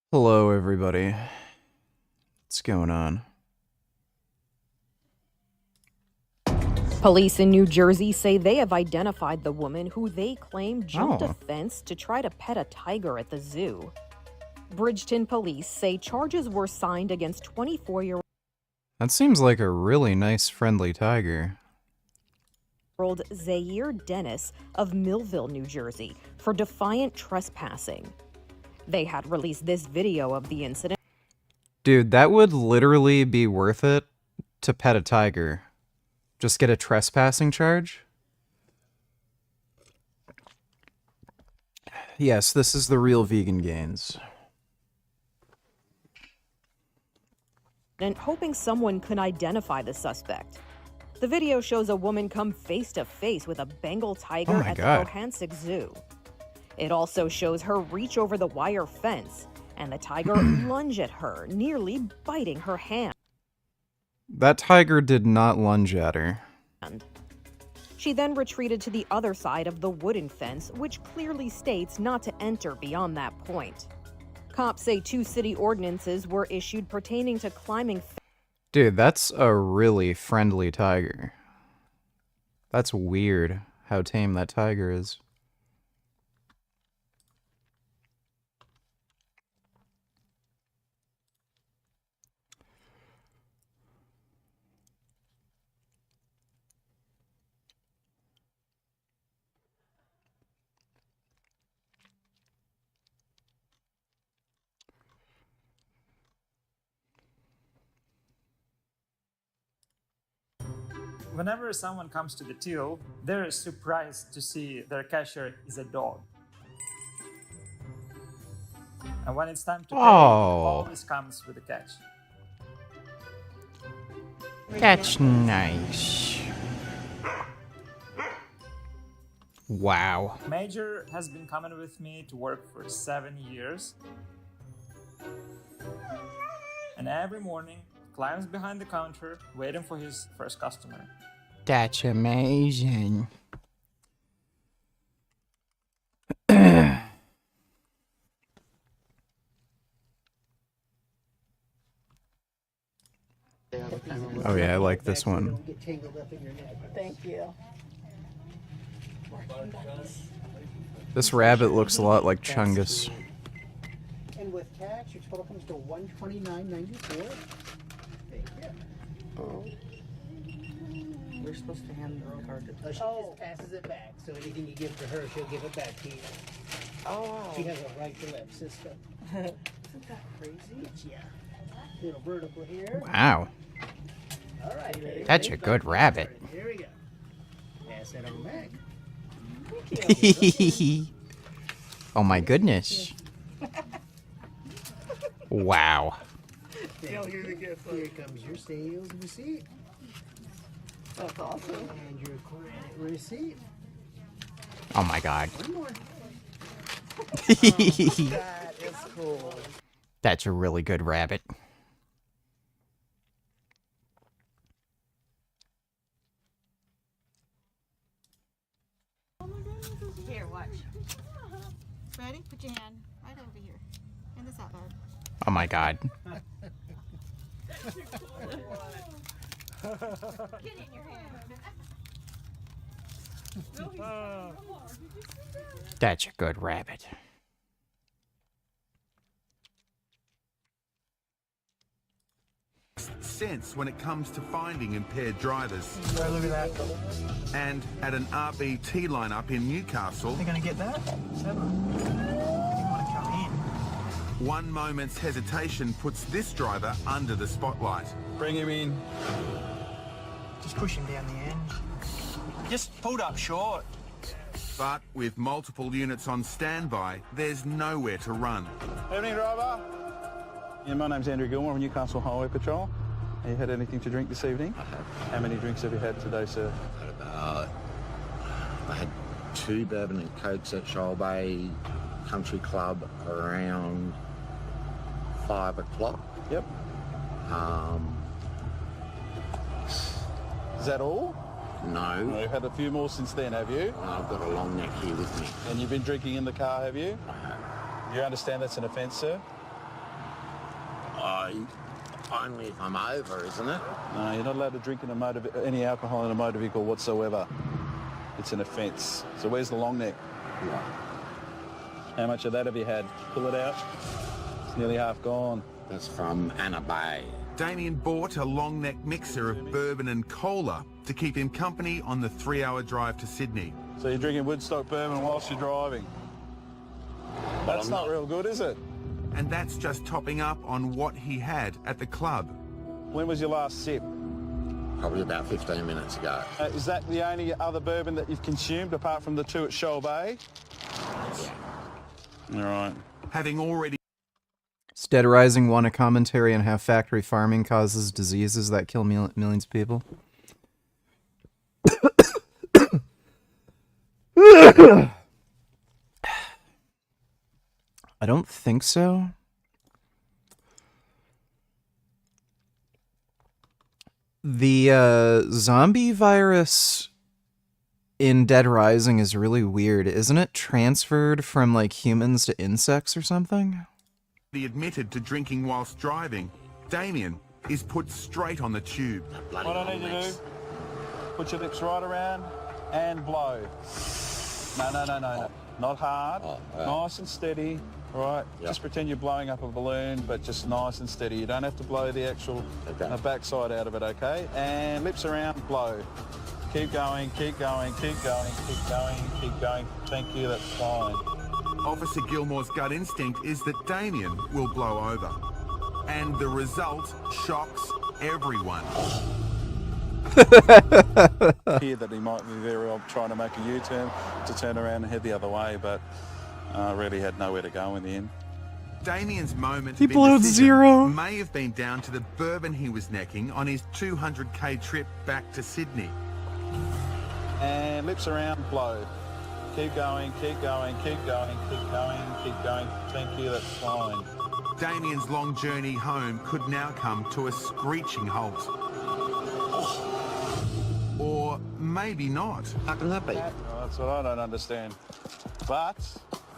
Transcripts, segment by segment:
Hello, everybody. What's going on? Police in New Jersey say they have identified the woman who they claim jumped a fence to try to pet a tiger at the zoo. Bridgeton police say charges were signed against 24-year-old That seems like a really nice, friendly tiger. Zaire Dennis of Millville, New Jersey, for defiant trespassing. They had released this video of the incident. Dude, that would literally be worth it to pet a tiger. Just get a trespassing charge? Yes, this is the real Vegan Gains. And hoping someone could identify the suspect. The video shows a woman come face to face with a Bengal tiger at the Cohasset Zoo. It also shows her reach over the wire fence and the tiger lunge at her, nearly biting her hand. That tiger did not lunge at her. She then retreated to the other side of the wooden fence, which clearly states not to enter beyond that point. Cops say 2 city ordinances were issued pertaining to climbing. Dude, that's a really friendly tiger. That's weird how tame that tiger is. Whenever someone comes to the till, they're surprised to see their cashier is a dog. And when it's time to pay, it always comes with a catch. That's nice. Wow. Major has been coming with me to work for 7 years. And every morning, climbs behind the counter, waiting for his first customer. That's amazing. Oh yeah, I like this one. Thank you. This rabbit looks a lot like Chungus. And with tax, your total comes to $129.94. Thank you. Oh. We're supposed to hand the card to her. She just passes it back. So anything you give to her, she'll give it back to you. Oh. She has a right to left system. Isn't that crazy? Yeah. Little vertical here. Wow. All right. That's a good rabbit. Here we go. Pass that on back. Oh my goodness. Wow. Here comes your sales receipt. That's awesome. And your credit receipt. Oh my god. One more. That is cool. That's a really good rabbit. Here, watch. Ready? Put your hand right over here. Hand this out, bud. Oh my god. Get in your hand. That's a good rabbit. Sense when it comes to finding impaired drivers. Oh, look at that. And at an RBT lineup in Newcastle, They're going to get that? 7. You want to come in? one moment's hesitation puts this driver under the spotlight. Bring him in. Just push him down the end. Just pulled up short. But with multiple units on standby, there's nowhere to run. Evening, driver. Yeah, my name's Andrew Gilmore of Newcastle Highway Patrol. Have you had anything to drink this evening? I have. How many drinks have you had today, sir? I had 2 bourbon and cokes at Shoal Bay Country Club around 5 o'clock. Yep. Is that all? No. You've had a few more since then, have you? I've got a long neck here with me. And you've been drinking in the car, have you? I have. You understand that's an offence, sir? Only if I'm over, isn't it? No, you're not allowed to drink any alcohol in a motor vehicle whatsoever. It's an offence. So where's the long neck? Yeah. How much of that have you had? Pull it out. It's nearly half gone. That's from Anna Bay. Damien bought a long neck mixer of bourbon and cola to keep him company on the 3-hour drive to Sydney. So you're drinking Woodstock bourbon whilst you're driving? That's not real good, is it? And that's just topping up on what he had at the club. When was your last sip? Probably about 15 minutes ago. Is that the only other bourbon that you've consumed apart from the 2 at Shoal Bay? Yeah. All right. Having already... Dead Rising won a commentary on how factory farming causes diseases that kill millions of people. I don't think so. The zombie virus in Dead Rising is really weird. Isn't it transferred from like humans to insects or something? He admitted to drinking whilst driving. Damien is put straight on the tube. What I need to do, put your lips right around and blow. No. Not hard. Nice and steady. All right. Yep. Just pretend you're blowing up a balloon, but just nice and steady. You don't have to blow the actual backside out of it, okay? And lips around, blow. Keep going, keep going, keep going, keep going, keep going. Thank you, that's fine. Officer Gilmore's gut instinct is that Damien will blow over. And the result shocks everyone. Here that he might be very well trying to make a U-turn to turn around and head the other way, but really had nowhere to go in the end. Damien's moment He of blew indecision 0. may have been down to the bourbon he was necking on his 200k trip back to Sydney. And lips around, blow. Keep going, keep going, keep going, keep going, keep going. Thank you, that's fine. Damien's long journey home could now come to a screeching halt. Or maybe not. How can that be? That's what I don't understand. But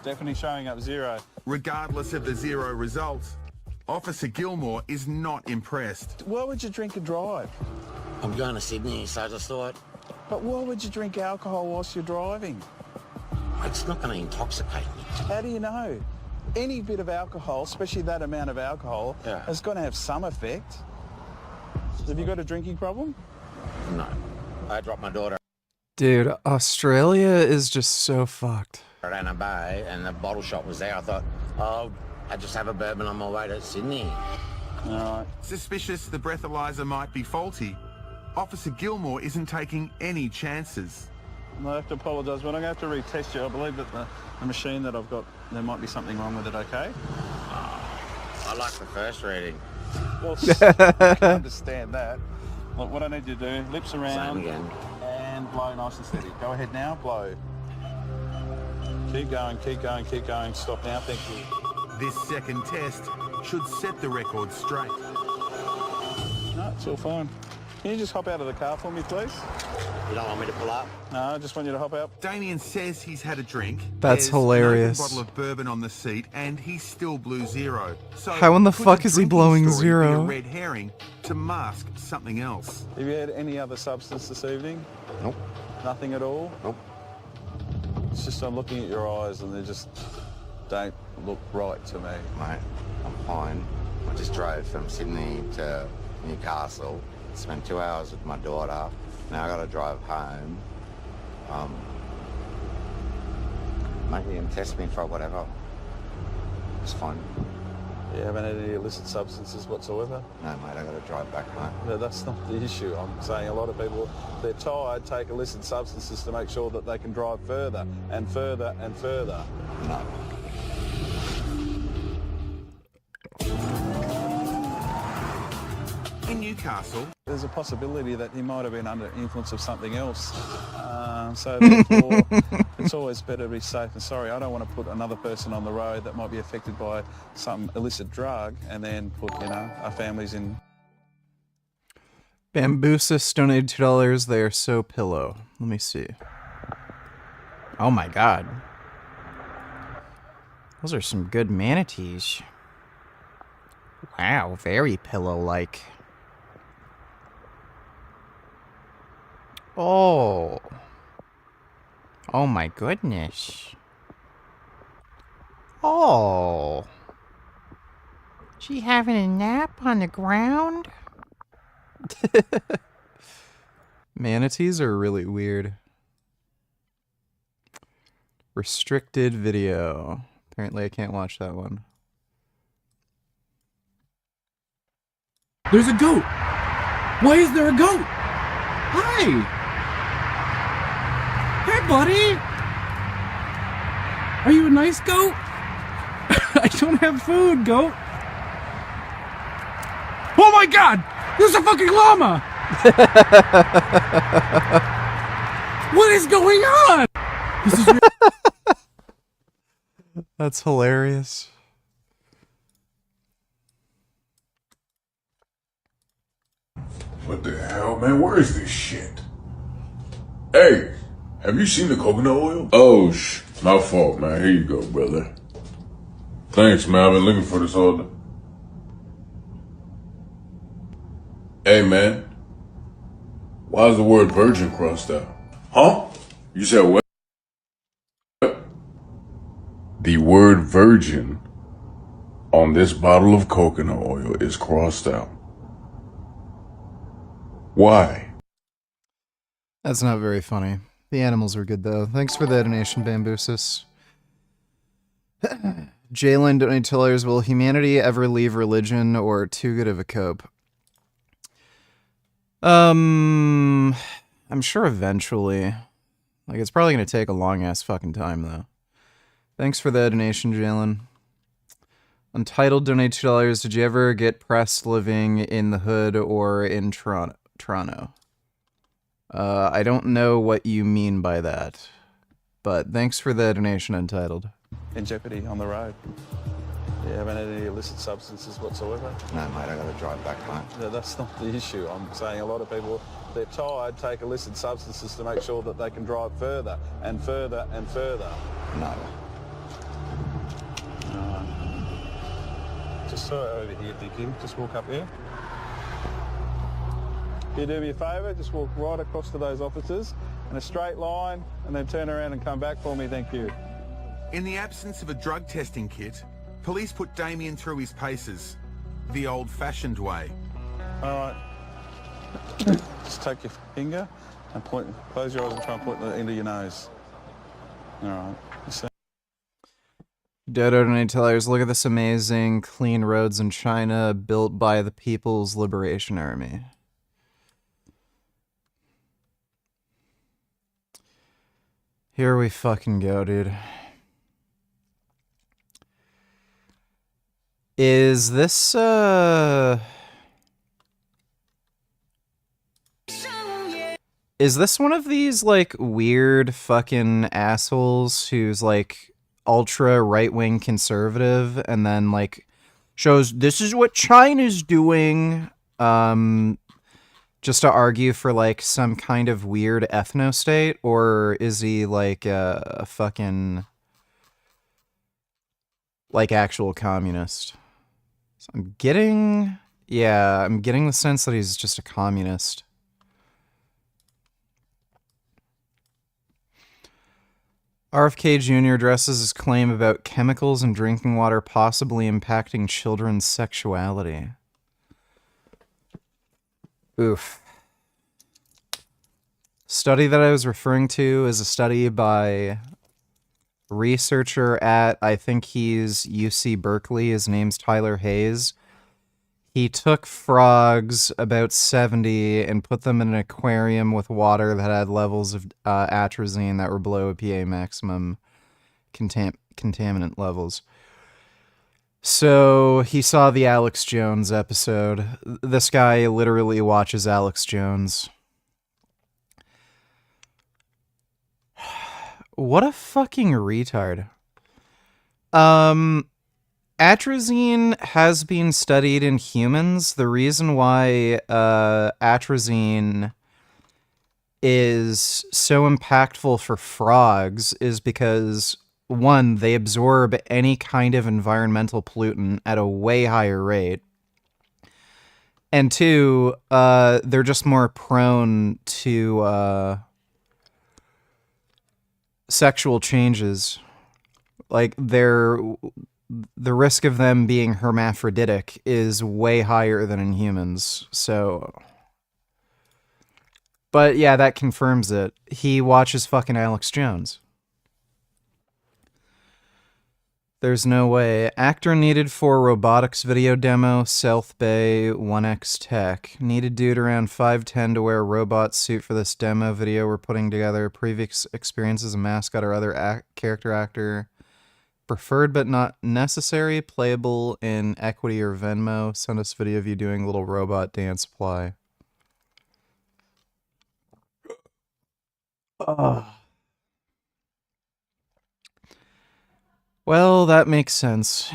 definitely showing up 0. Regardless of the 0 results, Officer Gilmore is not impressed. Why would you drink and drive? I'm going to Sydney, so I just thought... But why would you drink alcohol whilst you're driving? It's not going to intoxicate me. How do you know? Any bit of alcohol, especially that amount of alcohol, Yeah. has got to have some effect. Have you got a drinking problem? No. I dropped my daughter Dude, Australia is just so fucked. at Anna Bay and the bottle shop was there. I thought, oh, I just have a bourbon on my way to Sydney. All right. Suspicious the breathalyzer might be faulty, Officer Gilmore isn't taking any chances. I have to apologise, but I'm going to have to retest you. I believe that the machine that I've got, there might be something wrong with it, okay? I like the first reading. Well, I can understand that. Look, what I need you to do, lips around Same again. and blow nice and steady. Go ahead now, blow. Keep going, keep going, keep going. Stop now, thank you. This second test should set the record straight. No, it's all fine. Can you just hop out of the car for me, please? You don't want me to pull up? No, I just want you to hop out. Damien says he's had a drink. That's There's hilarious. An open bottle of bourbon on the seat, and he still blew 0. So How in the could fuck is he drinking blowing story be 0? a red herring to mask something else? Have you had any other substance this evening? Nope. Nothing at all? Nope. It's just I'm looking at your eyes and they just don't look right to me. Mate, I'm fine. I just drove from Sydney to Newcastle. Spent 2 hours with my daughter. Now I got to drive home. Maybe you can test me for whatever. It's fine. You haven't had any illicit substances whatsoever? No, mate, I got to drive back home. No, that's not the issue. I'm saying a lot of people, they're tired, take illicit substances to make sure that they can drive further and further and further. No. In Newcastle, there's a possibility that he might have been under influence of something else. So therefore, it's always better to be safe than sorry. I don't want to put another person on the road that might be affected by some illicit drug and then put, our families in. Bamboosis donated $2. They are so pillow. Let me see. Oh my god. Those are some good manatees. Wow, very pillow-like. Oh. Oh my goodness. Oh. She having a nap on the ground? Manatees are really weird. Restricted video. Apparently I can't watch that one. There's a goat! Why is there a goat? Hi! Hey, buddy! Are you a nice goat? I don't have food, goat! Oh my god! There's a fucking llama! What is going on? This is That's hilarious. What the hell, man? Where is this shit? Hey, have you seen the coconut oil? Oh, my fault, man. Here you go, brother. Thanks, man. I've been looking for this all day. Hey, man. Why is the word virgin crossed out? Huh? You said what? The word virgin on this bottle of coconut oil is crossed out. Why? That's not very funny. The animals were good, though. Thanks for the donation, Bamboosis. Jalen donated $2. Will humanity ever leave religion or too good of a cope? I'm sure eventually. Like, it's probably going to take a long-ass fucking time, though. Thanks for the donation, Jalen. Untitled donated $2. Did you ever get pressed living in the hood or in Toronto? I don't know what you mean by that, but thanks for the donation, Untitled. In jeopardy on the road. You haven't had any illicit substances whatsoever? No, mate, I gotta drive back home. No, that's not the issue. I'm saying a lot of people, they're tired, take illicit substances to make sure that they can drive further and further and further. No. Just over here, thinking. Just walk up here. Can you do me a favour? Just walk right across to those officers in a straight line and then turn around and come back for me, thank you. In the absence of a drug testing kit, police put Damien through his paces, the old-fashioned way. All right. Just take your finger and point, close your eyes and try and point it into your nose. All right. Dodo donated $2. Look at this amazing clean roads in China built by the People's Liberation Army. Here we fucking go, dude. Is this, is this one of these, like, weird fucking assholes who's, like, ultra right-wing conservative and then, like, shows this is what China's doing, just to argue for, like, some kind of weird ethno-state? Or is he, like, a fucking, like, actual communist? So I'm getting the sense that he's just a communist. RFK Jr. addresses his claim about chemicals in drinking water possibly impacting children's sexuality. Oof. Study that I was referring to is a study by researcher at, I think he's UC Berkeley. His name's Tyler Hayes. He took frogs, about 70, and put them in an aquarium with water that had levels of atrazine that were below PA maximum contaminant levels. So he saw the Alex Jones episode. This guy literally watches Alex Jones. What a fucking retard. Atrazine has been studied in humans. The reason why atrazine is so impactful for frogs is because, one, they absorb any kind of environmental pollutant at a way higher rate. And two, they're just more prone to sexual changes. Like, the risk of them being hermaphroditic is way higher than in humans, so... But yeah, that confirms it. He watches fucking Alex Jones. There's no way. Actor needed for robotics video demo, South Bay 1X Tech. Needed dude around 5'10" to wear a robot suit for this demo video we're putting together. Previous experience as a mascot or other character actor. Preferred but not necessary. Playable in Equity or Venmo. Send us video of you doing a little robot dance apply. Well, that makes sense.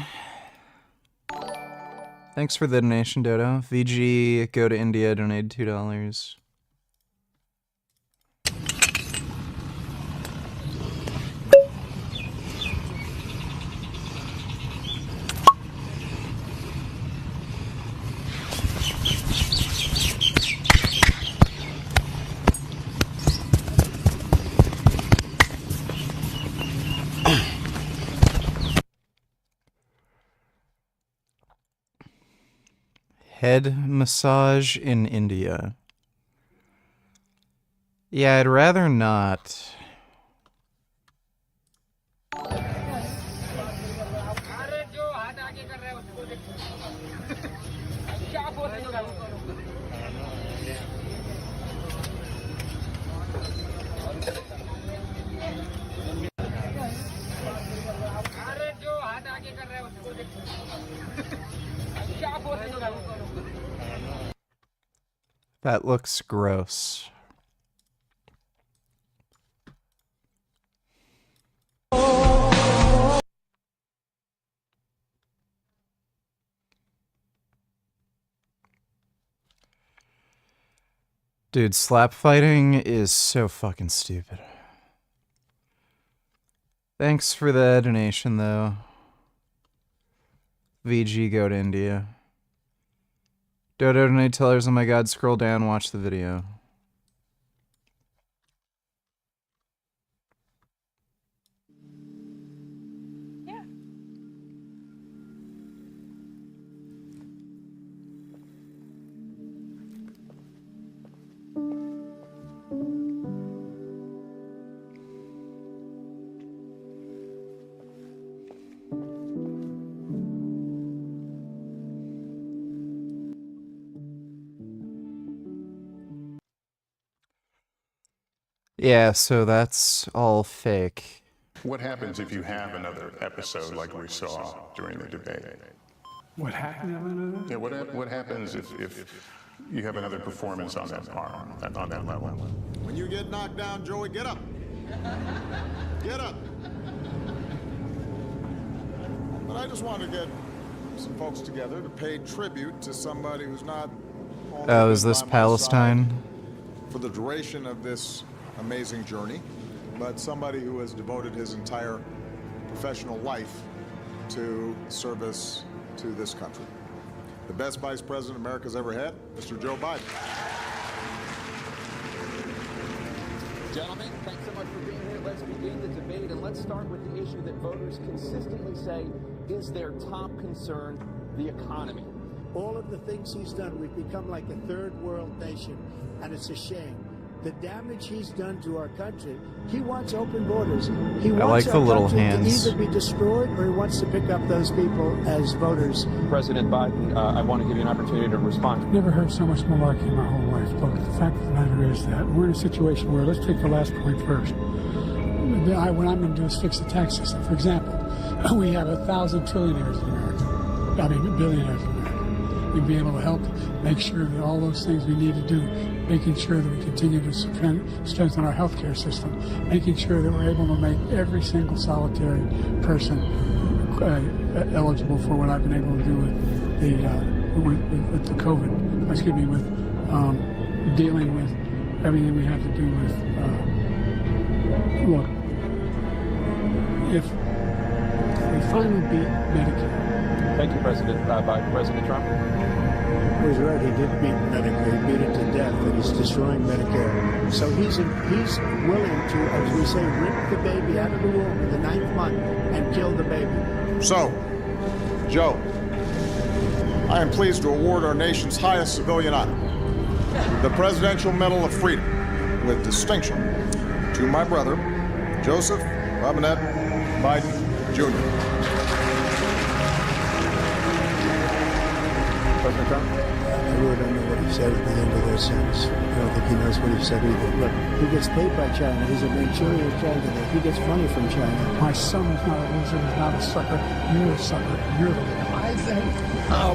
Thanks for the donation, Dodo. VG, go to India, donated $2. Head massage in India. Yeah, I'd rather not. That looks gross. Dude, slap fighting is so fucking stupid. Thanks for the donation, though. VG, go to India. Dodo donate tellers, oh my god, scroll down, watch the video. Yeah. Yeah, so that's all fake. What happens if you have another episode like we saw during the debate? What happened? Yeah, what happens if you have another performance on that on that level? When you get knocked down, Joey, get up. Get up. But I just want to get some folks together to pay tribute to somebody who's not... Oh, is this Palestine? For the duration of this amazing journey, but somebody who has devoted his entire professional life to service to this country. The best vice president America's ever had, Mr. Joe Biden. Gentlemen, thanks so much for being here. Let's begin the debate, and let's start with the issue that voters consistently say is their top concern, the economy. All of the things he's done, we've become like a third world nation, and it's a shame. The damage he's done to our country, he wants open borders. He wants like the little hands. To either be destroyed or he wants to pick up those people as voters. President Biden, I want to give you an opportunity to respond. Never heard so much malarkey in my whole life. Look, the fact of the matter is that we're in a situation where, let's take the last point first. What I'm going to do is fix the tax system. For example, we have 1,000 trillionaires in America. billionaires in America. We'd be able to help make sure that all those things we need to do, making sure that we continue to strengthen our healthcare system, making sure that we're able to make every single solitary person eligible for what I've been able to do with the COVID. Excuse me, with dealing with everything we have to do with. Look, if we finally beat Medicare. Thank you, President Trump. He's right. He did beat Medicare. He beat it to death, and he's destroying Medicare. So he's willing to, as we say, rip the baby out of the womb in the 9th month and kill the baby. So, Joe, I am pleased to award our nation's highest civilian honor, the Presidential Medal of Freedom, with distinction, to my brother, Joseph Robinette Biden, Jr. President Trump? I really don't know what he said at the end of their sentence. I don't think he knows what he said either. Look, he gets paid by China. He's a Manchurian candidate. He gets money from China. My son is not a loser. He's not a sucker. You're a sucker. You're the loser. I think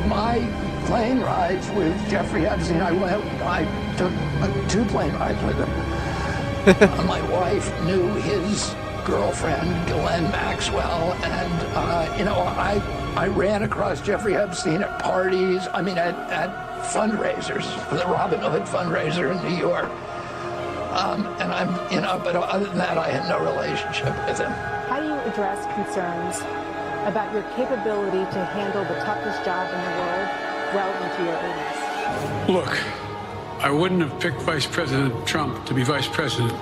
my plane rides with Jeffrey Epstein, I took 2 plane rides with him. My wife knew his girlfriend, Ghislaine Maxwell, and, I ran across Jeffrey Epstein at parties, at fundraisers, the Robin Hood fundraiser in New York. But other than that, I had no relationship with him. How do you address concerns about your capability to handle the toughest job in the world relevant to your illness? Look, I wouldn't have picked Vice President Trump to be Vice President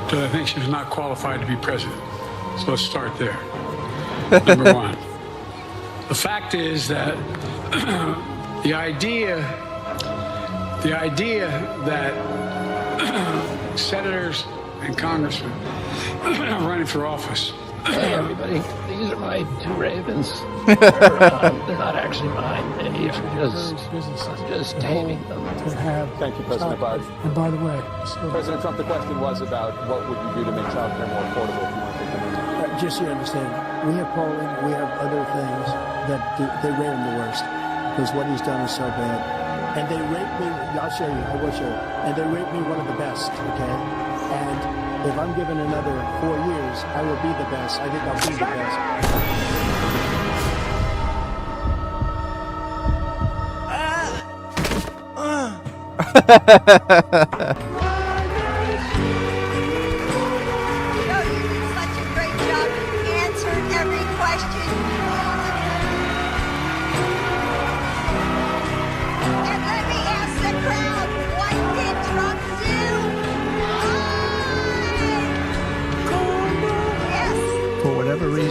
because I think she was not qualified to be President. So let's start there. Number one. The fact is that the idea that senators and congressmen are running for office. Hey everybody, these are my 2 ravens. They're not actually mine. I'm just taming them. Thank you, President Biden. And by the way, President Trump, the question was about what would you do to make childcare more affordable if you want to take them in? Just so you understand, we have Poland, we have other things that they rate him the worst because what he's done is so bad. And they rate me, I'll show you, I will show you, and they rate me one of the best, okay? And if I'm given another 4 years, I will be the best. I think I'll be the best.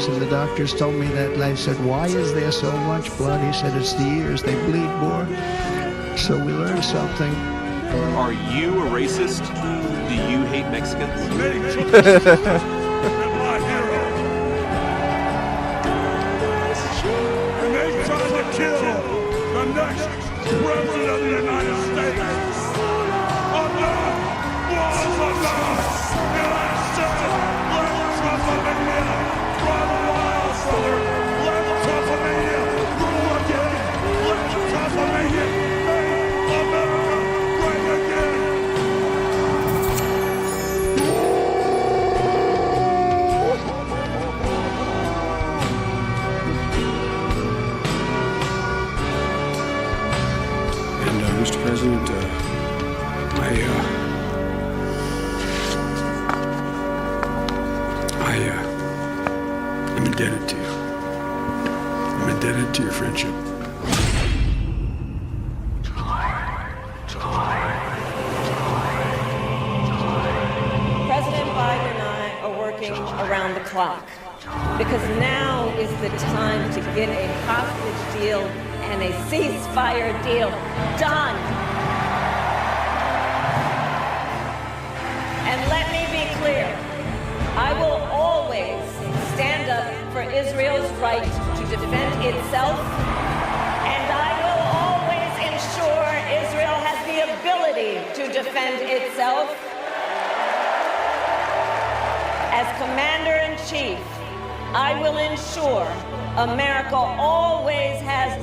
The doctors told me that, and I said, why is there so much blood? He said, it's the ears, they bleed more. So we learned something. Are you a racist? Do you hate Mexicans? And they tried to kill the next president of the United States. Enough was enough. And I said, let Trump rule again. Let Trump make America great again. And Mr. President, I'm indebted to you. I'm indebted to your friendship. President Biden and I are working around the clock because now is the time to get a hostage deal and a ceasefire deal done. And let me be clear, I will always stand up for Israel's right to defend itself, and I will always ensure Israel has the ability to defend itself. As Commander-in-Chief, I will ensure America always has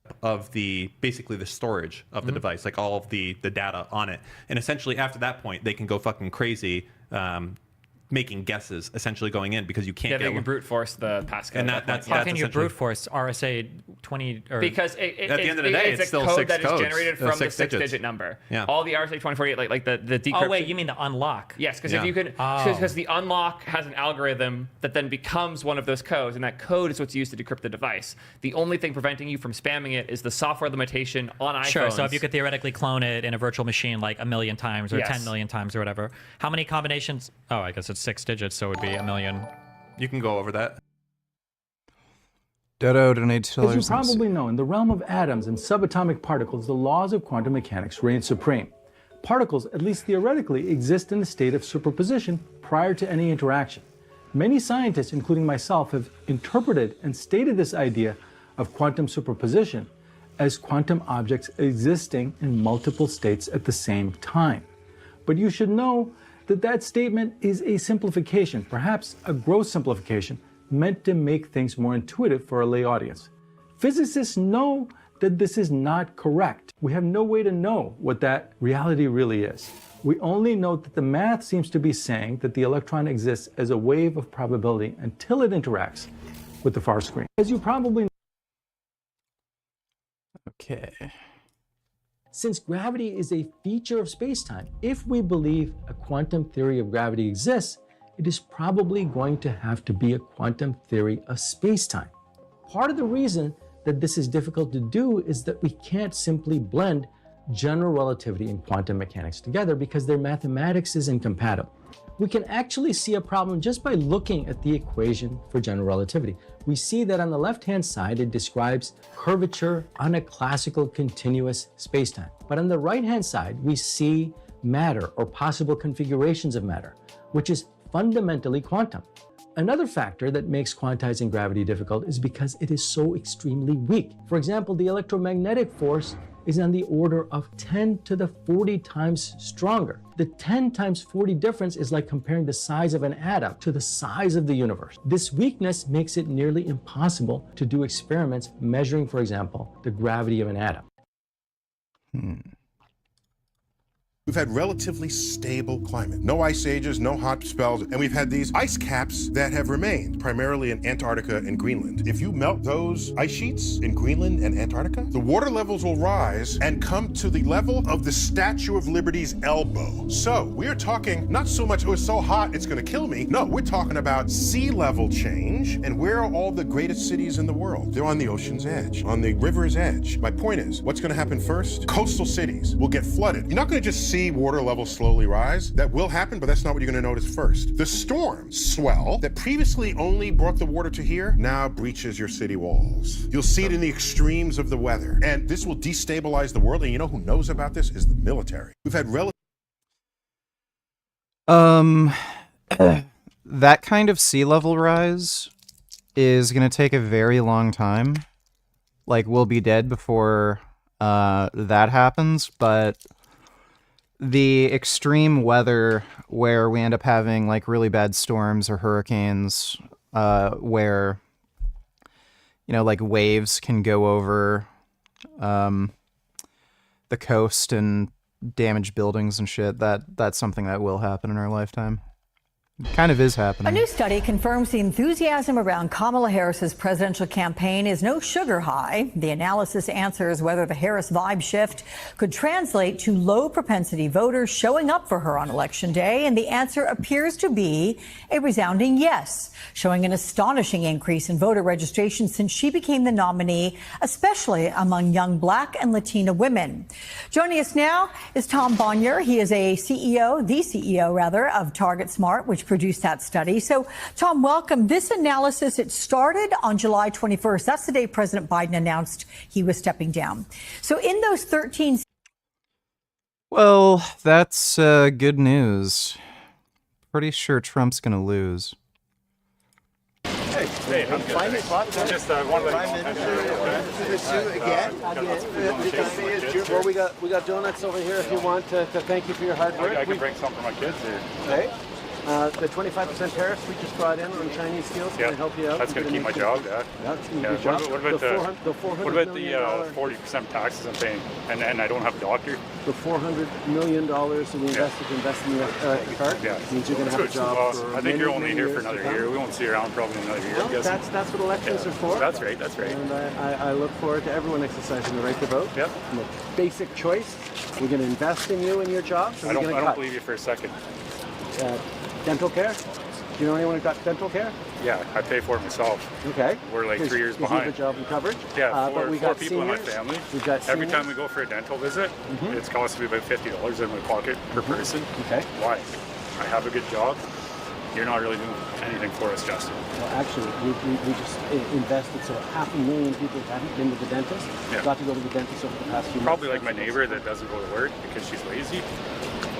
of basically the storage of the device, like all of the data on it. And essentially after that point, they can go fucking crazy, making guesses, essentially going in, because you can't they can brute force the passcode. And how can you brute force RSA 20? Or because at the end of the day, it's still code 6 that codes. is generated from the 6-digit number. All the RSA 2048, like the decryption. Oh wait, you mean the unlock? Yes, because if you can, because the unlock has an algorithm that then becomes one of those codes, and that code is what's used to decrypt the device. The only thing preventing you from spamming it is the software limitation on iPhones. Sure. So if you could theoretically clone it in a virtual machine like 1 million times or Yes. 10 million times or whatever, how many combinations? Oh, I guess it's 6 digits, so it would be 1 million. You can go over that. Dodo donates $2. As you probably know, in the realm of atoms and subatomic particles, the laws of quantum mechanics reign supreme. Particles, at least theoretically, exist in a state of superposition prior to any interaction. Many scientists, including myself, have interpreted and stated this idea of quantum superposition as quantum objects existing in multiple states at the same time. But you should know that that statement is a simplification, perhaps a gross simplification, meant to make things more intuitive for a lay audience. Physicists know that this is not correct. We have no way to know what that reality really is. We only know that the math seems to be saying that the electron exists as a wave of probability until it interacts with the far screen. As you probably know, Okay. since gravity is a feature of space-time, if we believe a quantum theory of gravity exists, it is probably going to have to be a quantum theory of space-time. Part of the reason that this is difficult to do is that we can't simply blend general relativity and quantum mechanics together because their mathematics is incompatible. We can actually see a problem just by looking at the equation for general relativity. We see that on the left-hand side, it describes curvature on a classical continuous spacetime. But on the right-hand side, we see matter or possible configurations of matter, which is fundamentally quantum. Another factor that makes quantizing gravity difficult is because it is so extremely weak. For example, the electromagnetic force is on the order of 10 to the 40 times stronger. The 10 times 40 difference is like comparing the size of an atom to the size of the universe. This weakness makes it nearly impossible to do experiments measuring, for example, the gravity of an atom. We've had relatively stable climate. No ice ages, no hot spells, and we've had these ice caps that have remained, primarily in Antarctica and Greenland. If you melt those ice sheets in Greenland and Antarctica, the water levels will rise and come to the level of the Statue of Liberty's elbow. So we're talking not so much, oh, it's so hot, it's gonna kill me. No, we're talking about sea level change. And where are all the greatest cities in the world? They're on the ocean's edge, on the river's edge. My point is, what's gonna happen first? Coastal cities will get flooded. You're not gonna just see water levels slowly rise. That will happen, but that's not what you're gonna notice first. The storm swell that previously only brought the water to here now breaches your city walls. You'll see it in the extremes of the weather, and this will destabilize the world. And you know who knows about this is the military. We've had that kind of sea level rise is gonna take a very long time. Like, we'll be dead before that happens, but the extreme weather where we end up having like really bad storms or hurricanes, where, you know, like waves can go over the coast and damage buildings and shit, that's something that will happen in our lifetime. It kind of is happening. A new study confirms the enthusiasm around Kamala Harris's presidential campaign is no sugar high. The analysis answers whether the Harris vibe shift could translate to low propensity voters showing up for her on Election Day, and the answer appears to be a resounding yes, showing an astonishing increase in voter registration since she became the nominee, especially among young Black and Latina women. Joining us now is Tom Bonnier. He is the CEO of Target Smart, which produced that study. So, Tom, welcome. This analysis, it started on July 21st. That's the day President Biden announced he was stepping down. So in those 13... Well, that's good news. Pretty sure Trump's going to lose. Hey, I'm good. Just one of Well, we got donuts over here if you want to thank you for your hard work. I can bring some for my kids here. Hey? The 25% tariffs we just brought in on Chinese steel is going to help you out. That's going to keep my job, yeah. That's going to Yeah. keep your job. What about the $400 million 40% taxes I'm paying, and I don't have a doctor? The $400 million that we invest in the car means you're going to have a job for I think you're only many here years for another to come. year. We won't see you around probably in another year. No, I'm guessing. that's what elections are for. That's right, that's right. And I look forward to everyone exercising the right to vote. Yep. And the basic choice, we're going to invest in you and your jobs. I don't believe you for a second. Dental care? Do you know anyone who got dental care? Yeah, I pay for it myself. Okay. We're like 3 years You behind. have a job and coverage. Yeah, but we four got people in my seniors. family. We've got Every seniors. time we go for a dental visit, it's costing me about $50 in my pocket per person. Okay. Why? I have a good job. You're not really doing anything for us, Justin. Well, actually, we just invested so 500,000 people haven't been to the dentist. Got to go to the dentist over the past few Probably months. like my neighbor that doesn't go to work because she's lazy.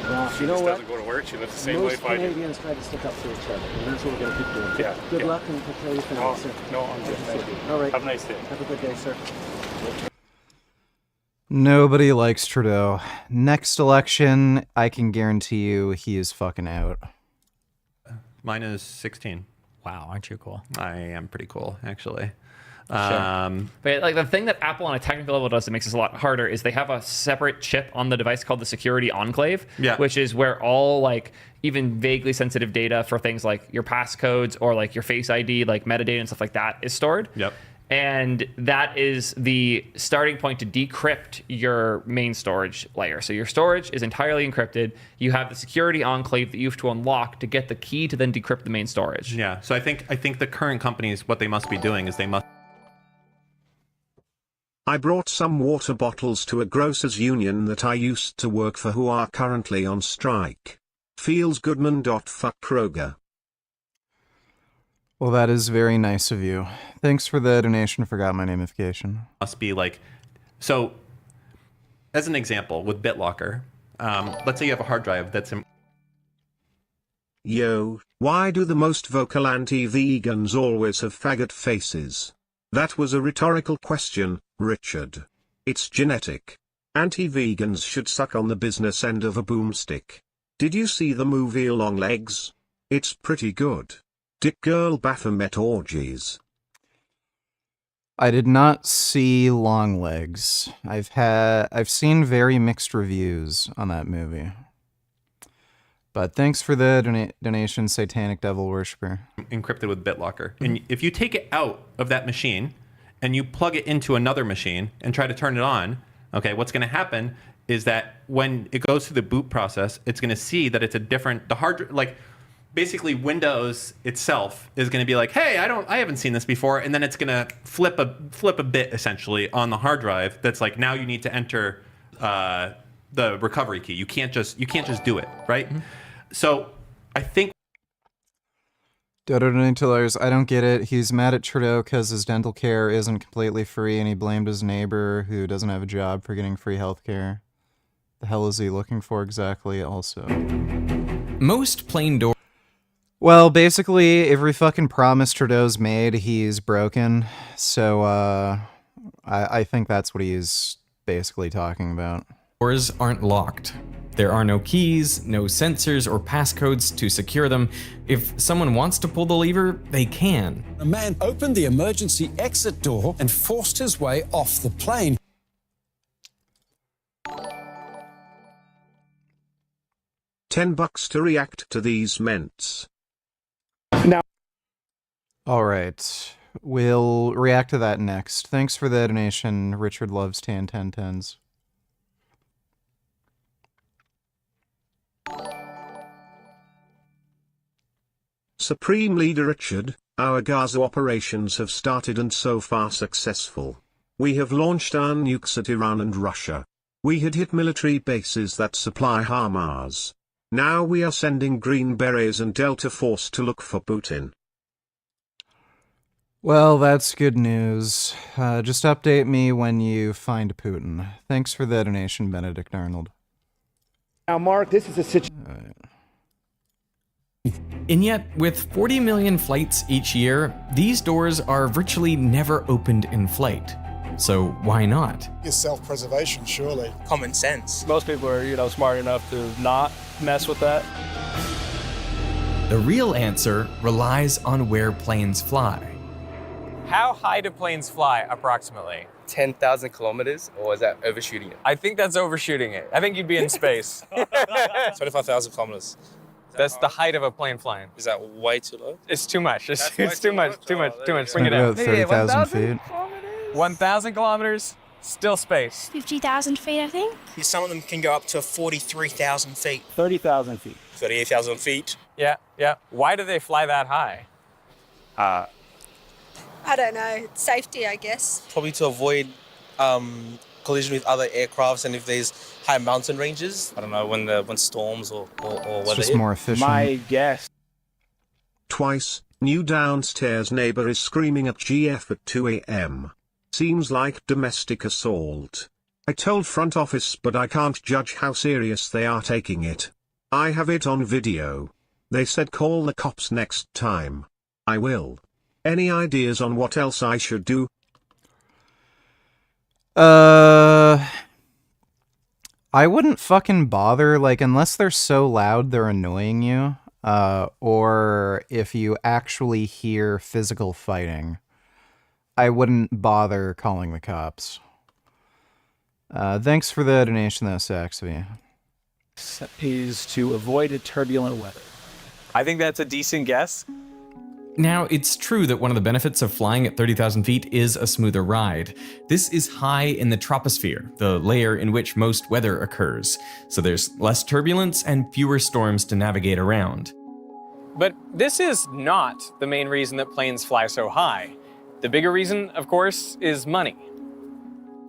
Well, She you know just what? doesn't go to work. She lives the same Most life I do. Canadians try to stick up for each other, and that's what we're going to keep doing. Yeah, Good yeah. luck and take care of your family, No, sir. no, I'm good. Thank you. All right. Have a nice day. Have a good day, sir. Nobody likes Trudeau. Next election, I can guarantee you he is fucking out. Mine is 16. Wow, aren't you cool? I am pretty cool, actually. But like the thing that Apple on a technical level does that makes this a lot harder is they have a separate chip on the device called the security enclave, which is where all like even vaguely sensitive data for things like your passcodes or like your Face ID, like metadata and stuff like that is stored. Yep. And that is the starting point to decrypt your main storage layer. So your storage is entirely encrypted. You have the security enclave that you have to unlock to get the key to then decrypt the main storage. Yeah. So I think the current companies, what they must be doing is they must. I brought some water bottles to a grocers union that I used to work for who are currently on strike. Feels Goodman. Fuck Kroger. Well, that is very nice of you. Thanks for the donation. Forgot my namification. Must be like, so as an example with BitLocker, let's say you have a hard drive that's in. Yo, why do the most vocal anti-vegans always have faggot faces? That was a rhetorical question, Richard. It's genetic. Anti-vegans should suck on the business end of a boomstick. Did you see the movie Long Legs? It's pretty good. Dick Girl Baphomet orgies. I did not see Long Legs. I've seen very mixed reviews on that movie. But thanks for the donation, Satanic Devil Worshipper. Encrypted with BitLocker. And if you take it out of that machine and you plug it into another machine and try to turn it on, okay, what's going to happen is that when it goes through the boot process, it's going to see that it's a different, basically Windows itself is going to be like, hey, I haven't seen this before, and then it's going to flip a bit essentially on the hard drive that's like, now you need to enter the recovery key. You can't just do it, right? Mm-hmm. So I think $2 I don't get it. He's mad at Trudeau because his dental care isn't completely free, and he blamed his neighbor who doesn't have a job for getting free health care. The hell is he looking for exactly also? Most plain door. Well, basically, every fucking promise Trudeau's made, he's broken. So, I think that's what he's basically talking about. Doors aren't locked. There are no keys, no sensors or passcodes to secure them. If someone wants to pull the lever, they can. A man opened the emergency exit door and forced his way off the plane. $10 to react to these ments. Now. All right. We'll react to that next. Thanks for the donation. Richard loves 10-10-10s. Supreme Leader Richard, our Gaza operations have started and so far successful. We have launched our nukes at Iran and Russia. We had hit military bases that supply HIMARS. Now we are sending Green Berets and Delta Force to look for Putin. Well, that's good news. Just update me when you find Putin. Thanks for the donation, Benedict Arnold. Now, Mark, this is a situation. And yet, with 40 million flights each year, these doors are virtually never opened in flight. So why not? It's self-preservation, surely. Common sense. Most people are, smart enough to not mess with that. The real answer relies on where planes fly. How high do planes fly, approximately? 10,000 kilometers, or is that overshooting it? I think that's overshooting it. I think you'd be in space. 25,000 kilometers. That's the height of a plane flying. Is that way too low? It's too much. It's too much. Bring it About down. 30,000 feet. 1,000 kilometers, still space. 50,000 feet, I think. Some of them can go up to 43,000 feet. 30,000 feet. 38,000 feet. Yeah. Why do they fly that high? I don't know. Safety, I guess. Probably to avoid collision with other aircrafts, and if there's high mountain ranges, I don't know, when storms or weather. It's just more efficient. My guess. Twice, new downstairs neighbor is screaming at GF at 2 a.m. Seems like domestic assault. I told front office, but I can't judge how serious they are taking it. I have it on video. They said call the cops next time. I will. Any ideas on what else I should do? I wouldn't fucking bother, like, unless they're so loud they're annoying you, or if you actually hear physical fighting. I wouldn't bother calling the cops. Thanks for the donation though, Saxby. Is to avoid turbulent weather. I think that's a decent guess. Now, it's true that one of the benefits of flying at 30,000 feet is a smoother ride. This is high in the troposphere, the layer in which most weather occurs, so there's less turbulence and fewer storms to navigate around. But this is not the main reason that planes fly so high. The bigger reason, of course, is money.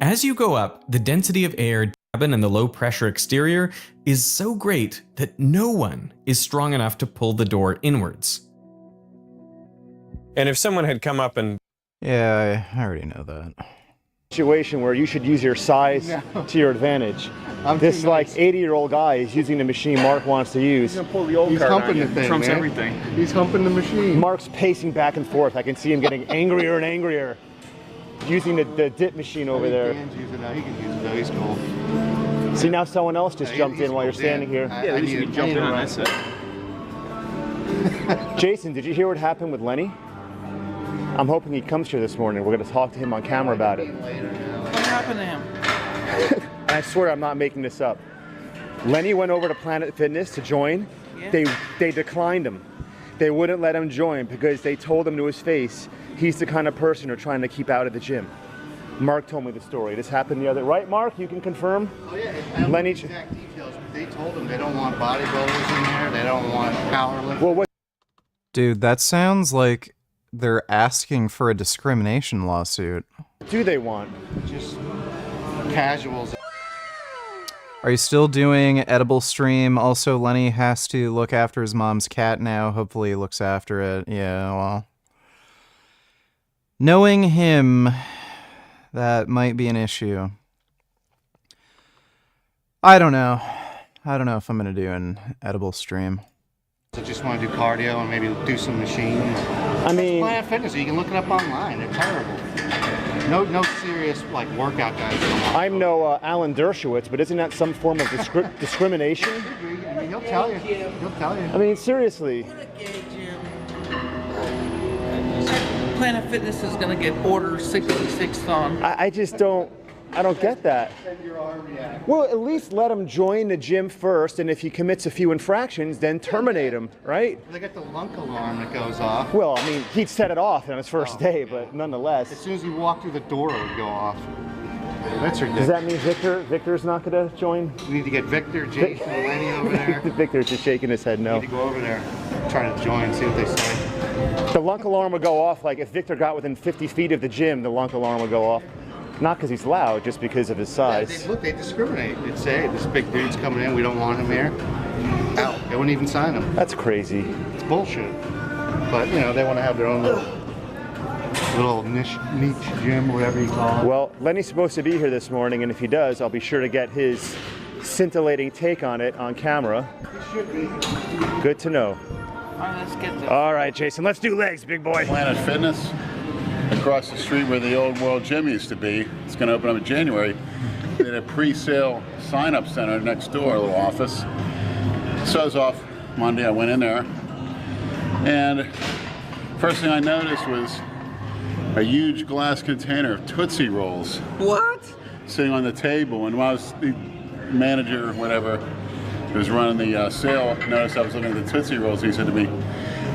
As you go up, the density of air, cabin, and the low-pressure exterior is so great that no one is strong enough to pull the door inwards. And if someone had come up and... Yeah, I already know that. Situation where you should use your size to your advantage. This like 80-year-old guy is using the machine Mark wants to use. He's pull the old card humping the thing, trumps everything. He's humping the machine. Mark's pacing back and forth. I can see him getting angrier and angrier. Using the dip machine over there. He can use it now. He's cool. See, now someone else just jumped in while you're standing here. Yeah, at least you jumped in on that side. Jason, did you hear what happened with Lenny? I'm hoping he comes here this morning. We're going to talk to him on camera about it. What happened to him? And I swear I'm not making this up. Lenny went over to Planet Fitness to join. Yeah. They declined him. They wouldn't let him join because they told him to his face he's the kind of person they're trying to keep out of the gym. Mark told me the story. This happened the other... Right, Mark? You can confirm? Oh, yeah. I don't know the exact details, but they told him they don't want bodybuilders in there. They don't want powerlifters. Well, what... Dude, that sounds like they're asking for a discrimination lawsuit. What do they want? Just casuals. Are you still doing edible stream? Also, Lenny has to look after his mom's cat now. Hopefully he looks after it. Yeah, well. Knowing him, that might be an issue. I don't know. I don't know if I'm going to do an edible stream. So just want to do cardio and maybe do some machine. I mean, Planet Fitness, you can look it up online. They're terrible. No serious like workout guys. I'm no Alan Dershowitz, but isn't that some form of discrimination? I mean, he'll tell you. He'll tell you. I mean, seriously. Planet Fitness is going to get Order 66 on. I just don't get that. Well, at least let him join the gym first, and if he commits a few infractions, then terminate him, right? They got the lunk alarm that goes off. Well, I mean, he'd set it off on his first day, but nonetheless. As soon as he walked through the door, it would go off. That's ridiculous. Does that mean Victor's not going to join? We need to get Victor, Jason, and Lenny over there. Victor's just shaking his head no. We need to go over there, try to join, see what they say. The lunk alarm would go off, like if Victor got within 50 feet of the gym, the lunk alarm would go off. Not because he's loud, just because of his size. Yeah, they discriminate. They'd say, this big dude's coming in, we don't want him here. Out. They wouldn't even sign him. That's crazy. It's bullshit. But, you know, they want to have their own little niche gym, whatever you call it. Well, Lenny's supposed to be here this morning, and if he does, I'll be sure to get his scintillating take on it on camera. He should be. Good to know. All right, let's get this. All right, Jason, let's do legs, big boy. Planet Fitness, across the street where the old World Gym used to be. It's going to open up in January. They had a pre-sale sign-up center next door, a little office. So I was off Monday. I went in there. And first thing I noticed was a huge glass container of Tootsie Rolls. What? Sitting on the table. And while I was the manager or whatever who was running the sale, noticed I was looking at the Tootsie Rolls. He said to me,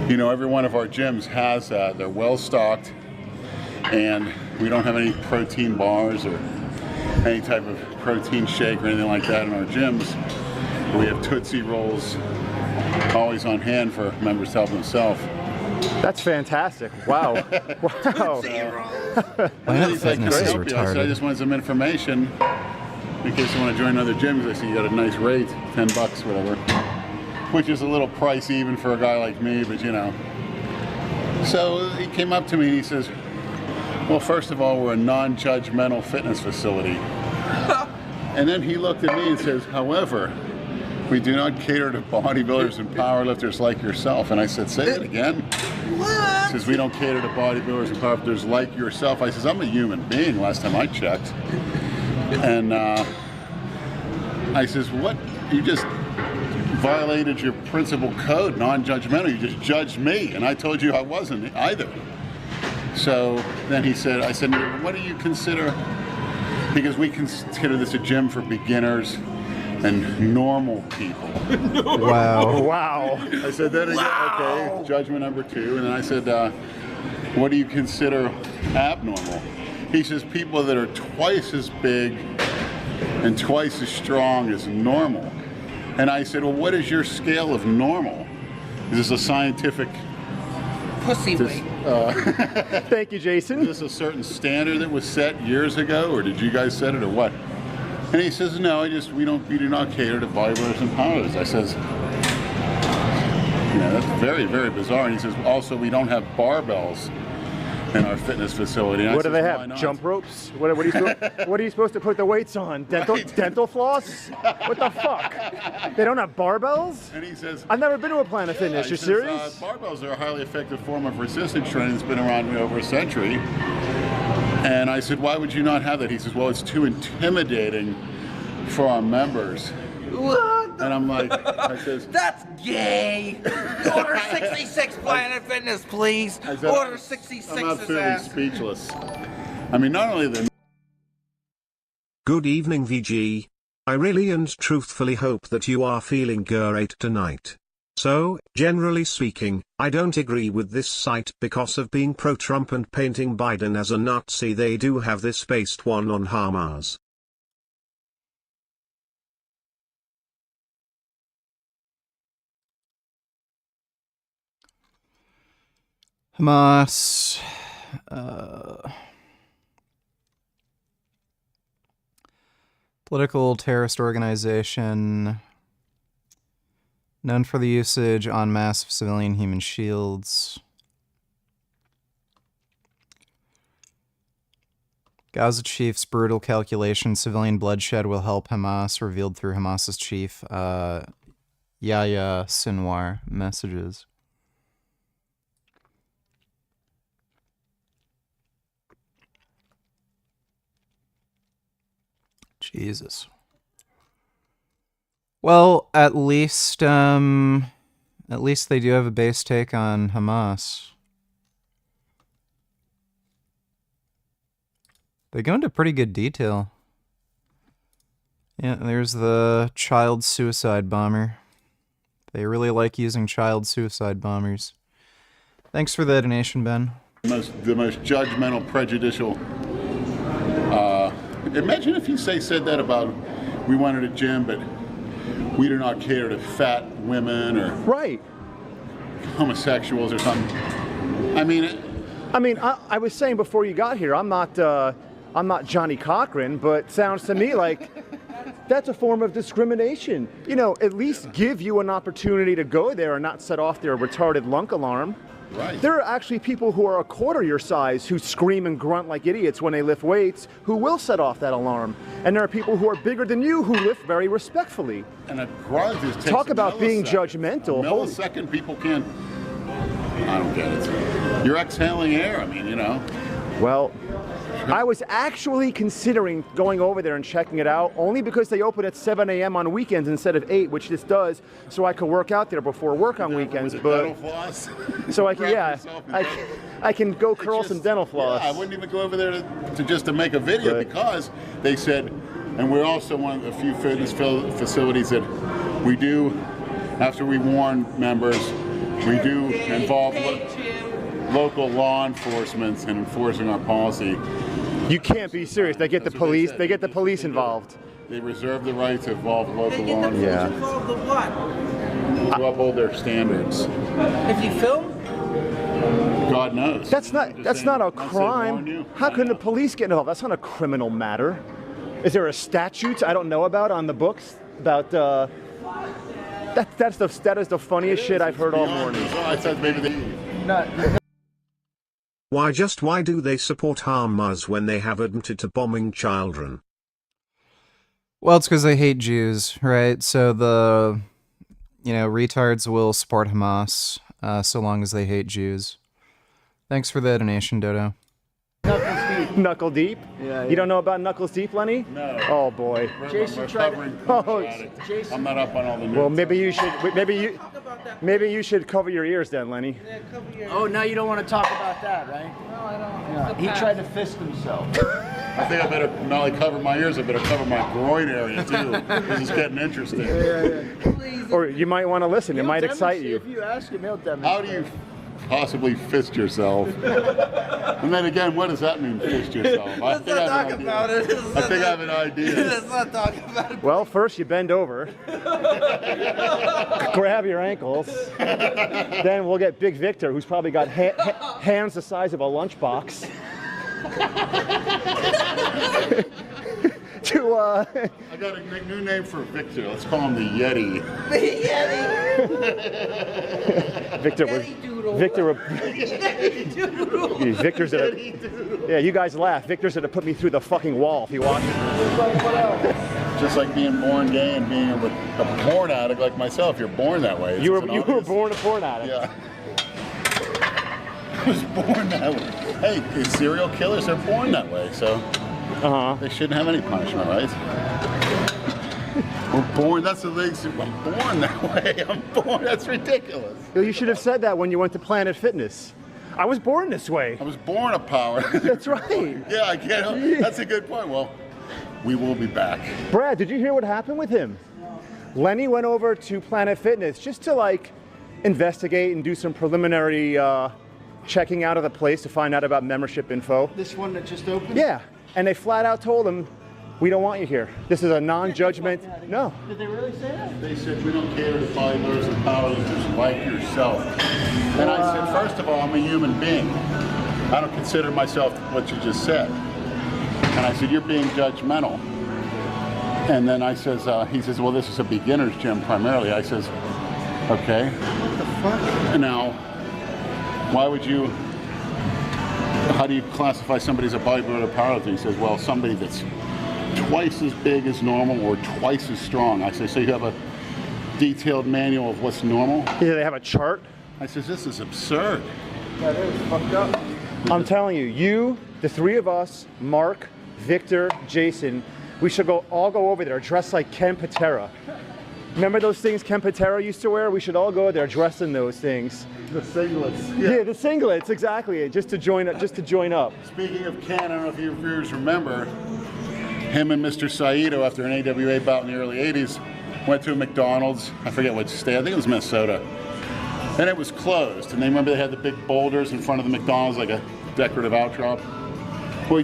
you know, every one of our gyms has that. They're well stocked, and we don't have any protein bars or any type of protein shake or anything like that in our gyms. We have Tootsie Rolls always on hand for members to help themselves. That's fantastic. Wow. Wow. Planet Fitness is So I retarded. just wanted some information in case you want to join another gym, because I see you got a nice rate, $10, whatever. Which is a little pricey even for a guy like me, but you know. So he came up to me and he says, well, first of all, we're a non-judgmental fitness facility. And then he looked at me and says, however, we do not cater to bodybuilders and powerlifters like yourself. And I said, say that again. What? He says, we don't cater to bodybuilders and powerlifters like yourself. I says, I'm a human being last time I checked. And I says, what? You just violated your principal code, non-judgmental. You just judged me, and I told you I wasn't either. So then he said, I said, what do you consider? Because we consider this a gym for beginners and normal people. Wow. Wow. I said, that again, okay, judgment number 2. And then I said, what do you consider abnormal? He says, people that are twice as big and twice as strong as normal. And I said, well, what is your scale of normal? Is this a scientific... Pussy weight. Thank you, Jason. Is this a certain standard that was set years ago, or did you guys set it, or what? And he says, no, we do not cater to bodybuilders and powerlifters. I says, you know, that's very, very bizarre. And he says, also, we don't have barbells in our fitness facility. And What do they "Why have? not?" Jump ropes? What are you supposed to put the weights on? Dental floss? What the fuck? They don't have barbells? And he says, I've never been to a Planet Fitness. he You says, serious? barbells are a highly effective form of resistance training that's been around over a century. And I said, why would you not have that? He says, well, it's too intimidating for our members. What? And I'm like, I says, that's gay. Order 66 Planet Fitness, please. I said, Order 66 I'm his absolutely ass. speechless. I mean, not only the... Good evening, VG. I really and truthfully hope that you are feeling great tonight. So, generally speaking, I don't agree with this site because of being pro-Trump and painting Biden as a Nazi. They do have this based one on Hamas. Hamas. Political terrorist organization known for the usage en masse of civilian human shields. Gaza chief's brutal calculation: civilian bloodshed will help Hamas, revealed through Hamas's chief Yahya Sinwar messages. Jesus. Well, at least they do have a base take on Hamas. They go into pretty good detail. Yeah, there's the child suicide bomber. They really like using child suicide bombers. Thanks for the donation, Ben. the most judgmental, prejudicial. Imagine if you said that about, we wanted a gym, but we do not cater to fat women or homosexuals or something. I was saying before you got here, I'm not Johnny Cochran, but sounds to me like that's a form of discrimination. You know, at least give you an opportunity to go there and not set off their retarded lunk alarm. Right. There are actually people who are a quarter your size who scream and grunt like idiots when they lift weights who will set off that alarm. And there are people who are bigger than you who lift very respectfully. And a grunt is talk about being judgmental. A millisecond, people can't. I don't get it. You're exhaling air. I mean, you know. Well, I was actually considering going over there and checking it out, only because they open at 7 a.m. on weekends instead of 8, which this does, so I could work out there before work on weekends. But so I can, I can go curl some dental floss. Yeah, I wouldn't even go over there to just to make a video because they said, and we're also one of the few fitness facilities that we do, after we warn members, we do involve local law enforcement in enforcing our policy. You can't be serious. They get the police. They get the police involved. They reserve the right to involve local law enforcement. Yeah. Involved in what? To uphold their standards. If you film? God knows. That's not a crime. How can the police get involved? That's not a criminal matter. Is there a statute I don't know about on the books about? That is the funniest shit I've heard all morning. I said maybe they. Why do they support Hamas when they have admitted to bombing children? Well, it's because they hate Jews, right? So the, retards will support Hamas so long as they hate Jews. Thanks for the donation, Dodo. Knuckle deep? Yeah. You don't know about Knuckles Deep, Lenny? No. Oh boy. Jason tried to. I'm not up on all the news. Well, maybe you should cover your ears then, Lenny. Yeah, cover your Oh, now you don't want to talk about that, right? No, I don't. Yeah. He tried to fist himself. I think I better not only cover my ears, I better cover my groin area too. This is getting interesting. Yeah. Or you might want to listen. It might excite you. If you ask him, he'll demonstrate. How do you possibly fist yourself? And then again, what does that mean, fist yourself? I think I have an idea. Let's not talk about it. Well, first you bend over, grab your ankles, then we'll get Big Victor, who's probably got hands the size of a lunchbox. I got a new name for Victor. Let's call him the Yeti. The Yeti. Victor's yeah, you guys laugh. Victor's gonna put me through the fucking wall if he watches. Just like being born gay and being a porn addict like myself. You're born that way. You were born a porn addict. Yeah. I was born that way. Hey, serial killers are born that way, so they shouldn't have any punishment, right? We're born, that's the thing, I'm born that way. I'm born, that's ridiculous. You should have said that when you went to Planet Fitness. I was born this way. I was born a power. That's right. Yeah, I can't, that's a good point. Well, we will be back. Brad, did you hear what happened with him? No. Lenny went over to Planet Fitness just to investigate and do some preliminary checking out of the place to find out about membership info. This one that just opened? Yeah, and they flat out told him, we don't want you here. This is a non-judgment. No. Did they really say that? They said, we don't cater to bodybuilders and powerlifters like yourself. And I said, first of all, I'm a human being. I don't consider myself what you just said. And I said, you're being judgmental. And then I says, he says, well, this is a beginner's gym primarily. I says, okay. What the fuck? And now, why would you, how do you classify somebody as a bodybuilder or powerlifter? He says, well, somebody that's twice as big as normal or twice as strong. I say, so you have a detailed manual of what's normal? Yeah, they have a chart. I says, this is absurd. That is fucked up. I'm telling you, the three of us, Mark, Victor, Jason, we should all go over there dressed like Ken Patera. Remember those things Ken Patera used to wear? We should all go there dressed in those things. The singlets. Yeah, the singlets, exactly. Just to join up. Speaking of Ken, I don't know if you viewers remember, him and Mr. Saito, after an AWA bout in the early 80s, went to a McDonald's. I forget which state. I think it was Minnesota. And it was closed. And they remember they had the big boulders in front of the McDonald's, like a decorative outdrop. Well,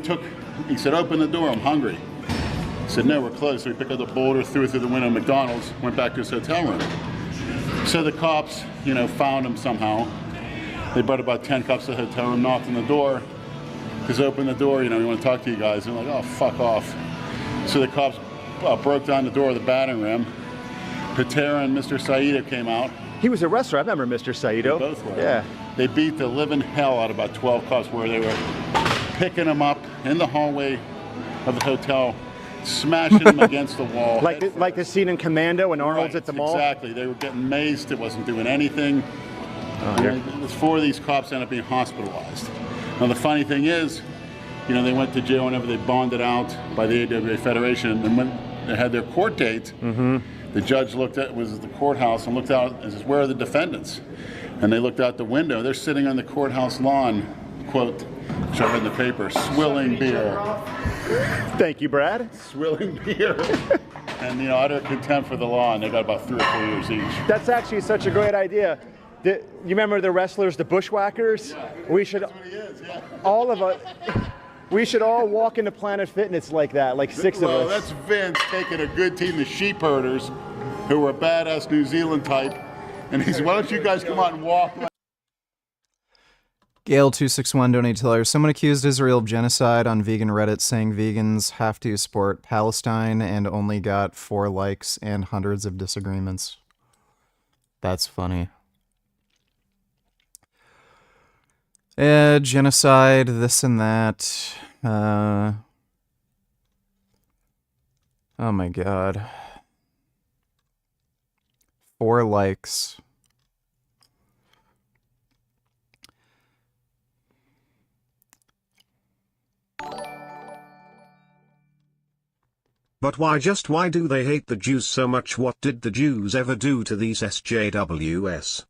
he said, open the door, I'm hungry. He said, no, we're closed. So he picked up the boulder, threw it through the window of McDonald's, went back to his hotel room. So the cops, found him somehow. They brought about 10 cops to the hotel room, knocked on the door. Because open the door, we want to talk to you guys. And they're like, oh, fuck off. So the cops broke down the door of the batting room. Patera and Mr. Saito came out. He was a wrestler. I remember Mr. Saito. They both were. Yeah. They beat the living hell out of about 12 cops where they were picking them up in the hallway of the hotel, smashing them against the wall. Like the scene in Commando when Arnold's at the mall? Exactly. They were getting maced. It wasn't doing anything. Four of these cops ended up being hospitalized. Now the funny thing is, you know, they went to jail whenever they bonded out by the AWA Federation, and when they had their court date, the judge was at the courthouse and looked out and says, "Where are the defendants?" And they looked out the window. They're sitting on the courthouse lawn, quote, which I read in the paper, swilling beer. Thank you, Brad. Swilling beer. And, you know, utter contempt for the law, and they got about 3 or 4 years each. That's actually such a great idea. You remember the wrestlers, the Bushwhackers? Yeah, we should, that's what he is, yeah. all of us, we should all walk into Planet Fitness like that, like 6 of us. Well, that's Vince taking a good team, the sheep herders, who were badass New Zealand type, and he said, "Why don't you guys come out and walk?" Gale261 donate $2. Someone accused Israel of genocide on vegan Reddit, saying vegans have to support Palestine, and only got 4 likes and hundreds of disagreements. That's funny. Genocide, this and that. Oh my god. 4 likes. But why do they hate the Jews so much? What did the Jews ever do to these SJWs?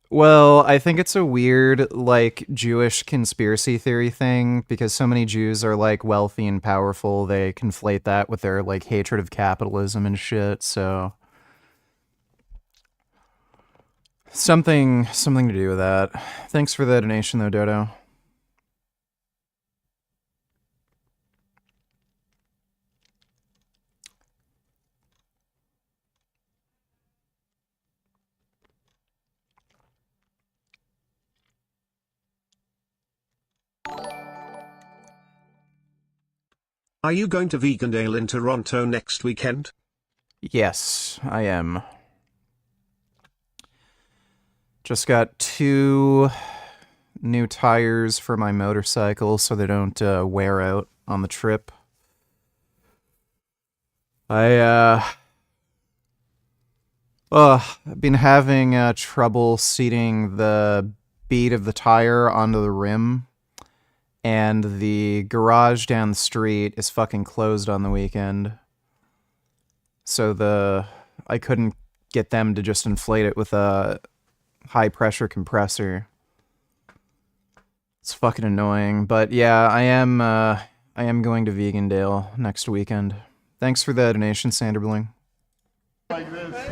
Well, I think it's a weird, like, Jewish conspiracy theory thing, because so many Jews are, like, wealthy and powerful. They conflate that with their, like, hatred of capitalism and shit, so... Something to do with that. Thanks for the donation, though, Dodo. Are you going to Vegandale in Toronto next weekend? Yes, I am. Just got 2 new tires for my motorcycle so they don't wear out on the trip. I've been having trouble seating the bead of the tire onto the rim. And the garage down the street is fucking closed on the weekend. So I couldn't get them to just inflate it with a high pressure compressor. It's fucking annoying. But yeah, I am going to Vegandale next weekend. Thanks for the donation, Sanderbling. Like this.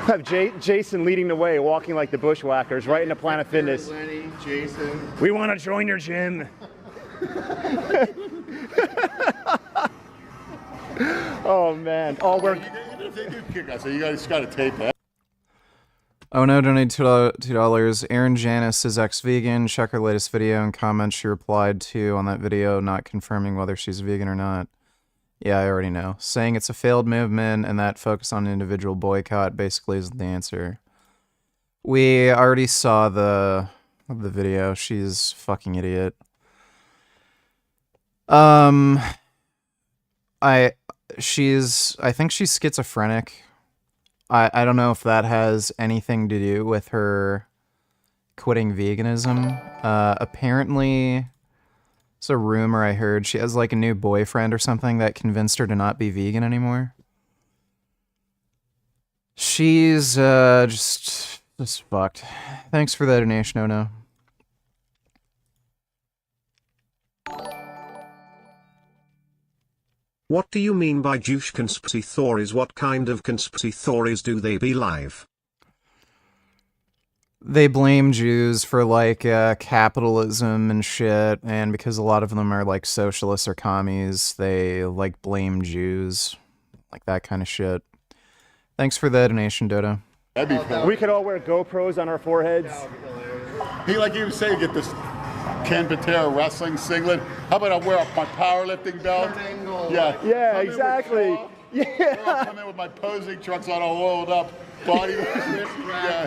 Have Jason leading the way, walking like the Bushwhackers, right into Planet Fitness. Lenny, Jason. We want to join your gym. Oh man! Oh, we're. They do kick us, so you guys got to tape that. Oh no, donate $2. Aaron Janis is ex-vegan. Check her latest video and comment she replied to on that video, not confirming whether she's vegan or not. Yeah, I already know. Saying it's a failed movement and that focus on individual boycott basically isn't the answer. We already saw the video. She's a fucking idiot. I think she's schizophrenic. I don't know if that has anything to do with her quitting veganism. Apparently, it's a rumor I heard. She has like a new boyfriend or something that convinced her to not be vegan anymore. She's just fucked. Thanks for the donation, Ono. What do you mean by Jewish conspiracy theories? What kind of conspiracy theories do they believe? They blame Jews for like capitalism and shit, and because a lot of them are like socialists or commies, they like blame Jews, like that kind of shit. Thanks for the donation, Dodo. That'd be cool. We could all wear GoPros on our foreheads. He, like you say, get this Ken Patera wrestling singlet. How about I wear up my powerlifting belt? Yeah. Yeah, exactly. Yeah. I'll come in with my posing trucks on all oiled up. Body yeah.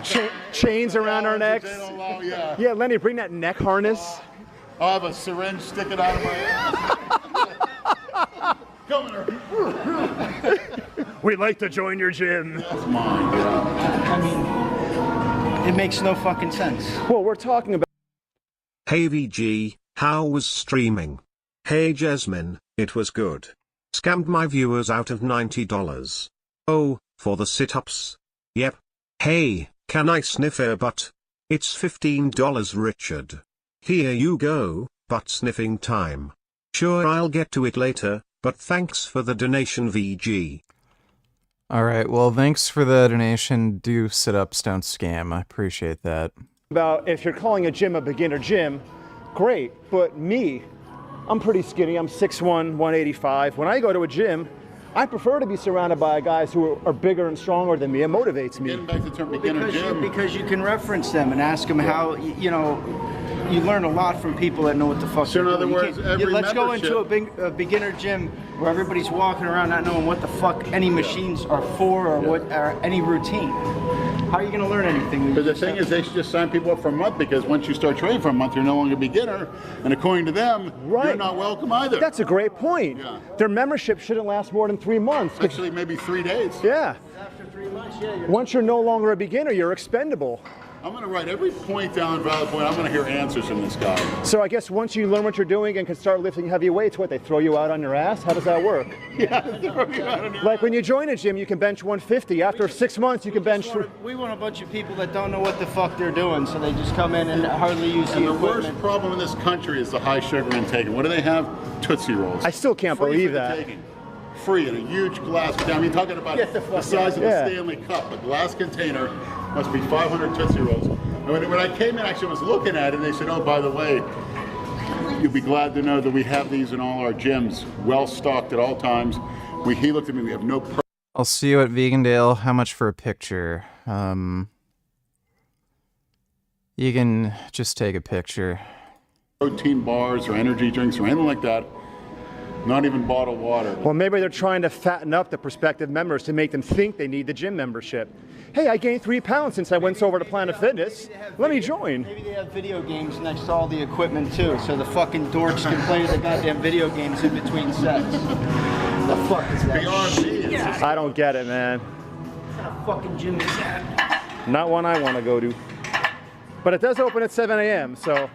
Chains around our necks. Yeah. Yeah, Lenny, bring that neck harness. I'll have a syringe sticking out of my ass. Come here. We'd like to join your gym. That's mine. Yeah. I mean, it makes no fucking sense. Well, we're talking about Hey VG, how was streaming? Hey Jasmine, it was good. Scammed my viewers out of $90. Oh, for the sit-ups? Yep. Hey, can I sniff air butt? It's $15 Richard. Here you go, butt sniffing time. Sure, I'll get to it later, but thanks for the donation VG. Alright, well, thanks for the donation. Do sit-ups, don't scam. I appreciate that. About if you're calling a gym a beginner gym, great, but me, I'm pretty skinny. I'm 6'1", 185. When I go to a gym, I prefer to be surrounded by guys who are bigger and stronger than me. It motivates me. Getting back to the term beginner gym. Because you can reference them and ask them how, you know, you learn a lot from people that know what the fuck So they're in other doing. words, every let's go membership- into a beginner gym where everybody's walking around not knowing what the fuck any machines are for or what or any routine. How are you going to learn anything? But the thing is, they should just sign people up for a month, because once you start training for a month, you're no longer a beginner, and according to them, you're not welcome either. That's a great point. Yeah. Their membership shouldn't last more than 3 months. Actually, maybe 3 days. Yeah. After 3 months, yeah. Once you're no longer a beginner, you're expendable. I'm going to write every point down, valid point. I'm going to hear answers from this guy. So I guess once you learn what you're doing and can start lifting heavy weights, what, they throw you out on your ass? How does that work? Yeah, throw you out on your Like when you join a gym, you can bench 150. After 6 months, you can bench... We want a bunch of people that don't know what the fuck they're doing, so they just come in and hardly use And the the equipment. worst problem in this country is the high sugar intake. And what do they have? Tootsie Rolls. I still can't Free believe for the that. taking. Free in a huge glass. I mean, talking about Get the the fuck size of out. a Yeah. Stanley Cup. A glass container must be 500 Tootsie Rolls. And when I came in, actually, I was looking at it, and they said, oh, by the way, you'll be glad to know that we have these in all our gyms, well stocked at all times. He looked at me, we have no... I'll see you at Vegandale. How much for a picture? You can just take a picture. protein bars or energy drinks or anything like that. Not even bottled water. Well, maybe they're trying to fatten up the prospective members to make them think they need the gym membership. Hey, I gained 3 pounds since I went over to Planet Fitness. Let me join. Maybe they have video games next to all the equipment too, so the fucking dorks can play the goddamn video games in between sets. The fuck is that? Beyond me. It's just- I don't get it, man. What kind of fucking gym is that? Not one I want to go to. But it does open at 7 a.m., so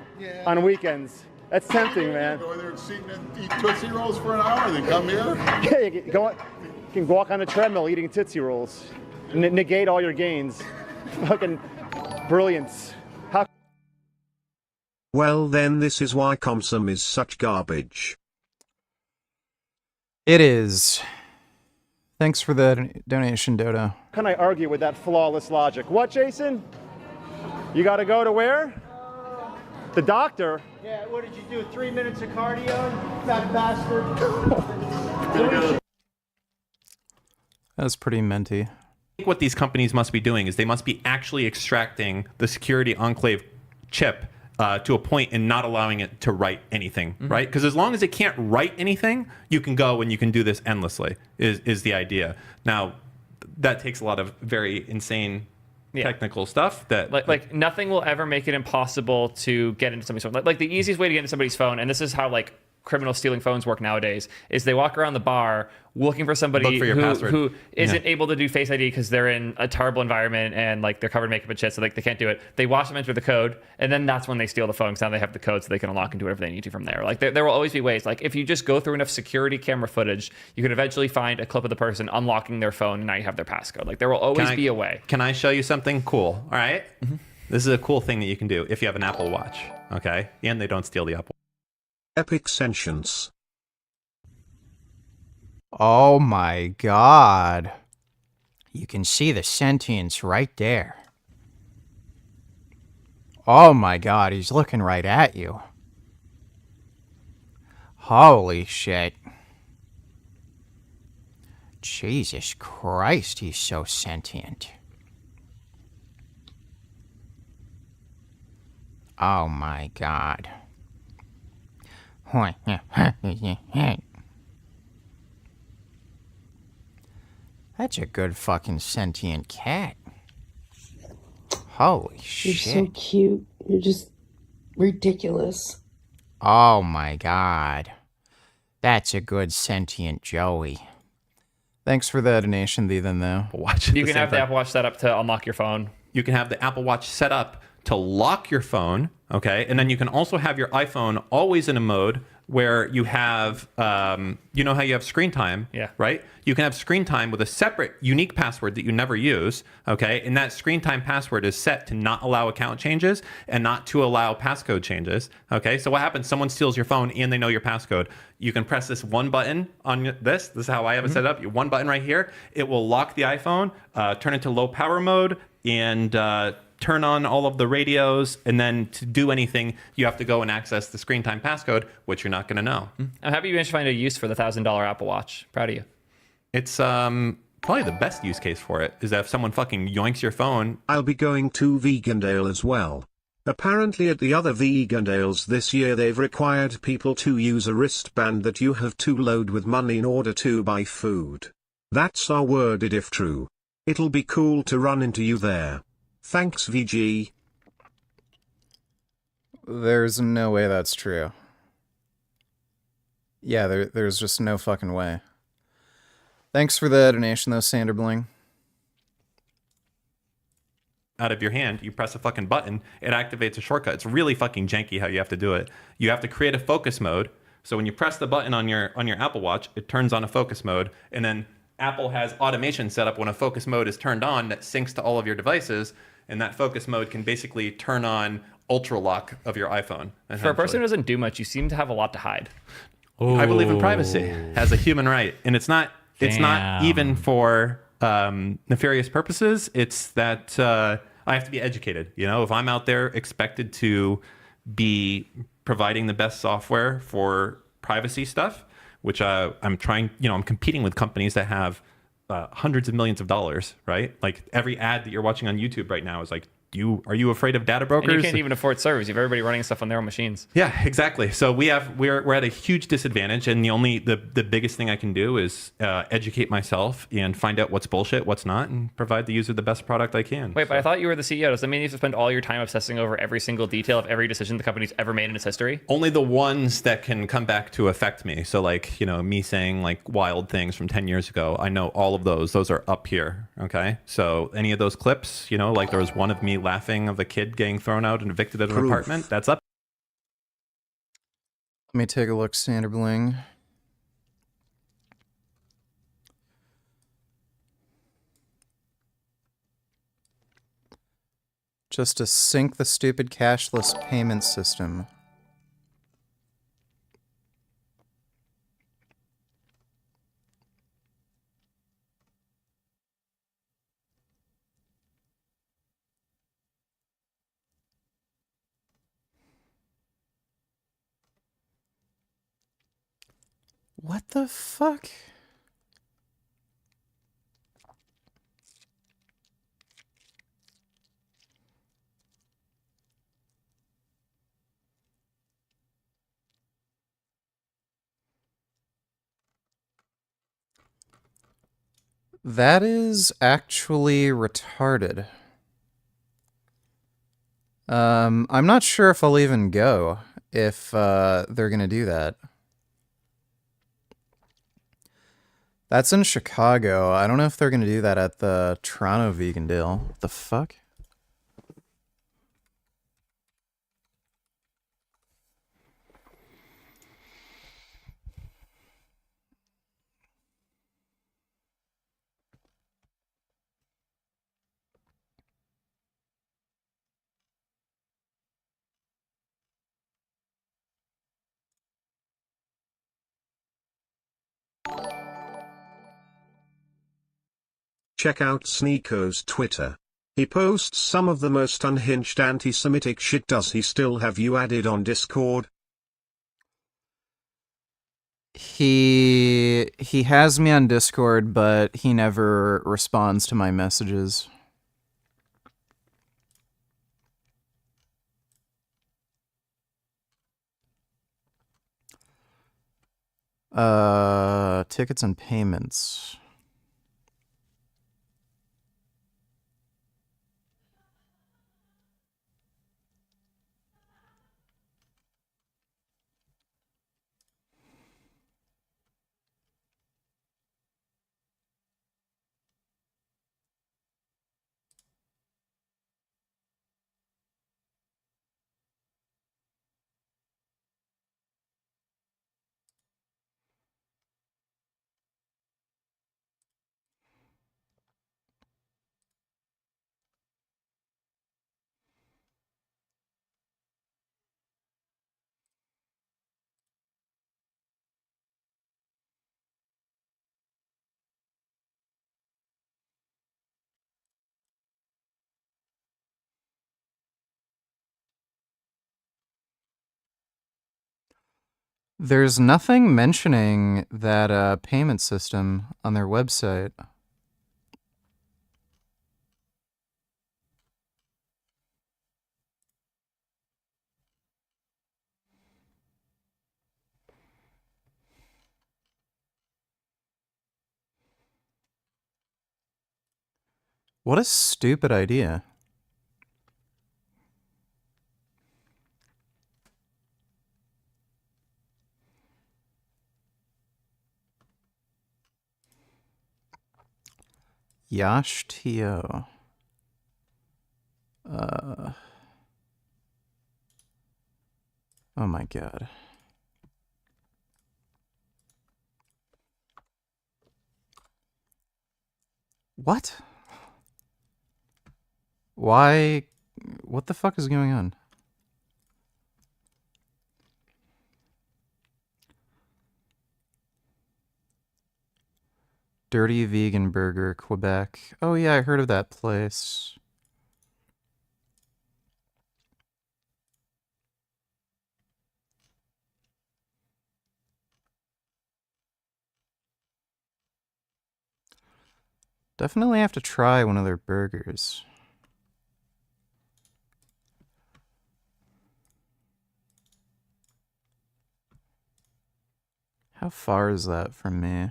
on weekends. That's tempting, man. Go in there and eat Tootsie Rolls for an hour, then come here. Yeah, you can walk on a treadmill eating Tootsie Rolls. Negate all your gains. Fucking brilliance. How? Well then this is why Comsum is such garbage. It is. Thanks for the donation, Dodo. Can I argue with that flawless logic? What, Jason? You got to go to where? The doctor? Yeah, what did you do? 3 minutes of cardio, fat bastard? That's pretty minty. I think what these companies must be doing is they must be actually extracting the security enclave chip to a point and not allowing it to write anything, right? Because as long as it can't write anything, you can go and you can do this endlessly, is the idea. Now, that takes a lot of very insane technical stuff that like nothing will ever make it impossible to get into somebody's phone. Like the easiest way to get into somebody's phone, and this is how like criminals stealing phones work nowadays, is they walk around the bar looking for somebody Look for your password. who isn't able to do Face ID because they're in a terrible environment and like they're covered in makeup and shit, so like they can't do it. They watch them enter the code, and then that's when they steal the phone because now they have the code so they can unlock and do whatever they need to from there. Like there will always be ways. Like if you just go through enough security camera footage, you can eventually find a clip of the person unlocking their phone, and now you have their passcode. Like there will always be a way. Can I show you something cool? All right? This is a cool thing that you can do if you have an Apple Watch, okay? And they don't steal the Apple. Epic sentience. Oh my god. You can see the sentience right there. Oh my god, he's looking right at you. Holy shit. Jesus Christ, he's so sentient. Oh my god. That's a good fucking sentient cat. Holy shit. You're so cute. You're just ridiculous. Oh my god. That's a good sentient Joey. Thanks for the donation, Ethan, though. Watch. You can have the Apple Watch set up to unlock your phone. You can have the Apple Watch set up to lock your phone, Okay, and then you can also have your iPhone always in a mode where you have, you know how you have screen time, Yeah. right? You can have screen time with a separate, unique password that you never use, okay? And that screen time password is set to not allow account changes and not to allow passcode changes, okay? So what happens? Someone steals your phone and they know your passcode. You can press this one button on this. This is how I have it set up. One button right here. It will lock the iPhone, turn it to low power mode, and turn on all of the radios, and then to do anything, you have to go and access the screen time passcode, which you're not going to know. I'm happy you managed to find a use for the $1,000 Apple Watch. Proud of you. It's probably the best use case for it is that if someone fucking yoinks your phone. I'll be going to Vegandale as well. Apparently at the other Vegandales this year they've required people to use a wristband that you have to load with money in order to buy food. That's our worded if true. It'll be cool to run into you there. Thanks, VG. There's no way that's true. Yeah, there's just no fucking way. Thanks for the donation, though, Sanderbling. Out of your hand, you press a fucking button, it activates a shortcut. It's really fucking janky how you have to do it. You have to create a focus mode. So when you press the button on your Apple Watch, it turns on a focus mode, and then Apple has automation set up when a focus mode is turned on that syncs to all of your devices, and that focus mode can basically turn on ultra lock of your iPhone. For a person who doesn't do much, you seem to have a lot to hide. I believe in privacy as a human right, and it's not even for nefarious purposes. It's that I have to be educated. You know, if I'm out there expected to be providing the best software for privacy stuff, which I'm trying, you know, I'm competing with companies that have hundreds of millions of dollars, right? Like every ad that you're watching on YouTube right now is like, are you afraid of data brokers? And you can't even afford servers. You have everybody running stuff on their own machines. Yeah, exactly. So we're at a huge disadvantage, and the biggest thing I can do is educate myself and find out what's bullshit, what's not, and provide the user the best product I can. Wait, but I thought you were the CEO. Does that mean you have to spend all your time obsessing over every single detail of every decision the company's ever made in its history? Only the ones that can come back to affect me. So like, you know, me saying like wild things from 10 years ago, I know all of those. Those are up here, okay? So any of those clips, you know, like there was one of me laughing of a kid getting thrown out and evicted out of an apartment. That's up. Let me take a look, Sanderbling. Just to sync the stupid cashless payment system. What the fuck? That is actually retarded. I'm not sure if I'll even go if they're gonna do that. That's in Chicago. I don't know if they're gonna do that at the Toronto Vegan Deal. What the fuck? Check out Sneako's Twitter. He posts some of the most unhinged anti-Semitic shit. Does he still have you added on Discord? He has me on Discord, but he never responds to my messages. Tickets and payments. There's nothing mentioning that payment system on their website. What a stupid idea. Yash Tio. Oh my god. What? Why? What the fuck is going on? Dirty Vegan Burger, Quebec. Oh yeah, I heard of that place. Definitely have to try one of their burgers. How far is that from me?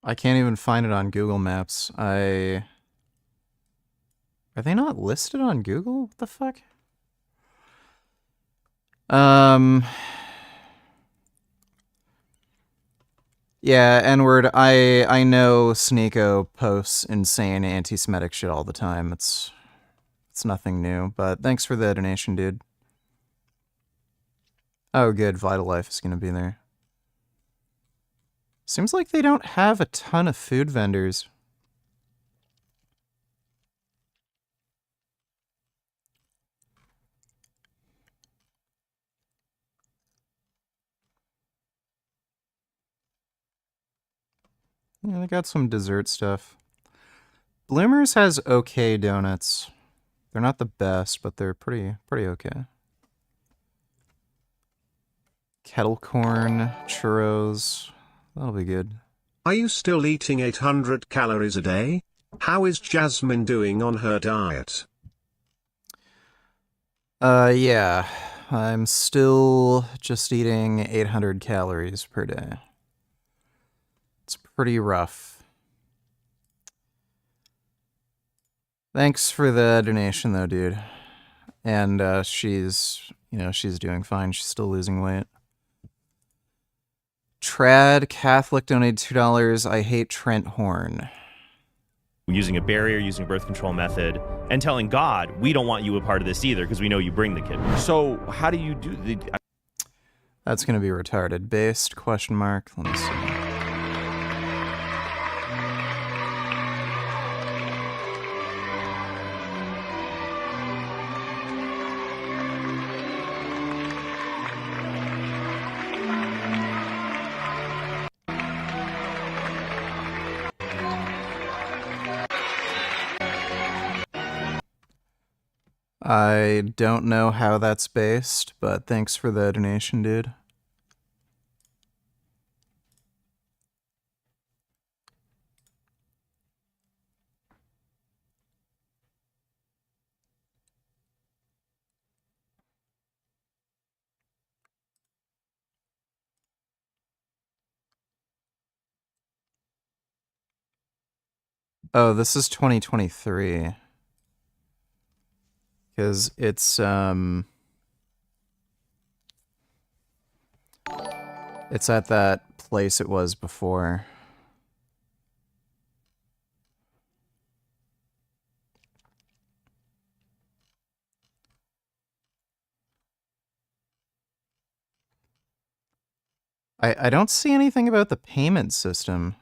I can't even find it on Google Maps. Are they not listed on Google? What the fuck? Yeah, N-word. I know Sneeko posts insane anti-Semitic shit all the time. It's nothing new, but thanks for the donation, dude. Oh, good. Vitalife is gonna be there. Seems like they don't have a ton of food vendors. Yeah, they got some dessert stuff. Bloomers has okay donuts. They're not the best, but they're pretty okay. Kettle corn, churros. That'll be good. Are you still eating 800 calories a day? How is Jasmine doing on her diet? Yeah. I'm still just eating 800 calories per day. It's pretty rough. Thanks for the donation, though, dude. And she's doing fine. She's still losing weight. Trad Catholic donated $2. I hate Trent Horn. Using a barrier, using a birth control method, and telling God, we don't want you a part of this either because we know you bring the kid. So how do you do the... That's going to be retarded. Based, question mark. Let me see. I don't know how that's based, but thanks for the donation, dude. Oh, this is 2023. Because it's at that place it was before. I don't see anything about the payment system.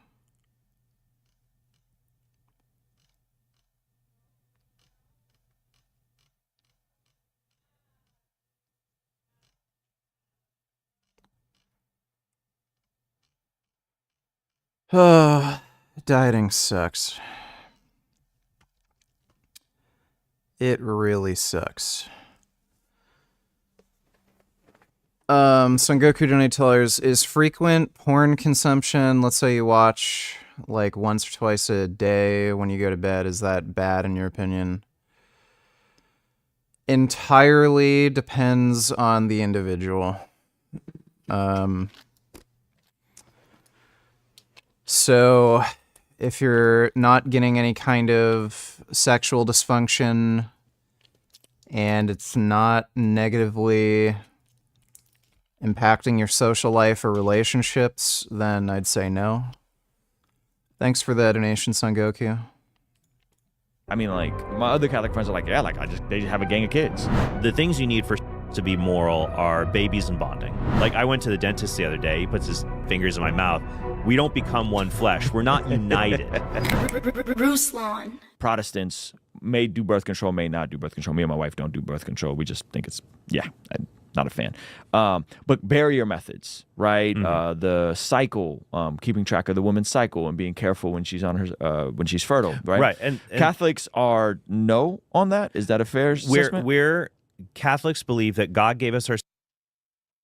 Dieting sucks. It really sucks. Son Goku donate tellers, is frequent porn consumption, let's say you watch like once or twice a day when you go to bed, is that bad in your opinion? Entirely depends on the individual. So if you're not getting any kind of sexual dysfunction and it's not negatively impacting your social life or relationships, then I'd say no. Thanks for the donation, Son Goku. I mean, like, my other Catholic friends are like, yeah, like, they have a gang of kids. The things you need for to be moral are babies and bonding. Like, I went to the dentist the other day. He puts his fingers in my mouth. We don't become one flesh. We're not united. Ruslan. Protestants may do birth control, may not do birth control. Me and my wife don't do birth control. We just think it's, I'm not a fan. But barrier methods, right? Mm-hmm. The cycle, keeping track of the woman's cycle and being careful when she's on her, when she's fertile, right? Right. And Catholics are no on that. Is that a fair assessment? We're Catholics believe that God gave us our,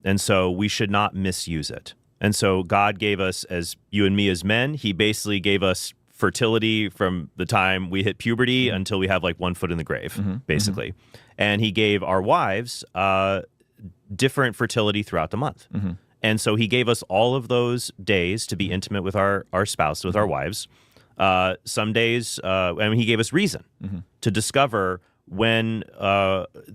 and so we should not misuse it. And so God gave us, as you and me as men, he basically gave us fertility from the time we hit puberty until we have like 1 foot in the grave, basically. And he gave our wives different fertility throughout the month. And so he gave us all of those days to be intimate with our spouse, with our wives. Some days, and he gave us reason to discover when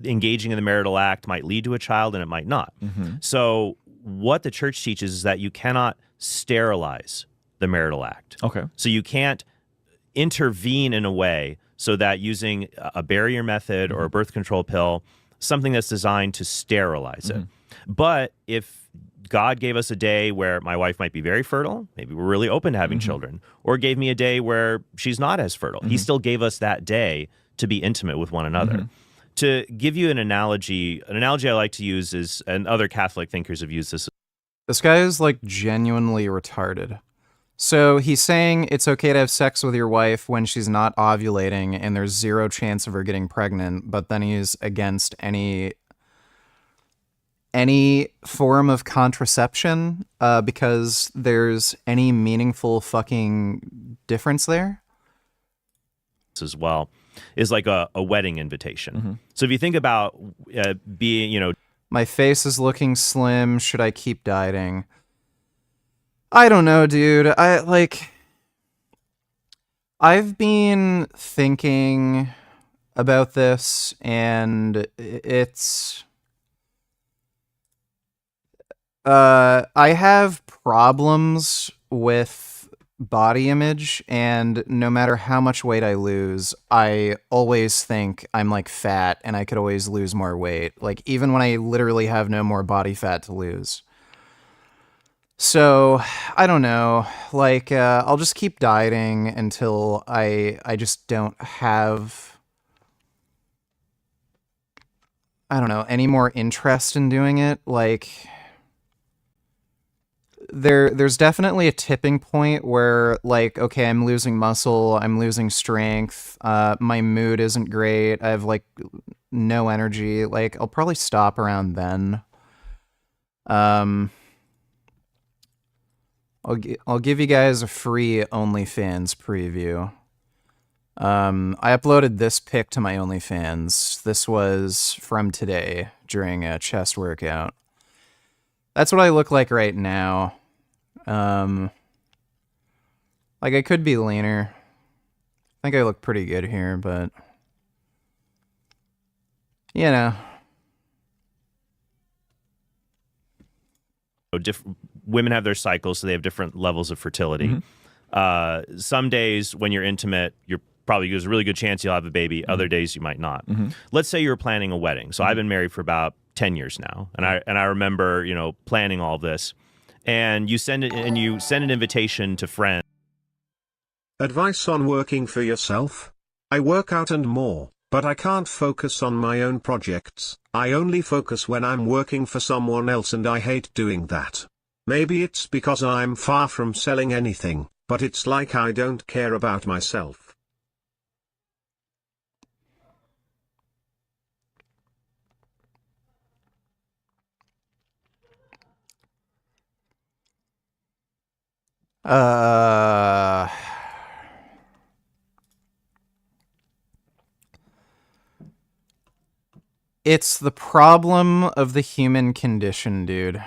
engaging in the marital act might lead to a child and it might not. So what the church teaches is that you cannot sterilize the marital act. Okay. So you can't intervene in a way so that using a barrier method or a birth control pill, something that's designed to sterilize it. But if God gave us a day where my wife might be very fertile, maybe we're really open to having children, or gave me a day where she's not as fertile, he still gave us that day to be intimate with one another. To give you an analogy I like to use is, and other Catholic thinkers have used this. This guy is like genuinely retarded. So he's saying it's okay to have sex with your wife when she's not ovulating and there's zero chance of her getting pregnant, but then he's against any form of contraception because there's any meaningful fucking difference there. As well is like a wedding invitation. So if you think about being, my face is looking slim. Should I keep dieting? I don't know, dude. I've been thinking about this and it's I have problems with body image, and no matter how much weight I lose, I always think I'm like fat and I could always lose more weight, like even when I literally have no more body fat to lose. So I don't know, like I'll just keep dieting until I just don't have, I don't know, any more interest in doing it. Like there's definitely a tipping point where, like, okay, I'm losing muscle, I'm losing strength, my mood isn't great, I have like no energy. Like I'll probably stop around then. I'll give you guys a free OnlyFans preview. I uploaded this pic to my OnlyFans. This was from today during a chest workout. That's what I look like right now. Like I could be leaner. I think I look pretty good here, but you know. Women have their cycles, so they have different levels of fertility. Some days when you're intimate, there's a really good chance you'll have a baby. Other days you might not. Let's say you're planning a wedding. So I've been married for about 10 years now, and I remember planning all this, and you send an invitation to friends. Advice on working for yourself? I work out and more, but I can't focus on my own projects. I only focus when I'm working for someone else, and I hate doing that. Maybe it's because I'm far from selling anything, but it's like I don't care about myself. It's the problem of the human condition, dude.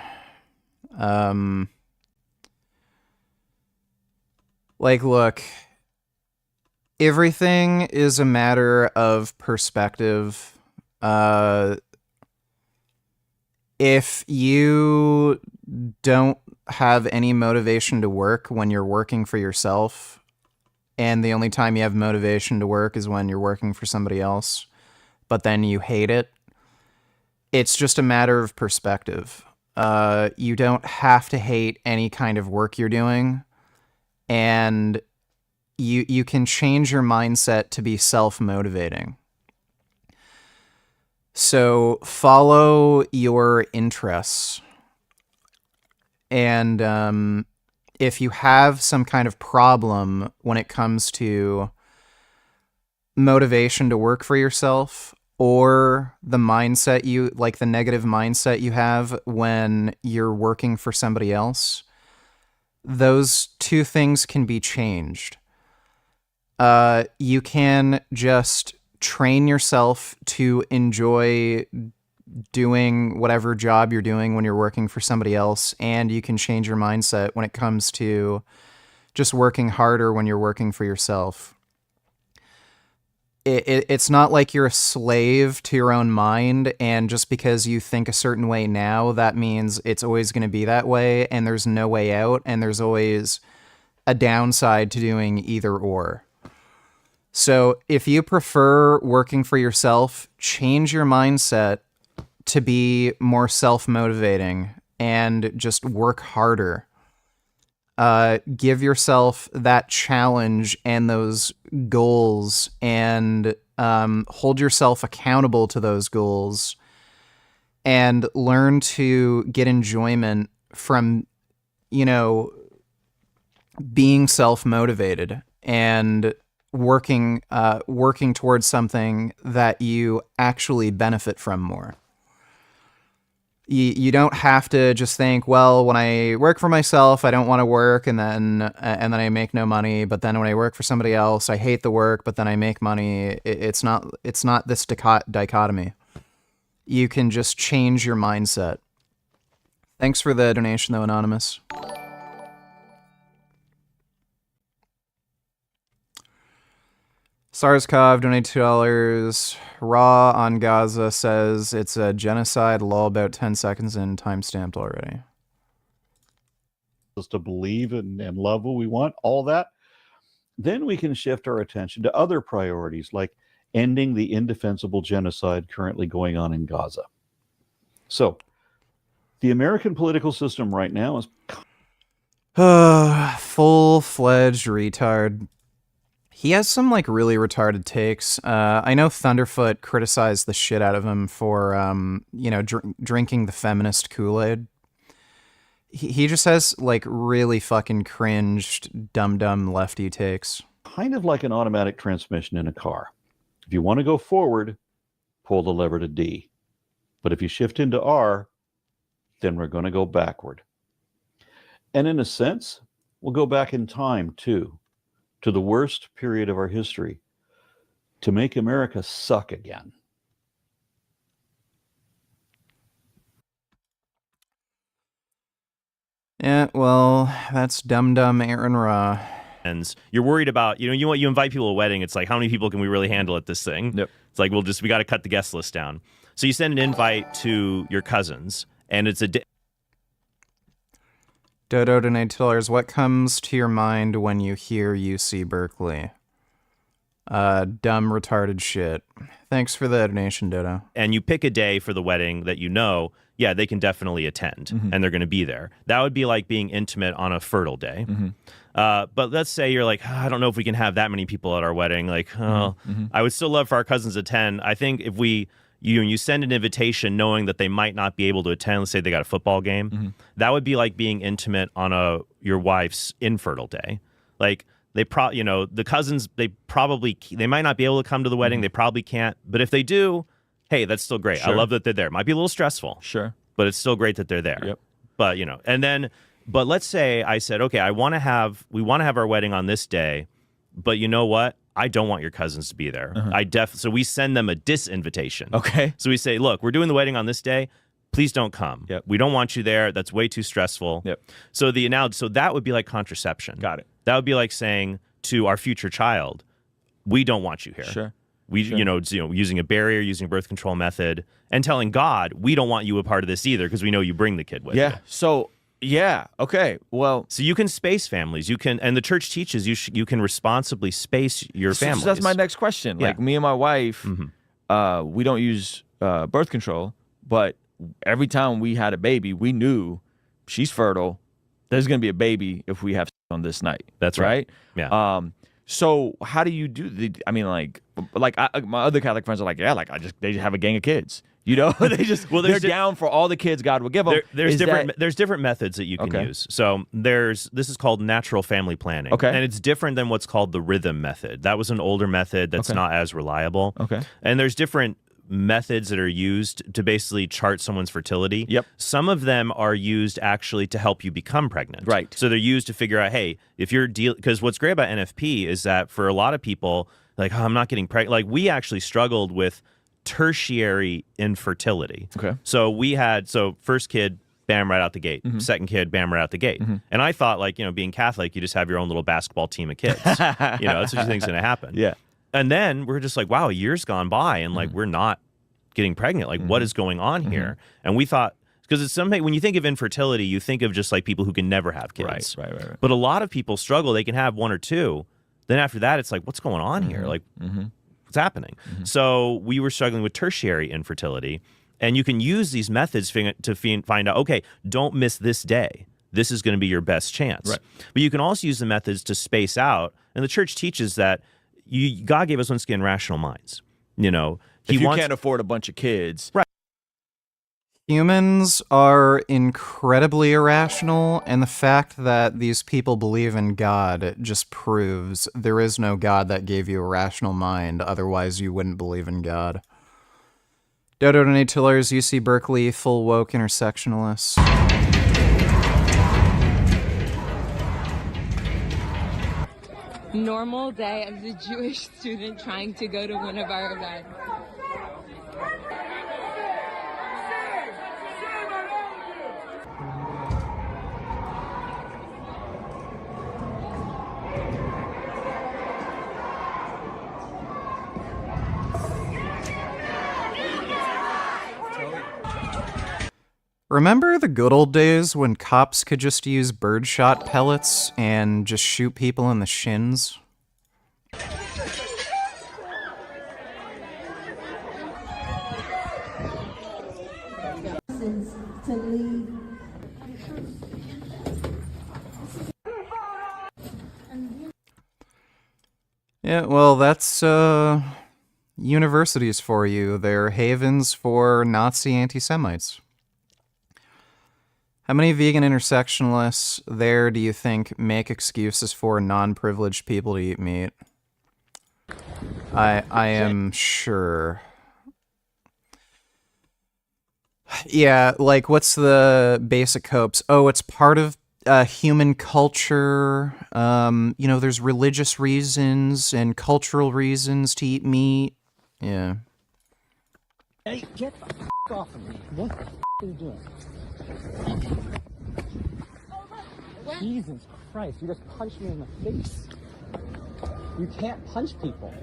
Like, look, everything is a matter of perspective. If you don't have any motivation to work when you're working for yourself, and the only time you have motivation to work is when you're working for somebody else, but then you hate it, it's just a matter of perspective. You don't have to hate any kind of work you're doing, and you can change your mindset to be self-motivating. So follow your interests. And if you have some kind of problem when it comes to motivation to work for yourself, or the mindset the negative mindset you have when you're working for somebody else, those two things can be changed. You can just train yourself to enjoy doing whatever job you're doing when you're working for somebody else, and you can change your mindset when it comes to just working harder when you're working for yourself. It's not like you're a slave to your own mind, and just because you think a certain way now, that means it's always going to be that way, and there's no way out, and there's always a downside to doing either or. So if you prefer working for yourself, change your mindset to be more self-motivating and just work harder. Give yourself that challenge and those goals, and hold yourself accountable to those goals, and learn to get enjoyment from, being self-motivated and working towards something that you actually benefit from more. You don't have to just think, well, when I work for myself, I don't want to work, and then I make no money. But then when I work for somebody else, I hate the work, but then I make money. It's not this dichotomy. You can just change your mindset. Thanks for the donation, though, Anonymous. SARS-CoV, donate $2. Raw on Gaza says it's a genocide, lol, about 10 seconds in, time-stamped already. Us to believe and love what we want, all that. Then we can shift our attention to other priorities, like ending the indefensible genocide currently going on in Gaza. So, the American political system right now is full-fledged retard. He has some really retarded takes. I know Thunderfoot criticized the shit out of him for drinking the feminist Kool-Aid. He just has really fucking cringed dumb lefty takes. kind of like an automatic transmission in a car. If you want to go forward, pull the lever to D. But if you shift into R, then we're going to go backward. And in a sense, we'll go back in time too, to the worst period of our history, to make America suck again. Yeah, well, that's dumb Aaron Ra. And you're worried about, you invite people to a wedding. It's like, how many people can we really handle at this thing? Yep. It's like, we got to cut the guest list down. So you send an invite to your cousins, and it's a Dodo donate $2. What comes to your mind when you hear UC Berkeley? Dumb, retarded shit. Thanks for the donation, Dodo. And you pick a day for the wedding that yeah, they can definitely attend, and they're going to be there. That would be like being intimate on a fertile day. But let's say you're like, I don't know if we can have that many people at our wedding. Like, I would still love for our cousins to attend. I think if you send an invitation knowing that they might not be able to attend, let's say they got a football game, that would be like being intimate on your wife's infertile day. Like the cousins, they might not be able to come to the wedding. They probably can't. But if they do, hey, that's still great. I Sure. love that they're there. It might be a little stressful. Sure. But it's still great that they're there. Yep. But but let's say I said, okay, we want to have our wedding on this day, but you know what? I don't want your cousins to be there. So we send them a disinvitation. Okay. So we say, look, we're doing the wedding on this day. Please don't come. Yep. We don't want you there. That's way too stressful. Yep. So that would be like contraception. Got it. That would be like saying to our future child, we don't want you here. Sure. Using a barrier, using a birth control method, and telling God, we don't want you a part of this either because we know you bring the kid with you. Yeah. So, yeah. Okay. Well, so you can space families. And the church teaches you can responsibly space your families. So that's my next question. Yeah. Like me and my wife, we don't use birth control, but every time we had a baby, we knew she's fertile. There's going to be a baby if we have on this night. That's right. Yeah. So how do you do my other Catholic friends are like, yeah, they just have a gang of kids. You know, they're down for all the kids God will give them. There's different methods that you can use. So this is called natural family planning. Okay. And it's different than what's called the rhythm method. That was an older method that's not as reliable. Okay. And there's different methods that are used to basically chart someone's fertility. Yep. Some of them are used actually to help you become pregnant. Right. So they're used to figure out, hey, if you're because what's great about NFP is that for a lot of people, like, oh, I'm not getting pregnant. Like, we actually struggled with tertiary infertility. Okay. So first kid, bam, right out the gate. Second kid, bam, right out the gate. And I thought, being Catholic, you just have your own little basketball team of kids. That's what you think's going to happen. Yeah. And then we're just like, wow, a year's gone by and we're not getting pregnant. Like, what is going on here? And we thought, because it's something, when you think of infertility, you think of just like people who can never have kids. Right. But a lot of people struggle. They can have one or two. Then after that, it's like, what's going on here? Like, what's happening? So we were struggling with tertiary infertility. And you can use these methods to find out, okay, don't miss this day. This is going to be your best chance. Right. But you can also use the methods to space out. And the church teaches that God gave us once again rational minds. If you can't afford a bunch of kids. Right. Humans are incredibly irrational, and the fact that these people believe in God just proves there is no God that gave you a rational mind, otherwise you wouldn't believe in God. Dodo donate $2, UC Berkeley, full woke intersectionalists. Normal day as a Jewish student trying to go to one of our events. Remember the good old days when cops could just use birdshot pellets and just shoot people in the shins? Yeah, well, that's universities for you. They're havens for Nazi anti-Semites. How many vegan intersectionalists there do you think make excuses for non-privileged people to eat meat? I am sure. Yeah, like, what's the basic hopes? Oh, it's part of human culture. There's religious reasons and cultural reasons to eat meat. Yeah. Hey, get the f*** off of me. What the f*** are you doing? Jesus Christ, you just punched me in the face. You can't punch people.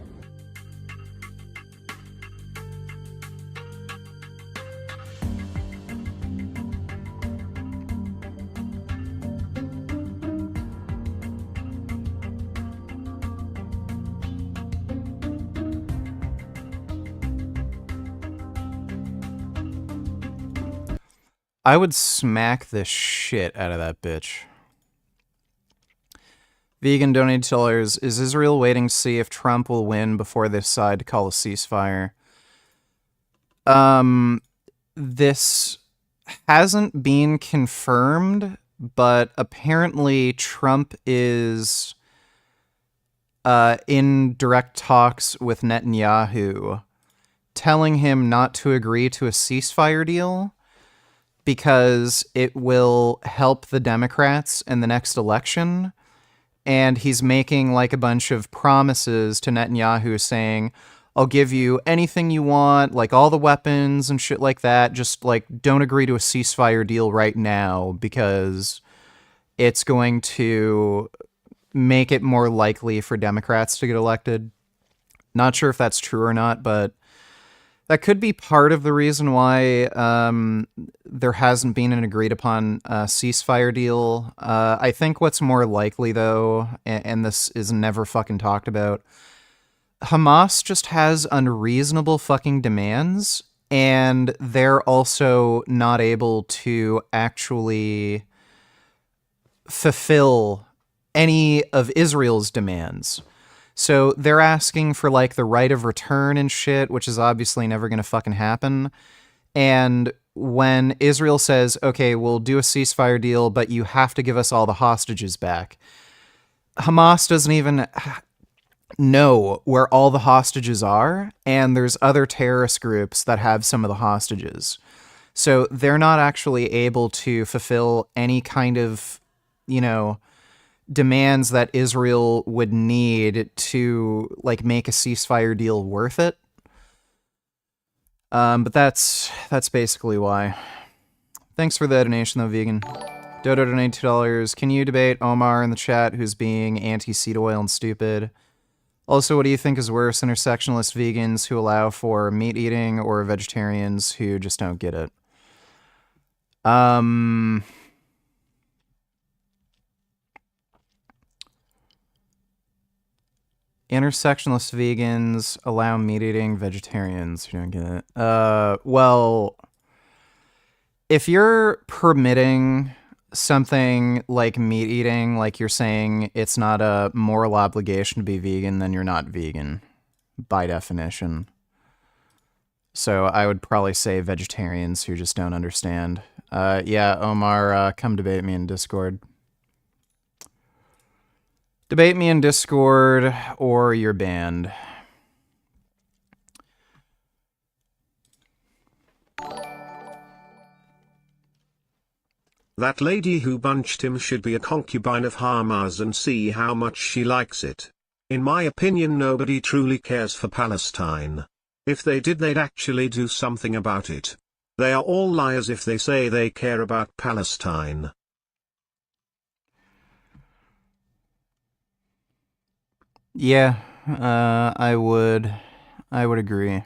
I would smack the shit out of that bitch. Vegan donated $2. Is Israel waiting to see if Trump will win before they decide to call a ceasefire? This hasn't been confirmed, but apparently Trump is in direct talks with Netanyahu, telling him not to agree to a ceasefire deal because it will help the Democrats in the next election. And he's making like a bunch of promises to Netanyahu saying, I'll give you anything you want, like all the weapons and shit like that. Just like don't agree to a ceasefire deal right now because it's going to make it more likely for Democrats to get elected. Not sure if that's true or not, but that could be part of the reason why there hasn't been an agreed upon ceasefire deal. I think what's more likely, though, and this is never fucking talked about, Hamas just has unreasonable fucking demands, and they're also not able to actually fulfill any of Israel's demands. So they're asking for like the right of return and shit, which is obviously never going to fucking happen. And when Israel says, okay, we'll do a ceasefire deal, but you have to give us all the hostages back, Hamas doesn't even know where all the hostages are. And there's other terrorist groups that have some of the hostages. So they're not actually able to fulfill any kind of, demands that Israel would need to like make a ceasefire deal worth it. But that's basically why. Thanks for the donation though, Vegan. Dodo donated $2. Can you debate Omar in the chat who's being anti-seed oil and stupid? Also, what do you think is worse, intersectionalist vegans who allow for meat eating or vegetarians who just don't get it? Intersectionalist vegans allow meat eating vegetarians who don't get it. Well, if you're permitting something like meat eating, like you're saying it's not a moral obligation to be vegan, then you're not vegan by definition. So I would probably say vegetarians who just don't understand. Yeah, Omar, come debate me in Discord. Debate me in Discord or you're banned. That lady who bunched him should be a concubine of Hamas and see how much she likes it. In my opinion, nobody truly cares for Palestine. If they did, they'd actually do something about it. They are all liars if they say they care about Palestine. Yeah, I would agree.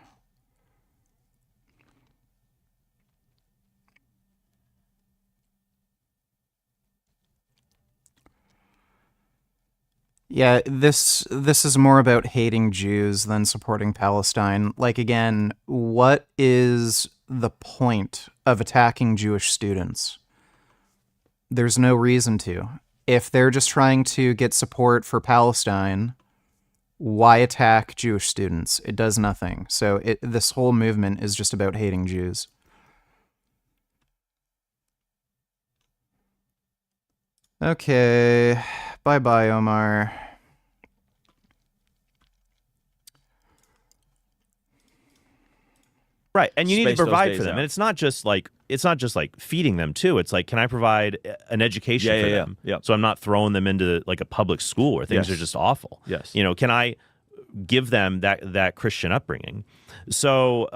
Yeah, this is more about hating Jews than supporting Palestine. Like, again, what is the point of attacking Jewish students? There's no reason to. If they're just trying to get support for Palestine, why attack Jewish students? It does nothing. So this whole movement is just about hating Jews. Okay. Bye-bye, Omar. Right, and you need Space to those provide days for them, out. and it's not just like feeding them too. It's like, can I provide an education for them? Yeah. So I'm not throwing them into like a public school where things Yes. are just awful. Yes. Can I give them that Christian upbringing? So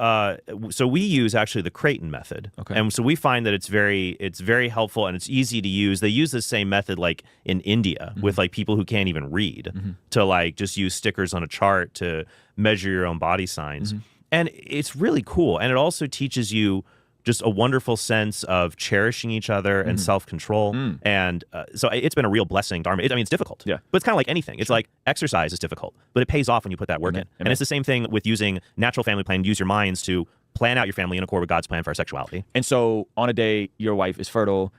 so we use actually the Creighton method, Okay. and so we find that it's very helpful and it's easy to use. They use the same method like in India with like people who can't even read to like just use stickers on a chart to measure your own body signs. And it's really cool. And it also teaches you just a wonderful sense of cherishing each other and self-control. And so it's been a real blessing. It's difficult. Yeah. But it's kind of like anything. It's like exercise is difficult, but it pays off when you put that work in. And it's the same thing with using natural family planning. Use your minds to plan out your family in accord with God's plan for our sexuality. And so on a day, your wife is fertile,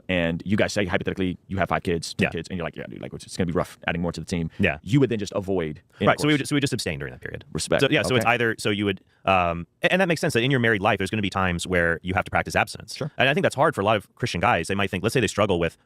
and you guys say hypothetically you have 5 kids, 10 kids, and you're like, yeah, dude, like it's going to be rough adding more to the team. Yeah. You would then just avoid Right. So intercourse. we just abstain during that period. Respect. So, yeah. So it's Okay. either, so you would, and that makes sense that in your married life, there's going to be times where you have to practice abstinence. Sure. And I think that's hard for a lot of Christian guys. They might think, let's say they struggle with,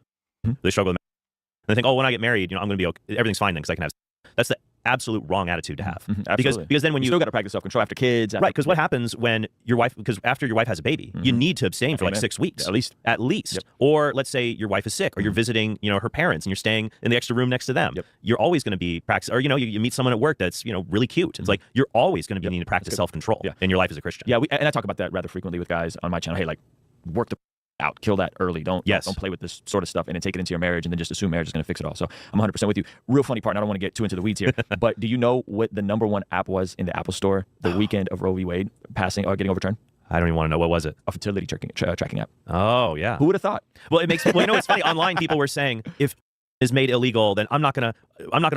and they think, oh, when I get married, I'm going to be okay. Everything's fine then because I can have. That's the absolute wrong attitude to have. Absolutely. Because then when you still got to practice self-control after kids. Right, because what happens when your wife, because after your wife has a baby, you need to abstain for like 6 weeks. At least. Yep. Or let's say your wife is sick, or you're visiting, her parents, and you're staying in the extra room next to them. You're always going to be practicing, or you meet someone at work that's, really cute. It's like, you're always going to be needing to practice self-control in your life as a Christian. Yeah, and I talk about that rather frequently with guys on my channel. Hey, like, work the out, kill that early. Don't play with this sort of stuff and then take it into your marriage and then just assume marriage is going to fix it all. So I'm 100% with you. Real funny part, and I don't want to get too into the weeds here, but do you know what the '1 app was in the Apple Store the weekend of Roe v. Wade passing or getting overturned? I don't even want to know. What was it? A fertility tracking app. Oh, yeah. Who would have thought? Well, it makes it's funny. Online, people were saying, if is made illegal, then I'm not gonna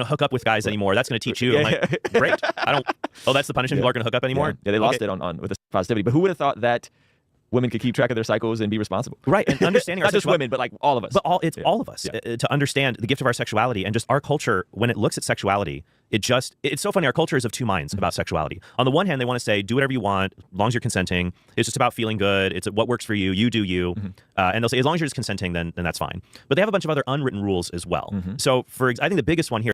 hook up with guys anymore. That's gonna teach you. I'm like, great. That's the punishment. People aren't gonna hook up anymore. Yeah, they lost it on with the positivity. But who would have thought that women could keep track of their cycles and be responsible? Right, and understanding our not just women, but like all of us. But all of us to understand the gift of our sexuality, and just our culture when it looks at sexuality. It's so funny. Our culture is of two minds about sexuality. On the one hand, they want to say, do whatever you want, as long as you're consenting. It's just about feeling good. It's what works for you. You do you. And they'll say, as long as you're just consenting, then that's fine. But they have a bunch of other unwritten rules as well. So I think the biggest one here.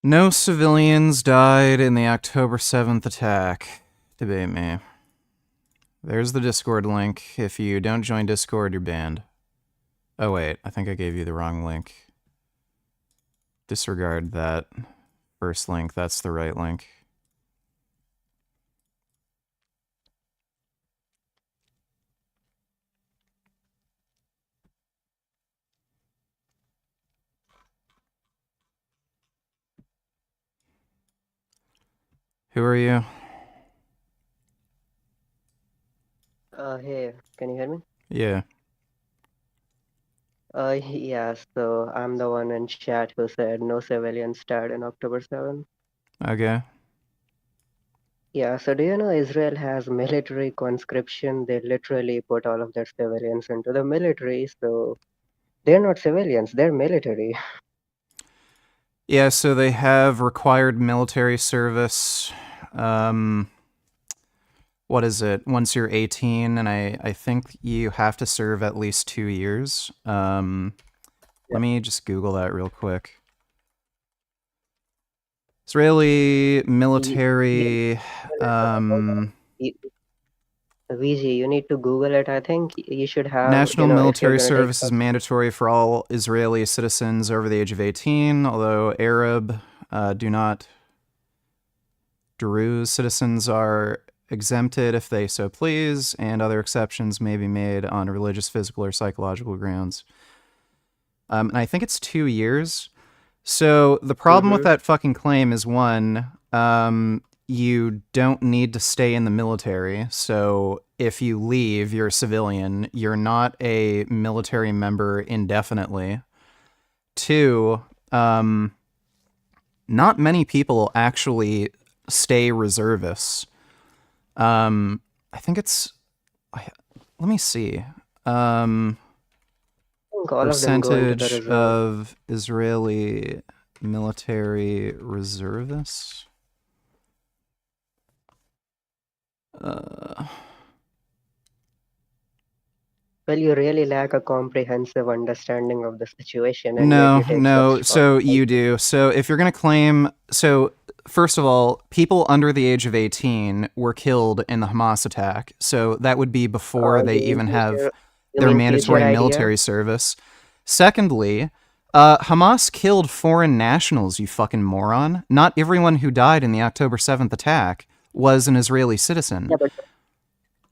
No civilians died in the October 7th attack. Debate me. There's the Discord link. If you don't join Discord, you're banned. Oh wait, I think I gave you the wrong link. Disregard that first link. That's the right link. Who are you? Hey, can you hear me? Yeah. Yeah, so I'm the one in chat who said no civilians died on October 7th. Okay. Yeah, so do you know Israel has military conscription? They literally put all of their civilians into the military, so they're not civilians, they're military. Yeah, so they have required military service. What is it? Once you're 18, and I think you have to serve at least 2 years. Let me just Google that real quick. Israeli military. VG, you need to Google it. I think you should have National if you're military gonna service take is mandatory for all Israeli citizens over the age of 18, although Arab do not. Druze citizens are exempted if they so please, and other exceptions may be made on religious, physical, or psychological grounds. And I think it's 2 years. So the problem with that fucking claim is, one, you don't need to stay in the military. So if you leave, you're a civilian. You're not a military member indefinitely. Two, not many people actually stay reservists. I think it's, let me see. Percentage of Israeli military reservists. Well, you really lack a comprehensive understanding of the situation. And No, yet you take no. such So you do. So if you're going to claim, so first of all, people under the age of 18 were killed in the Hamas attack. So that would be before they even have their mandatory military service. Secondly, Hamas killed foreign nationals, you fucking moron. Not everyone who died in the October 7th attack was an Israeli citizen. Yeah, but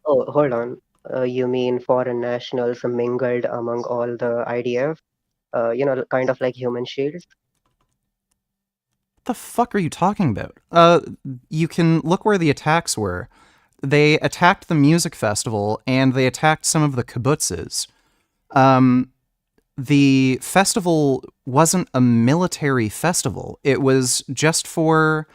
hold on. You mean foreign nationals mingled among all the IDF? Kind of like human shields? What the fuck are you talking about? You can look where the attacks were. They attacked the music festival, and they attacked some of the kibbutzes. The festival wasn't a military festival. It was just for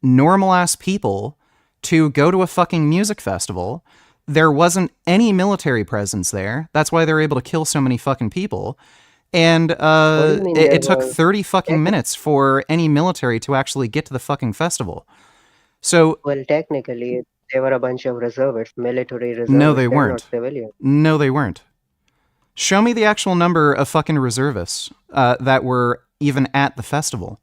normal-ass people to go to a fucking music festival. There wasn't any military presence there. That's why they're able to kill so many fucking people. And it took 30 fucking minutes for any military to actually get to the fucking festival. So, well, technically, they were a bunch of reservists, military reservists. no, they They're weren't. not civilians. No, they weren't. Show me the actual number of fucking reservists that were even at the festival.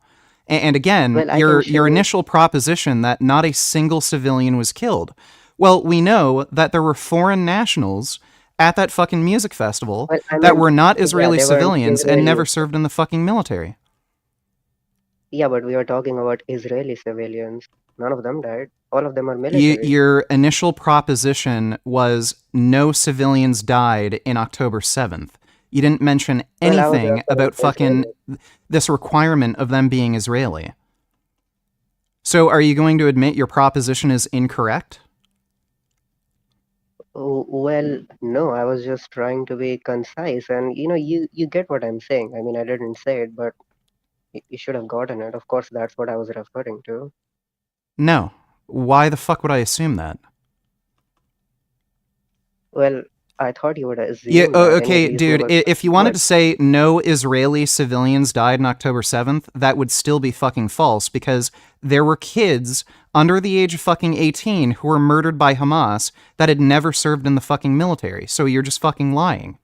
And again, Well, I your can show you- initial proposition that not a single civilian was killed. Well, we know that there were foreign nationals at that fucking music festival Well, I that mean, were not yeah, Israeli they weren't civilians and Israeli. never served in the fucking military. Yeah, but we are talking about Israeli civilians. None of them died. All of them are military. Your initial proposition was no civilians died in October 7th. You didn't mention Well, I was anything referring about to fucking this requirement of them being Israeli. So are you going to admit your proposition is incorrect? Oh, well, no, I was just trying to be concise, and you get what I'm saying. I mean, I didn't say it, but you should have gotten it. Of course, that's what I was referring to. No. Why the fuck would I assume that? Well, I thought you would assume Yeah, that any okay, dude, reasonable if you person wanted would. to say no Israeli civilians died on October 7th, that would still be fucking false because there were kids under the age of fucking 18 who were murdered by Hamas that had never served in the fucking military. So you're just fucking lying.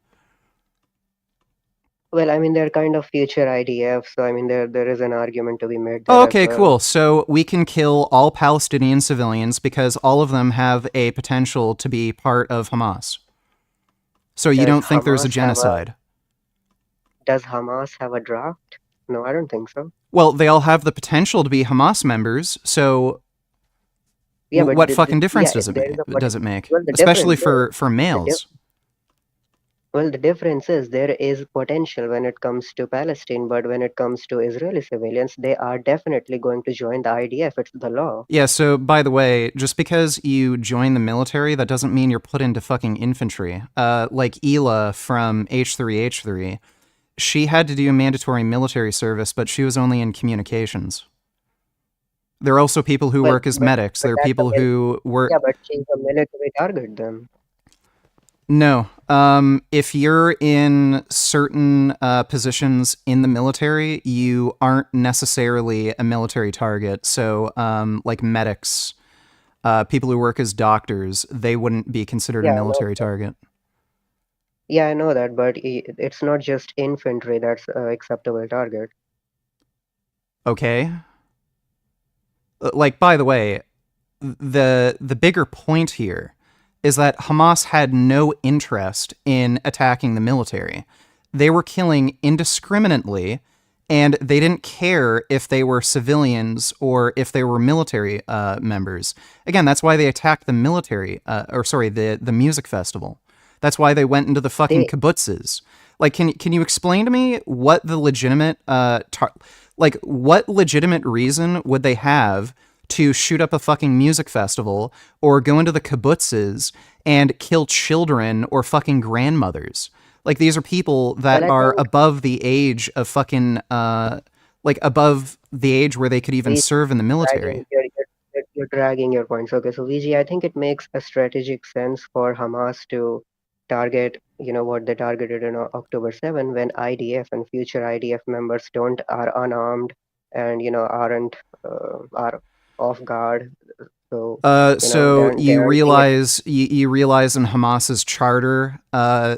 Well, I mean, they're kind of future IDF, so I mean, there is an argument to be made there Oh, as okay, well. cool. So we can kill all Palestinian civilians because all of them have a potential to be part of Hamas. So you Does don't think there's a Hamas have genocide? Does Hamas have a draft? No, I don't think so. Well, they all have the potential to be Hamas members, so Yeah, but what fucking difference yeah, does it there is make? a Does it make? well, the Especially difference for males. Well, the difference is there is potential when it comes to Palestine, but when it comes to Israeli civilians, they are definitely going to join the IDF. It's the law. Yeah, so by the way, just because you join the military, that doesn't mean you're put into fucking infantry. Like Ela from H3H3, she had to do mandatory military service, but she was only in communications. There are also people who work as medics. There are that's people who work... Yeah, but she's a military target then. No. If you're in certain positions in the military, you aren't necessarily a military target. So, like medics, people who work as doctors, they wouldn't be considered Yeah, a I know military that. target. Yeah, I know that, but it's not just infantry that's acceptable target. Okay. Like, by the way, the bigger point here is that Hamas had no interest in attacking the military. They were killing indiscriminately, and they didn't care if they were civilians or if they were military members. Again, that's why they attacked the military, the music festival. That's why they went into the fucking kibbutzes. Like, can you explain to me what the legitimate, what legitimate reason would they have to shoot up a fucking music festival or go into the kibbutzes and kill children or fucking grandmothers? Like, these are people that are above the age of fucking, above the age where they could even serve in the military. You're dragging your points. Okay, so VG, I think it makes a strategic sense for Hamas to target, what they targeted on October 7 when IDF and future IDF members are unarmed and, aren't, are off guard. So, You realize in Hamas's charter,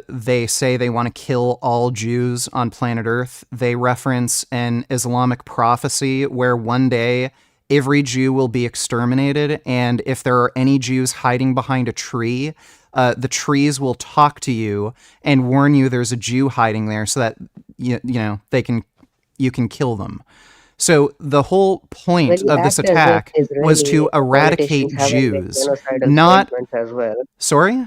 they say they want to kill all Jews on planet Earth. They reference an Islamic prophecy where one day every Jew will be exterminated, and if there are any Jews hiding behind a tree, the trees will talk to you and warn you there's a Jew hiding there, so that you can kill them. So the whole point of this attack was to eradicate Jews, not... As well. Sorry?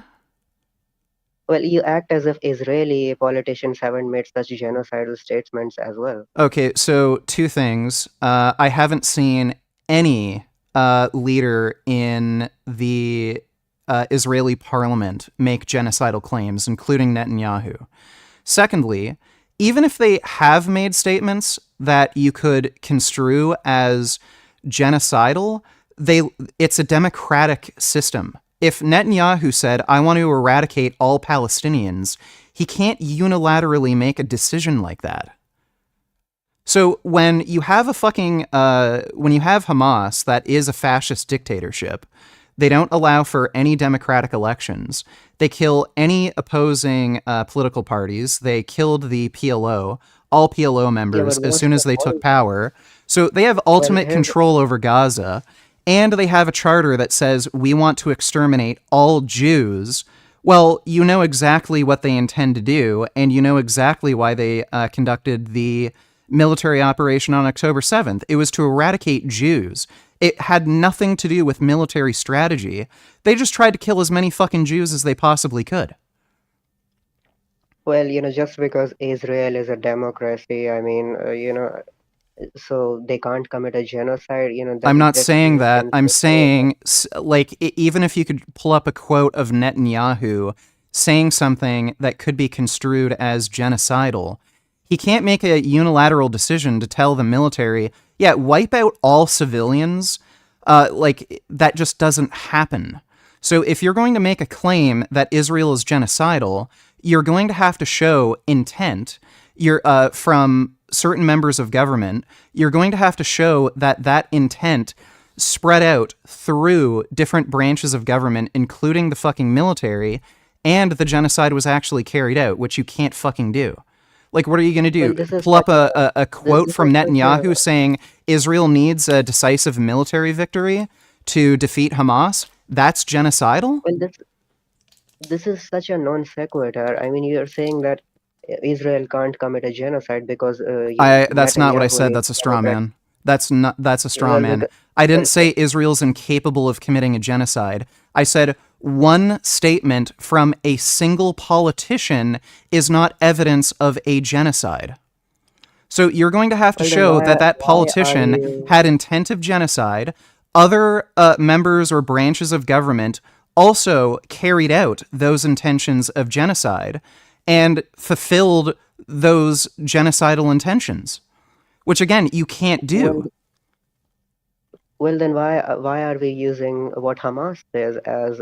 Well, you act as if Israeli politicians haven't made such genocidal statements as well. Okay, so two things. I haven't seen any leader in the Israeli parliament make genocidal claims, including Netanyahu. Secondly, even if they have made statements that you could construe as genocidal, it's a democratic system. If Netanyahu said, I want to eradicate all Palestinians, he can't unilaterally make a decision like that. So when you have when you have Hamas that is a fascist dictatorship, They don't allow for any democratic elections. They kill any opposing political parties. They killed the PLO, all PLO members, as soon as they took power. So they have ultimate control over Gaza, and they have a charter that says we want to exterminate all Jews. Well, you know exactly what they intend to do, and you know exactly why they conducted the military operation on October 7th. It was to eradicate Jews. It had nothing to do with military strategy. They just tried to kill as many fucking Jews as they possibly could. Well, just because Israel is a democracy, I mean, so they can't commit a genocide, I'm not saying that. I'm saying, like, even if you could pull up a quote of Netanyahu saying something that could be construed as genocidal, he can't make a unilateral decision to tell the military, yeah, wipe out all civilians. Like, that just doesn't happen. So if you're going to make a claim that Israel is genocidal, you're going to have to show intent. From certain members of government, you're going to have to show that that intent spread out through different branches of government, including the fucking military, and the genocide was actually carried out, which you can't fucking do. Like, what are you going to do? Pull up a quote from Netanyahu saying Israel needs a decisive military victory to defeat Hamas? That's genocidal? Well, this is such a non sequitur. I mean, you're saying that Israel can't commit a genocide because that's not what I said. That's a straw man. That's a straw man. I didn't say Israel's incapable of committing a genocide. I said one statement from a single politician is not evidence of a genocide. So you're going to have to show that politician had intent of genocide. Other members or branches of government also carried out those intentions of genocide and fulfilled those genocidal intentions, which again, you can't do. Well, then why are we using what Hamas says as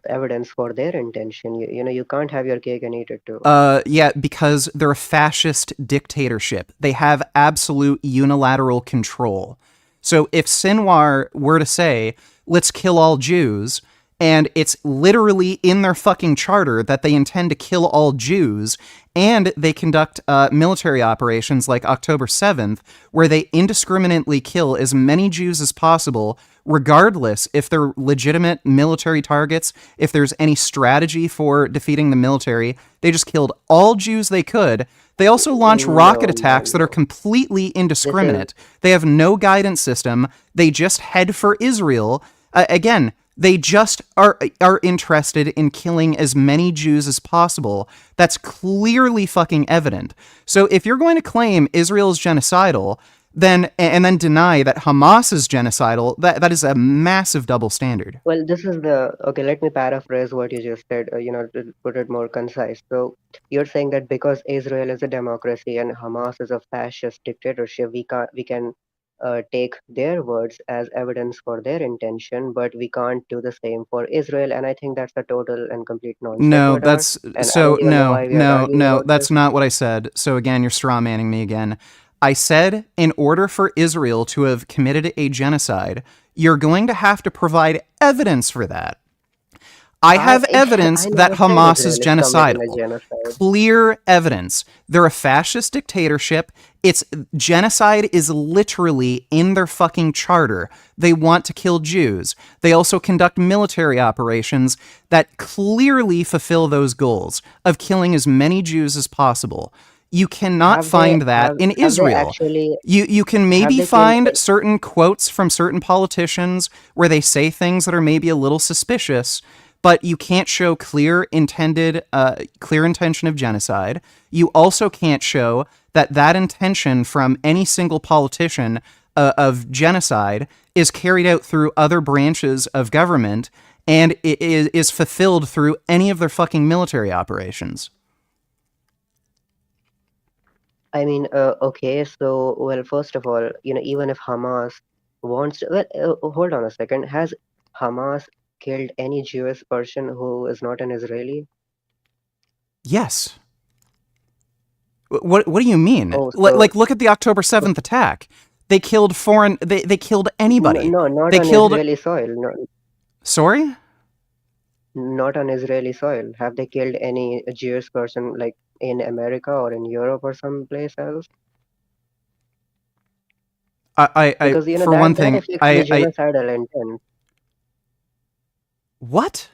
evidence for their intention? You can't have your cake and eat it too. Yeah, because they're a fascist dictatorship. They have absolute unilateral control. So if Sinwar were to say, let's kill all Jews, and it's literally in their fucking charter that they intend to kill all Jews, and they conduct military operations like October 7th, where they indiscriminately kill as many Jews as possible, regardless if they're legitimate military targets, if there's any strategy for defeating the military. They just killed all Jews they could. They also launch rocket attacks that are completely indiscriminate. They have no guidance system. They just head for Israel. Again, they just are interested in killing as many Jews as possible. That's clearly fucking evident. So if you're going to claim Israel is genocidal, then deny that Hamas is genocidal, that is a massive double standard. Well, this is okay, let me paraphrase what you just said, to put it more concise. So you're saying that because Israel is a democracy and Hamas is a fascist dictatorship, we can take their words as evidence for their intention, but we can't do the same for Israel. And I think that's a total and complete nonsense. No, that's that's not what I said. So again, you're straw manning me again. I said in order for Israel to have committed a genocide, you're going to have to provide evidence for that. I have evidence that Hamas is genocidal. Clear evidence. They're a fascist dictatorship. Genocide is literally in their fucking charter. They want to kill Jews. They also conduct military operations that clearly fulfill those goals of killing as many Jews as possible. You cannot find that in Israel. You can maybe find certain quotes from certain politicians where they say things that are maybe a little suspicious, but you can't show clear intention of genocide. You also can't show that intention from any single politician of genocide is carried out through other branches of government and is fulfilled through any of their fucking military operations. I mean, okay, so, well, first of all, even if Hamas wants to, hold on a second. Has Hamas killed any Jewish person who is not an Israeli? Yes. What do you mean? Oh, look at the October 7th attack. They killed they killed anybody. No, not they on killed Israeli soil. No. Sorry? Not on Israeli soil. Have they killed any Jewish person like in America or in Europe or someplace else? Because For that one thing, affects the genocidal intent. What?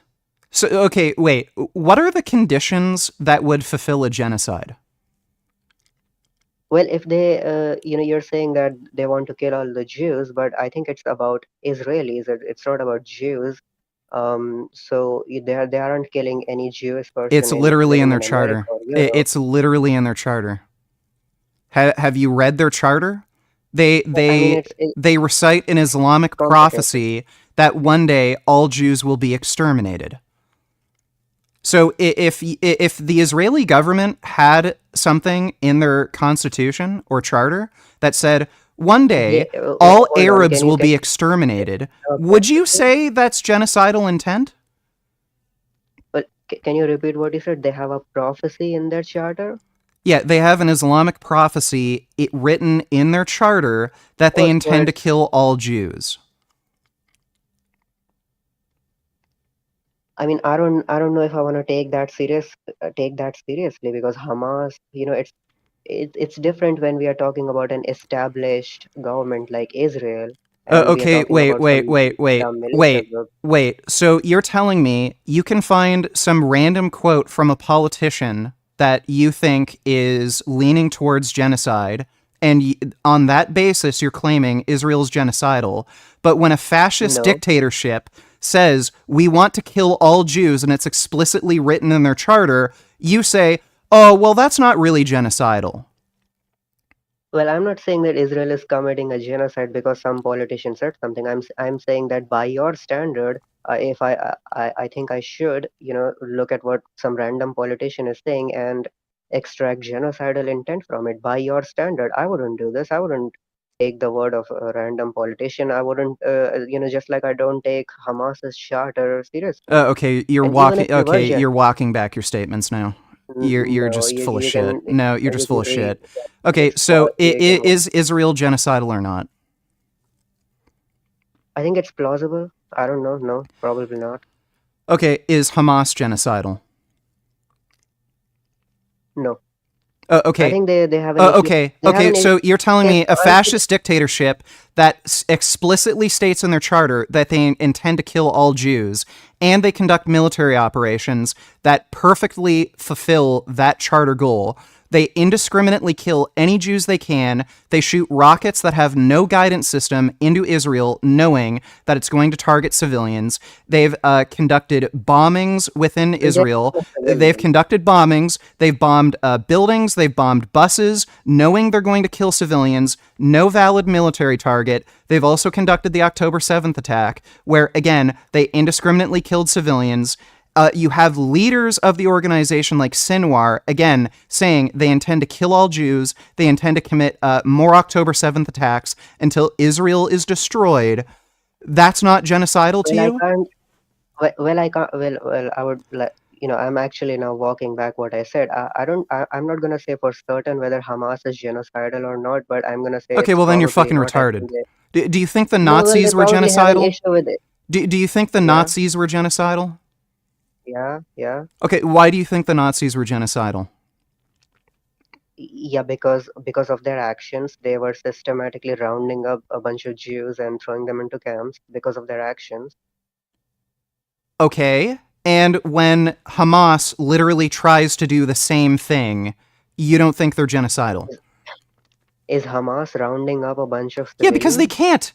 So, okay, wait. What are the conditions that would fulfill a genocide? Well, if they, you're saying that they want to kill all the Jews, but I think it's about Israelis. It's not about Jews. So they aren't killing any Jewish person It's literally in living their in America charter. or Europe. It's literally in their charter. Have you read their charter? They recite an Islamic prophecy that one day all Jews will be exterminated. So if the Israeli government had something in their constitution or charter that said one day all Arabs will be exterminated, would you say that's genocidal intent? But can you repeat what you said? They have a prophecy in their charter? Yeah, they have an Islamic prophecy written in their charter that they intend to kill all Jews. I mean, I don't know if I want to take that seriously because Hamas, it's different when we are talking about an established government like Israel. Okay, wait. So you're telling me you can find some random quote from a politician that you think is leaning towards genocide, and on that basis you're claiming Israel's genocidal, but when a fascist dictatorship says we want to kill all Jews and it's explicitly written in their charter, you say, oh, well, that's not really genocidal. Well, I'm not saying that Israel is committing a genocide because some politician said something. I'm saying that by your standard, if I think I should, look at what some random politician is saying and extract genocidal intent from it. By your standard, I wouldn't do this. I wouldn't take the word of a random politician. I wouldn't, just like I don't take Hamas's charter seriously. Okay, you're walking back your statements now. You're just full of shit. No, you're just full of shit. Okay, so is Israel genocidal or not? I think it's plausible. I don't know. No, probably not. Okay, is Hamas genocidal? No. Okay. I think they have an okay. So you're telling me a fascist dictatorship that explicitly states in their charter that they intend to kill all Jews, and they conduct military operations that perfectly fulfill that charter goal. They indiscriminately kill any Jews they can. They shoot rockets that have no guidance system into Israel, knowing that it's going to target civilians. They've conducted bombings within Israel. They've conducted bombings. They've bombed buildings. They've bombed buses, knowing they're going to kill civilians. No valid military target. They've also conducted the October 7th attack, where, again, they indiscriminately killed civilians. You have leaders of the organization like Sinwar, again, saying they intend to kill all Jews, they intend to commit more October 7th attacks until Israel is destroyed. That's not genocidal to you? I would like, I'm actually now walking back what I said. I'm not going to say for certain whether Hamas is genocidal or not, but I'm going to say. Okay, well then you're fucking retarded. Do you think the Nazis were genocidal? Do you think the Nazis were genocidal? Yeah. Okay, why do you think the Nazis were genocidal? Yeah, because of their actions, they were systematically rounding up a bunch of Jews and throwing them into camps because of their actions. Okay, and when Hamas literally tries to do the same thing, you don't think they're genocidal? Is Hamas rounding up a bunch of civilians? Yeah, because they can't.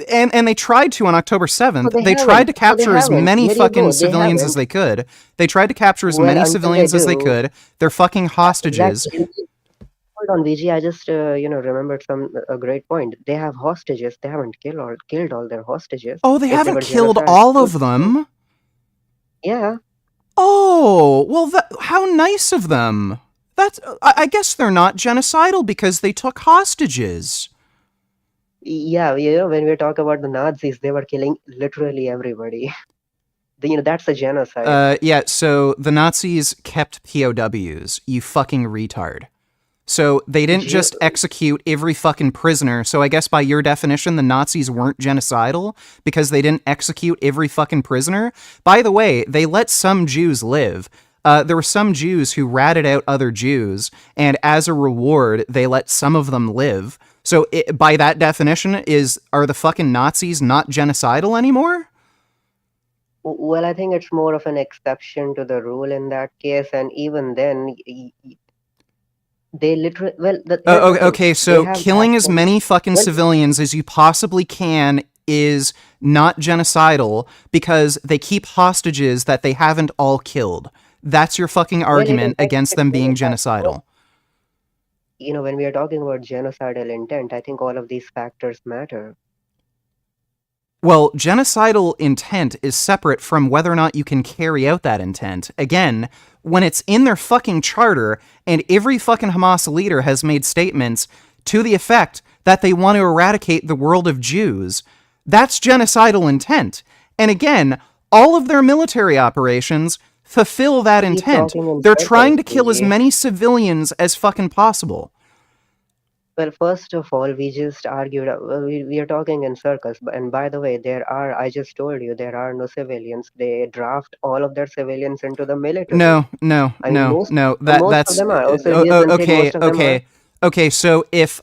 And they tried to on October 7th. They tried to capture as many fucking civilians as they could. They tried to capture as many civilians as they could. They're fucking hostages. Hold on, VG. I just remembered a great point. They have hostages. They haven't killed all their hostages. Oh, they haven't killed all of them? Yeah. Oh, well, how nice of them. I guess they're not genocidal because they took hostages. Yeah, when we talk about the Nazis, they were killing literally everybody. That's a genocide. Yeah, so the Nazis kept POWs, you fucking retard. So they didn't just execute every fucking prisoner. So I guess by your definition, the Nazis weren't genocidal because they didn't execute every fucking prisoner. By the way, they let some Jews live. There were some Jews who ratted out other Jews, and as a reward, they let some of them live. So by that definition, are the fucking Nazis not genocidal anymore? Well, I think it's more of an exception to the rule in that case, and even then, they literally. Well, Okay, so killing as many fucking civilians as you possibly can is not genocidal because they keep hostages that they haven't all killed. That's your fucking argument against them being genocidal. You know, when we are talking about genocidal intent, I think all of these factors matter. Well, genocidal intent is separate from whether or not you can carry out that intent. Again, when it's in their fucking charter, and every fucking Hamas leader has made statements to the effect that they want to eradicate the world of Jews, that's genocidal intent. And again, all of their military operations fulfill that intent. They're trying to kill as many civilians as fucking possible. Well, first of all, we just argued, we are talking in circles. And by the way, I just told you, there are no civilians. They draft all of their civilians into the military. No. Most of them are. Also, Okay, so if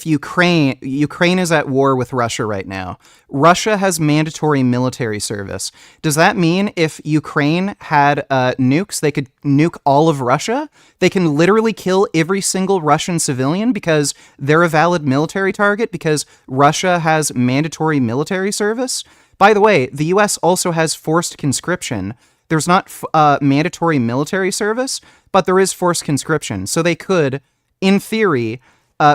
Ukraine is at war with Russia right now, Russia has mandatory military service. Does that mean if Ukraine had nukes, they could nuke all of Russia? They can literally kill every single Russian civilian because they're a valid military target because Russia has mandatory military service? By the way, the US also has forced conscription. There's not mandatory military service, but there is forced conscription. So they could, in theory,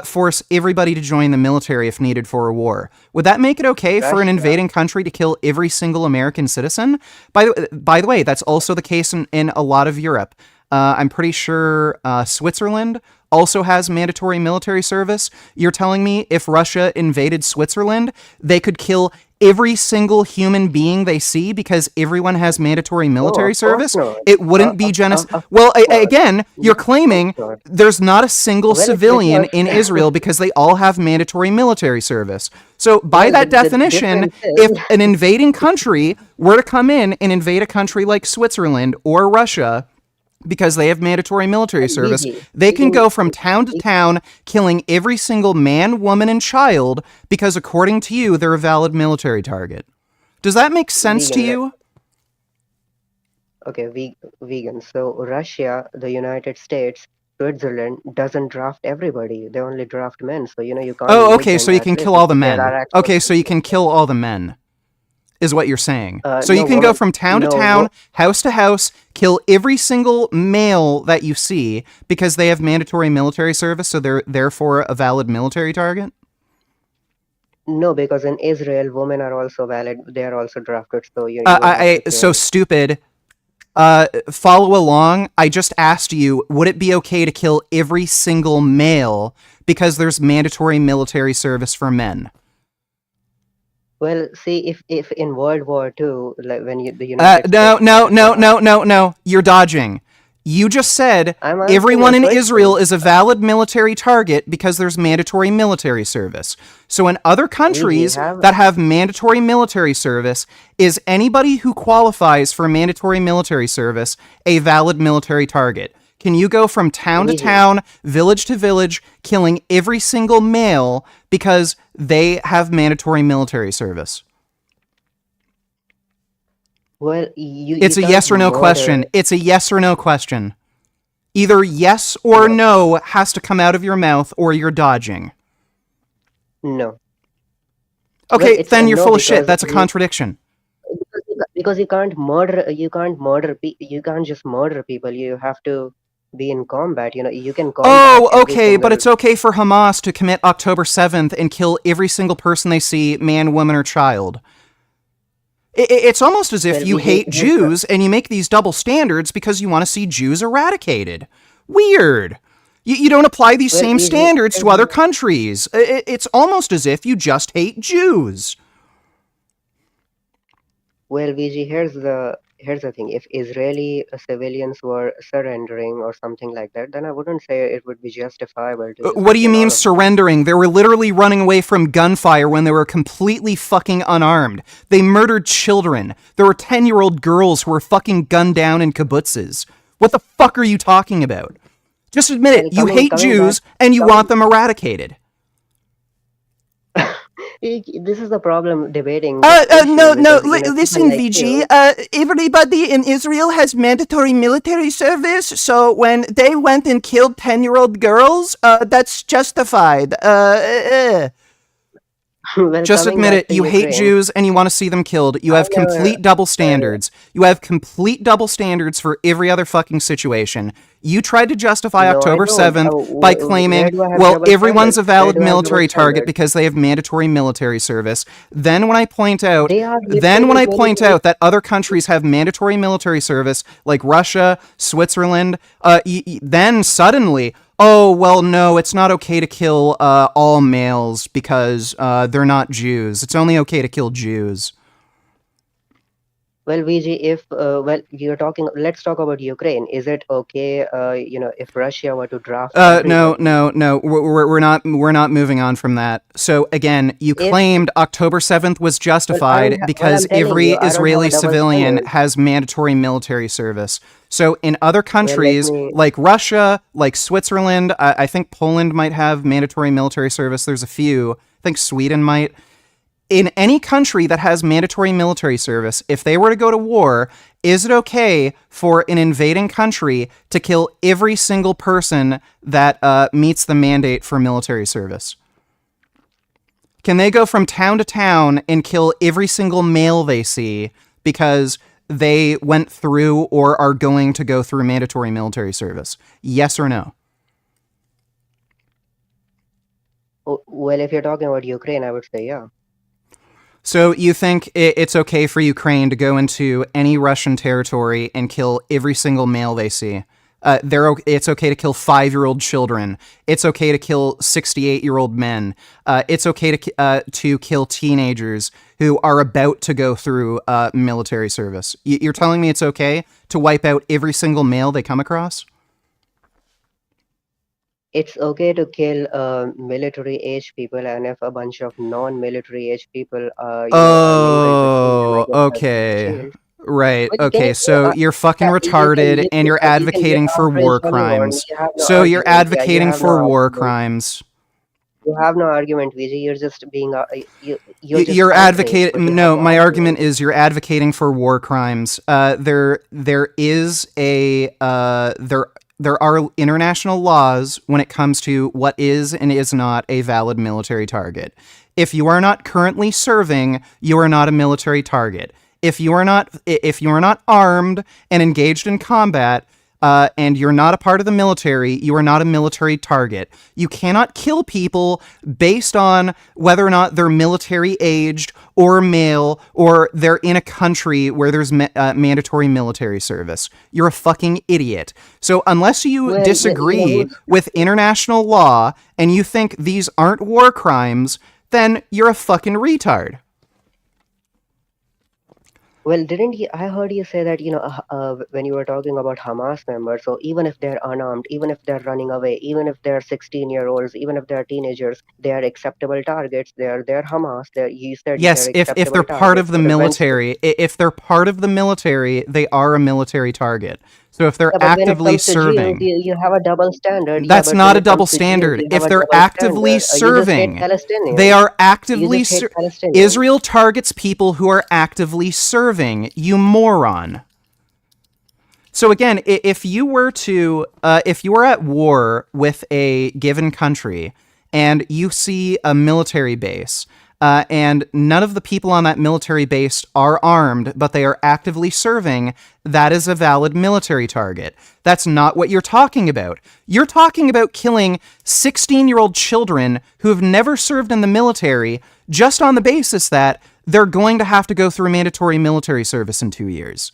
force everybody to join the military if needed for a war. Would that make it okay for an invading country to kill every single American citizen? By the way, that's also the case in a lot of Europe. I'm pretty sure Switzerland also has mandatory military service. You're telling me if Russia invaded Switzerland, they could kill every single human being they see because everyone has mandatory military service? It wouldn't be genocide. Well, again, you're claiming there's not a single civilian in Israel because they all have mandatory military service. So by that definition, if an invading country were to come in and invade a country like Switzerland or Russia, because they have mandatory military service, they can go from town to town killing every single man, woman, and child because according to you, they're a valid military target. Does that make sense to you? Okay, vegan. So Russia, the United States, Switzerland doesn't draft everybody. They only draft men. So, you can't... Oh, okay, so you can kill all the men. Okay, so you can kill all the men. Is what you're saying. So you can go from town to town, house to house, kill every single male that you see because they have mandatory military service, so they're therefore a valid military target? No, because in Israel, women are also valid. They are also drafted. So so stupid. Follow along. I just asked you, would it be okay to kill every single male because there's mandatory military service for men? Well, see, if in World War II, like when the United States... No. You're dodging. You just said everyone in Israel is a valid military target because there's mandatory military service. So in other countries that have mandatory military service, is anybody who qualifies for mandatory military service a valid military target? Can you go from town to town, village to village, killing every single male because they have mandatory military service? Well, it's a yes or no question. It's a yes or no question. Either yes or no has to come out of your mouth or you're dodging. No. Okay, then you're full of shit. That's a contradiction. Because you can't just murder people. You have to be in combat, you can combat. Oh, okay, but it's okay for Hamas to commit October 7th and kill every single person they see, man, woman, or child. It's almost as if you hate Jews and you make these double standards because you want to see Jews eradicated. Weird. You don't apply these same standards to other countries. It's almost as if you just hate Jews. Well, VG, here's the thing. If Israeli civilians were surrendering or something like that, then I wouldn't say it would be justifiable to just What do you kill mean all of them. surrendering? They were literally running away from gunfire when they were completely fucking unarmed. They murdered children. There were 10-year-old girls who were fucking gunned down in kibbutzes. What the fuck are you talking about? Just admit it. You hate Jews and you want them eradicated. This is the problem debating. Listen, VG. Everybody in Israel has mandatory military service, so when they went and killed 10-year-old girls, that's justified. Just admit it. You hate Jews and you want to see them killed. You have complete double standards. You have complete double standards for every other fucking situation. You tried to justify October 7th by claiming, well, everyone's a valid military target because they have mandatory military service. Then when I point out that other countries have mandatory military service, like Russia, Switzerland, then suddenly, oh, well, no, it's not okay to kill all males because they're not Jews. It's only okay to kill Jews. Well, VG, if let's talk about Ukraine. Is it okay, if Russia were to draft? No. We're not moving on from that. So again, you claimed October 7th was justified because every Israeli civilian has mandatory military service. So in other countries like Russia, like Switzerland, I think Poland might have mandatory military service. There's a few. I think Sweden might. In any country that has mandatory military service, if they were to go to war, is it okay for an invading country to kill every single person that meets the mandate for military service? Can they go from town to town and kill every single male they see because they went through or are going to go through mandatory military service? Yes or no? Well, if you're talking about Ukraine, I would say yeah. So you think it's okay for Ukraine to go into any Russian territory and kill every single male they see? It's okay to kill 5-year-old children. It's okay to kill 68-year-old men. It's okay to kill teenagers who are about to go through military service. You're telling me it's okay to wipe out every single male they come across? It's okay to kill military-age people, and if a bunch of non-military-age people okay. Right. Okay, so you're fucking retarded and you're advocating for war crimes. So you're advocating for war crimes. You have no argument, VG. You're just being you're advocating. No, my argument is you're advocating for war crimes. There are international laws when it comes to what is and is not a valid military target. If you are not currently serving, you are not a military target. If you are not armed and engaged in combat, and you're not a part of the military, you are not a military target. You cannot kill people based on whether or not they're military aged or male or they're in a country where there's mandatory military service. You're a fucking idiot. So unless you disagree with international law and you think these aren't war crimes, then you're a fucking retard. Well, I heard you say that, when you were talking about Hamas members, so even if they're unarmed, even if they're running away, even if they're 16-year-olds, even if they're teenagers, they are acceptable targets. They're Hamas. Yes, if they're part of the military, they are a military target. So if they're actively serving, you have a double standard. That's not a double standard. If they're actively serving, they are actively Israel targets people who are actively serving, you moron. So again, if you were at war with a given country and you see a military base, and none of the people on that military base are armed, but they are actively serving, that is a valid military target. That's not what you're talking about. You're talking about killing 16-year-old children who have never served in the military just on the basis that they're going to have to go through mandatory military service in 2 years.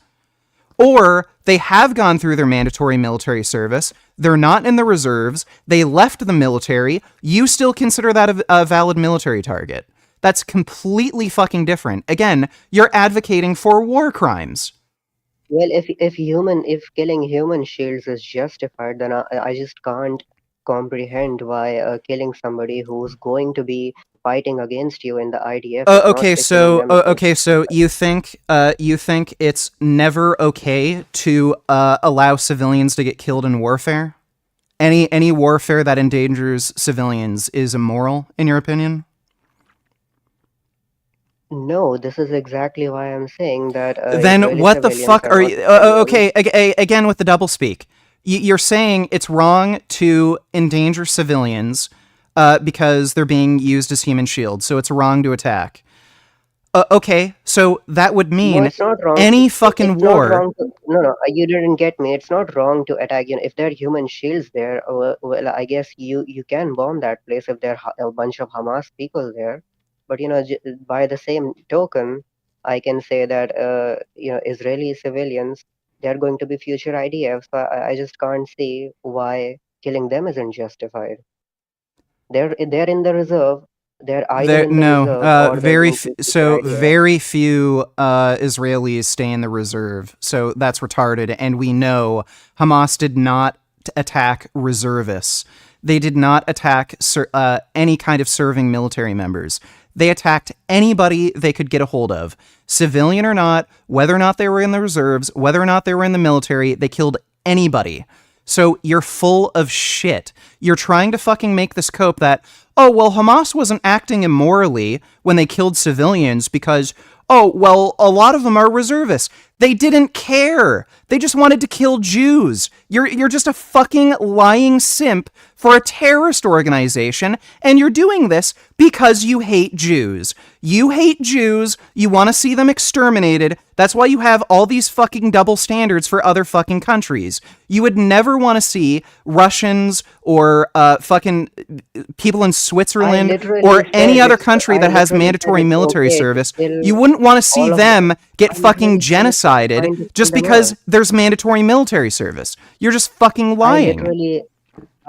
Or they have gone through their mandatory military service, they're not in the reserves, they left the military, you still consider that a valid military target. That's completely fucking different. Again, you're advocating for war crimes. Well, if killing human shields is justified, then I just can't comprehend why killing somebody who's going to be fighting against you in the IDF is not killing them. Okay, so you think it's never okay to allow civilians to get killed in warfare? Any warfare that endangers civilians is immoral, in your opinion? No, this is exactly why I'm saying that Then Israeli what the civilians fuck are are not you? civilians. Okay, again with the doublespeak. You're saying it's wrong to endanger civilians because they're being used as human shields, so it's wrong to attack. Okay, so that would No, mean it's not wrong. any fucking It's not war. wrong to, no, no, you didn't get me. It's not wrong to attack. If there are human shields there, well, I guess you can bomb that place if there are a bunch of Hamas people there. But by the same token, I can say that Israeli civilians, they're going to be future IDF. So I just can't see why killing them isn't justified. They're in the reserve. They're either There, in the no, reserve or they're very going to be future so IDF. very few Israelis stay in the reserve, so that's retarded. And we know Hamas did not attack reservists. They did not attack any kind of serving military members. They attacked anybody they could get a hold of, civilian or not, whether or not they were in the reserves, whether or not they were in the military. They killed anybody. So you're full of shit. You're trying to fucking make this cope that, oh, well, Hamas wasn't acting immorally when they killed civilians because, oh, well, a lot of them are reservists. They didn't care. They just wanted to kill Jews. You're just a fucking lying simp for a terrorist organization, and you're doing this because you hate Jews. You hate Jews. You want to see them exterminated. That's why you have all these fucking double standards for other fucking countries. You would never want to see Russians or fucking people in Switzerland or any other country that has mandatory military service. You wouldn't want to see them get fucking genocided just because there's mandatory military service. You're just fucking lying.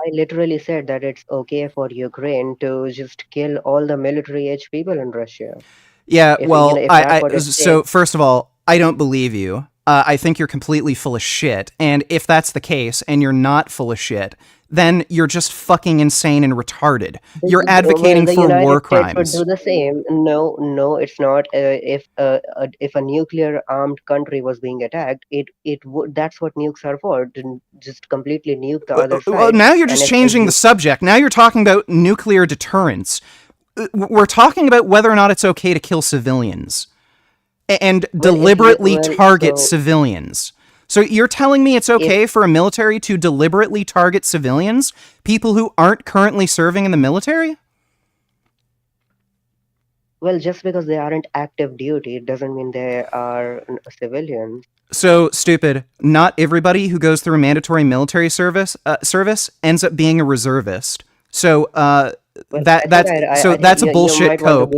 I literally said that it's okay for Ukraine to just kill all the military age people in Russia. Yeah, well, if that's what it so takes. first of all, I don't believe you. I think you're completely full of shit. And if that's the case, and you're not full of shit, then you're just fucking insane and retarded. You're advocating the for United war States crimes. would do the same. No, it's not. If a nuclear armed country was being attacked, it would. That's what nukes are for. To just completely nuke the other Well, side. now you're And just if changing the subject. Now you're talking about nuclear deterrence. We're talking about whether or not it's okay to kill civilians and deliberately target civilians. So you're telling me it's okay for a military to deliberately target civilians, people who aren't currently serving in the military? Well, just because they aren't active duty, it doesn't mean they are civilians. So stupid. Not everybody who goes through mandatory military service ends up being a reservist. So that's a bullshit cope.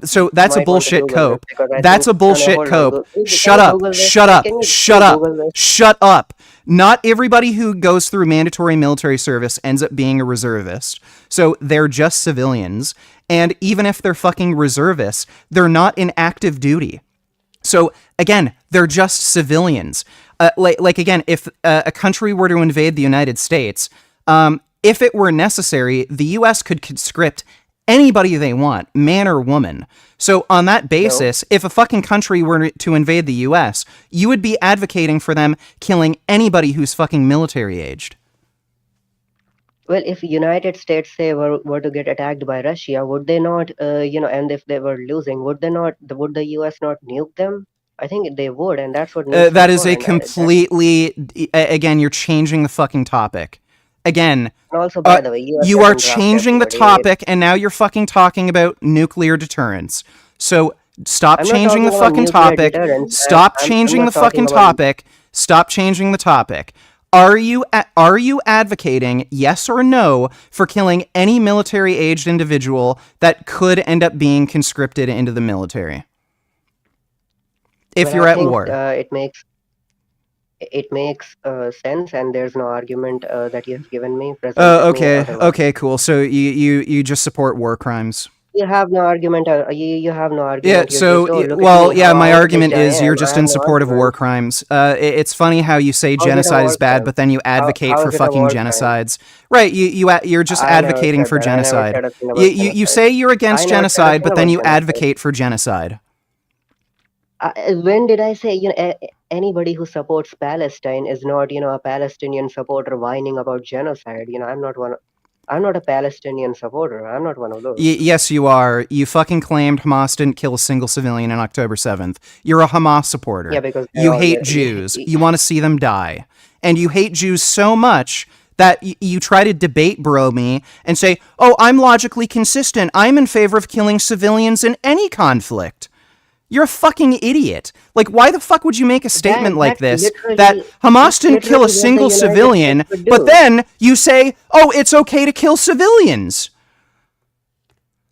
So that's a bullshit cope. That's a bullshit cope. Shut up. Shut up. Shut up. Shut up. Not everybody who goes through mandatory military service ends up being a reservist. So they're just civilians. And even if they're fucking reservists, they're not in active duty. So again, they're just civilians. Like again, if a country were to invade the United States, if it were necessary, the U.S. could conscript anybody they want, man or woman. So on that basis, if a fucking country were to invade the U.S., you would be advocating for them killing anybody who's fucking military aged. Well, if United States say were to get attacked by Russia, would they not, and if they were losing, would the US not nuke them? I think they would, and that's what nukes That are is for, a and completely, again, you're changing the fucking topic. Again, and also, by the way, US you are doesn't draft changing the everybody. topic, and now you're fucking talking about nuclear deterrence. So stop I'm not changing the talking about fucking nuclear topic. deterrence. Stop I'm changing not the talking fucking about- topic. Stop changing the topic. Are you advocating, yes or no, for killing any military-aged individual that could end up being conscripted into the military? If Well, you're I at think, war. it makes sense, and there's no argument that you have given me. Present to Okay, otherwise. okay, cool. So you just support war crimes. You have no argument. You have no Yeah, argument. You're so, just, oh, look at well, me, yeah, how my argument outraged I is you're am. just I in have no support of war argument. crimes. It's funny how you say How's it a genocide war is bad, crime? but then you advocate How for is it a fucking war crime? genocides. Right, you're just I never advocating said for that. I never genocide. said a thing You, about you, you genocide. say you're I against never said a genocide, thing but then about you genocide. advocate for genocide. When did I say, anybody who supports Palestine is not, a Palestinian supporter whining about genocide? I'm not a Palestinian supporter. I'm not one of those. Yes, you are. You fucking claimed Hamas didn't kill a single civilian on October 7th. You're a Hamas supporter. Yeah, because You hate Jews. You want to see them die. And you hate Jews so much that you try to debate bro me and say, oh, I'm logically consistent. I'm in favor of killing civilians in any conflict. You're a fucking idiot. Like, why the fuck would you make a statement like this, that Hamas didn't kill a single civilian, but then you say, oh, it's okay to kill civilians?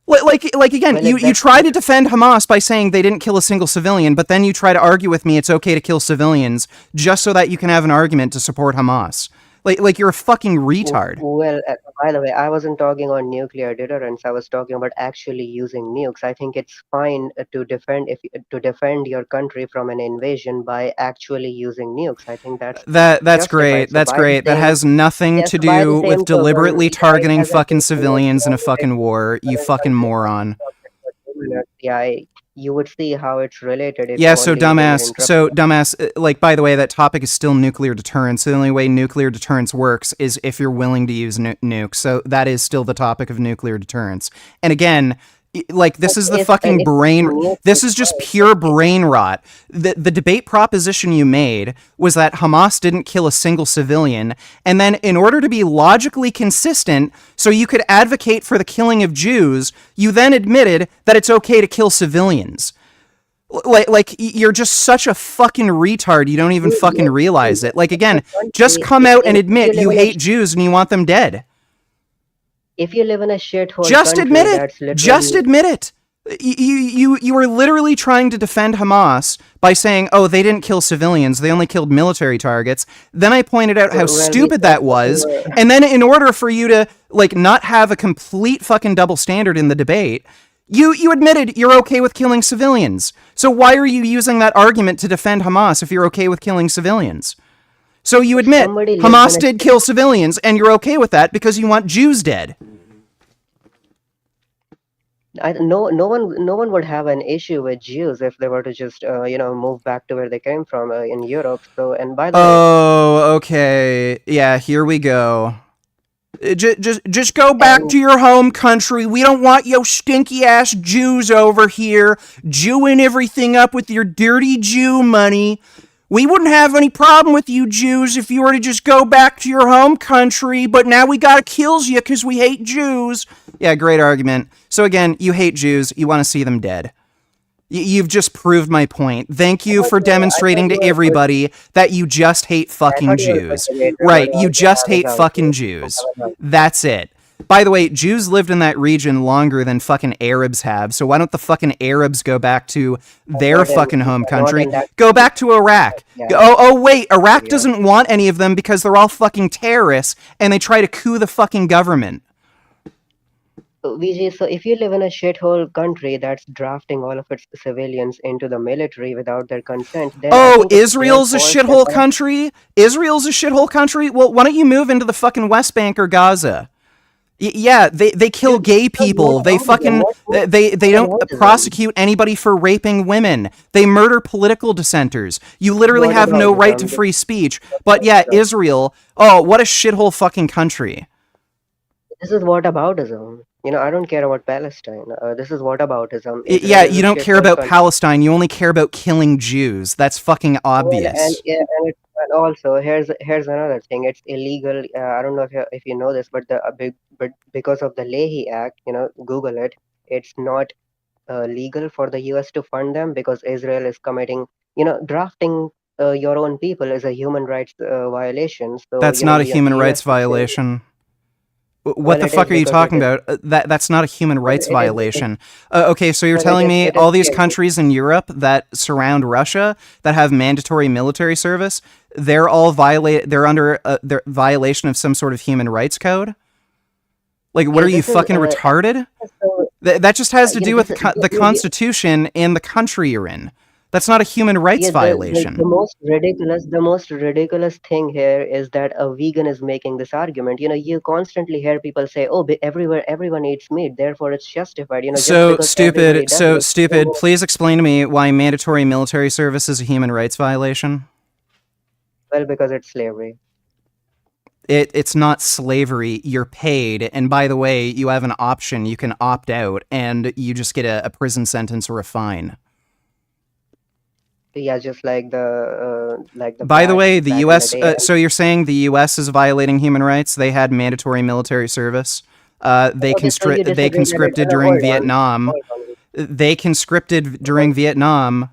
Like again, you try to defend Hamas by saying they didn't kill a single civilian, but then you try to argue with me it's okay to kill civilians just so that you can have an argument to support Hamas. Like you're a fucking retard. Well, by the way, I wasn't talking on nuclear deterrence. I was talking about actually using nukes. I think it's fine to defend your country from an invasion by actually using nukes. I think that's That's great. That's great. That has nothing to do with deliberately targeting fucking civilians in a fucking war. You fucking moron. Yeah, you would see how it's related. If Yeah, so only you didn't dumbass, like, by the way, that topic is still nuclear deterrence. The only way nuclear deterrence works is if you're willing to use nukes. So that is still the topic of nuclear deterrence. And again, like, this is the fucking brain, this is just pure brain rot. The debate proposition you made was that Hamas didn't kill a single civilian, and then in order to be logically consistent, so you could advocate for the killing of Jews, you then admitted that it's okay to kill civilians. Like you're just such a fucking retard, you don't even fucking realize it. Like, again, just come out and admit you hate Jews and you want them dead. If you live in a shithole Just country, admit that's it. literally... Just admit it. You were literally trying to defend Hamas by saying, oh, they didn't kill civilians, they only killed military targets. Then I pointed out how stupid that was. And then in order for you to, like, not have a complete fucking double standard in the debate, you admitted you're okay with killing civilians. So why are you using that argument to defend Hamas if you're okay with killing civilians? So you admit Hamas did kill civilians, and you're okay with that because you want Jews dead. No one would have an issue with Jews if they were to just move back to where they came from in Europe. So, and by the way, okay, yeah, here we go. Just go back to your home country. We don't want yo stinky ass Jews over here Jewing everything up with your dirty Jew money. We wouldn't have any problem with you Jews if you were to just go back to your home country, but now we gotta kill you because we hate Jews. Yeah, great argument. So again, you hate Jews, you want to see them dead. You've just proved my point. Thank you for demonstrating to everybody that you just hate fucking Jews. Right, you just hate fucking Jews. That's it. By the way, Jews lived in that region longer than fucking Arabs have, so why don't the fucking Arabs go back to their fucking home country? Go back to Iraq. Oh wait, Iraq doesn't want any of them because they're all fucking terrorists, and they try to coup the fucking government. VJ, so if you live in a shithole country that's drafting all of its civilians into the military without their consent, then Israel's a shithole country? Israel's a shithole country? Well, why don't you move into the fucking West Bank or Gaza? Yeah, they kill gay people. They fucking they don't prosecute anybody for raping women. They murder political dissenters. You literally have no right to free speech. But yeah, Israel, oh, what a shithole fucking country. This is whataboutism. I don't care about Palestine. This is whataboutism. Yeah, you don't care about Palestine. You only care about killing Jews. That's fucking obvious. And also, here's another thing. It's illegal. I don't know if you know this, but because of the Leahy Act, Google it. It's not legal for the U.S. to fund them because Israel is committing. Drafting your own people is a human rights violation. So that's not a human rights violation. What the fuck are you talking about? That's not a human rights violation. Okay, so you're telling me all these countries in Europe that surround Russia that have mandatory military service, they're all they're under their violation of some sort of human rights code? Like, what are you fucking retarded? That just has to do with this, the Constitution and the country you're in. That's not a human rights yeah, violation. the most ridiculous thing here is that a vegan is making this argument. You constantly hear people say, "Oh, everyone eats meat, therefore it's justified." Just So because everybody stupid. does So it. stupid. Please explain to me why mandatory military service is a human rights violation. Well, because it's slavery. It's not slavery. You're paid, and by the way, you have an option. You can opt out, and you just get a prison sentence or a fine. Yeah, just like the By the way, the back in U.S. the day. So you're saying the U.S. is violating human rights? They had mandatory military service. They Okay, so you they disagree that conscripted no, during hold on, Vietnam. hold on. They conscripted during Vietnam.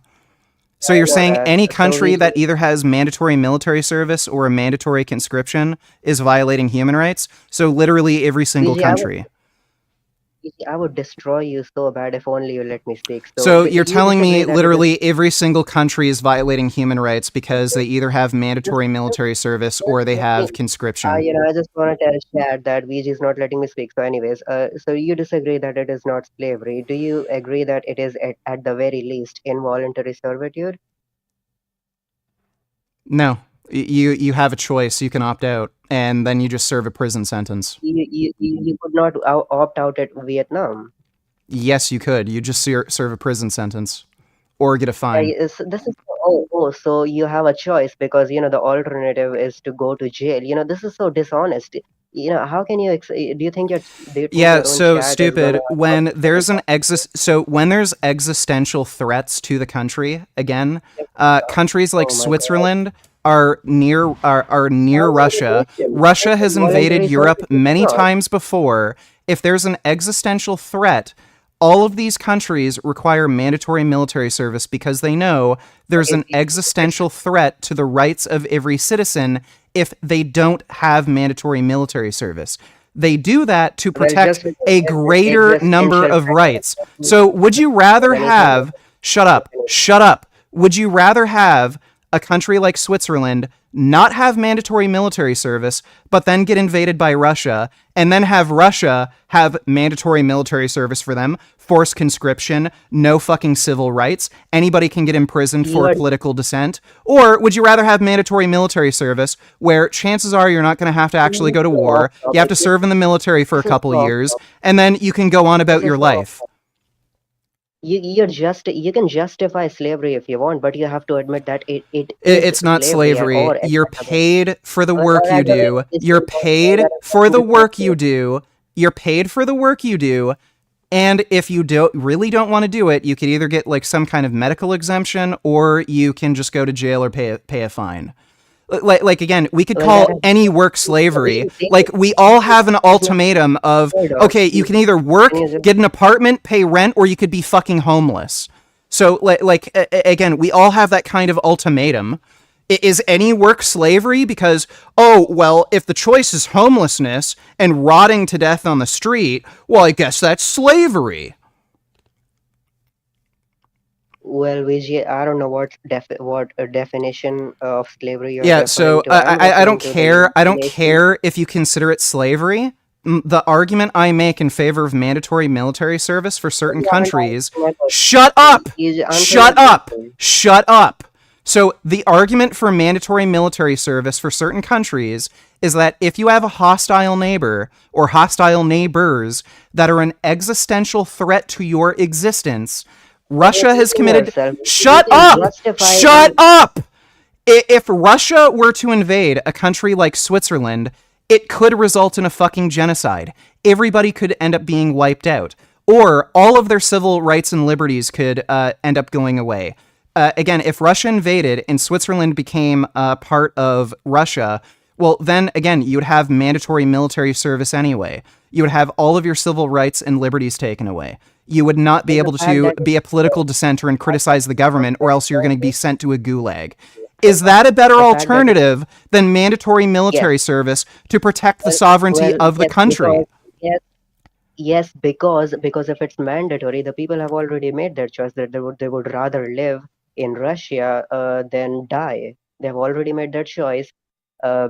So I you're know saying that. any So country we that either has mandatory military service or a mandatory conscription is violating human rights? So literally every single VG, country. I would destroy you so bad if only you let me speak. So So you're you telling disagree me that it is literally every single country is violating human rights because they either have mandatory military service or they have conscription. I just want to tell Chad that VG is not letting me speak. So, anyways, so you disagree that it is not slavery. Do you agree that it is at the very least involuntary servitude? No. You have a choice. You can opt out, and then you just serve a prison sentence. You could not opt out at Vietnam. Yes, you could. You just serve a prison sentence or get a fine. This is so you have a choice because the alternative is to go to jail. This is so dishonest. How can you do you think Yeah, your own so chat is gonna stupid. When there's when there's existential threats to the country, again, countries like Oh my God. Switzerland are near Russia. Russia has invaded Europe many times before. If there's an existential threat, all of these countries require mandatory military service because they know there's an existential threat to the rights of every citizen if they don't have mandatory military service. They do that to protect a greater number of rights. So would you rather have... Shut up. Would you rather have a country like Switzerland not have mandatory military service, but then get invaded by Russia, and then have Russia have mandatory military service for them, forced conscription, no fucking civil rights, anybody can get imprisoned for political dissent? Or would you rather have mandatory military service where chances are you're not going to have to actually go to war, you have to serve in the military for a couple of years, and then you can go on about your life? You can justify slavery if you want, but you have to admit that it's not slavery. You're paid for the work you do. You're paid for the work you do. You're paid for the work you do. And if you really don't want to do it, you could either get like some kind of medical exemption, or you can just go to jail or pay a fine. Like again, we could call any work slavery. Like we all have an ultimatum of, okay, you can either work, get an apartment, pay rent, or you could be fucking homeless. So again, we all have that kind of ultimatum. Is any work slavery? Because, oh, well, if the choice is homelessness and rotting to death on the street, well, I guess that's slavery. Well, VG, I don't know what definition of slavery you're Yeah, so I don't care. I don't definition. care if you consider it slavery. The argument I make in favor of mandatory military service for certain countries... Shut up! Shut up! Shut up! So the argument for mandatory military service for certain countries is that if you have a hostile neighbor or hostile neighbors that are an existential threat to your existence... Russia has committed... Shut up! Shut up! If Russia were to invade a country like Switzerland, it could result in a fucking genocide. Everybody could end up being wiped out. Or all of their civil rights and liberties could end up going away. Again, if Russia invaded and Switzerland became part of Russia, well, then, again, you would have mandatory military service anyway. You would have all of your civil rights and liberties taken away. You would not be able to be a political dissenter and criticize the government, or else you're going to be sent to a gulag. Is that a better alternative than mandatory military service to protect the sovereignty of the country? Yes, because if it's mandatory, the people have already made their choice that they would rather live in Russia than die. They have already made that choice.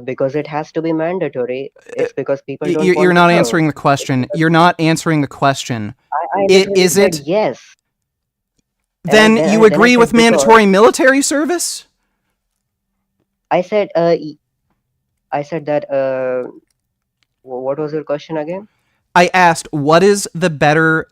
Because it has to be mandatory. It's because people don't You're want not to answering the question. You're not answering the question. I Is said it? yes. Then Then you I agree said with because mandatory military service? I said I said that what was your question again? I asked, what is the better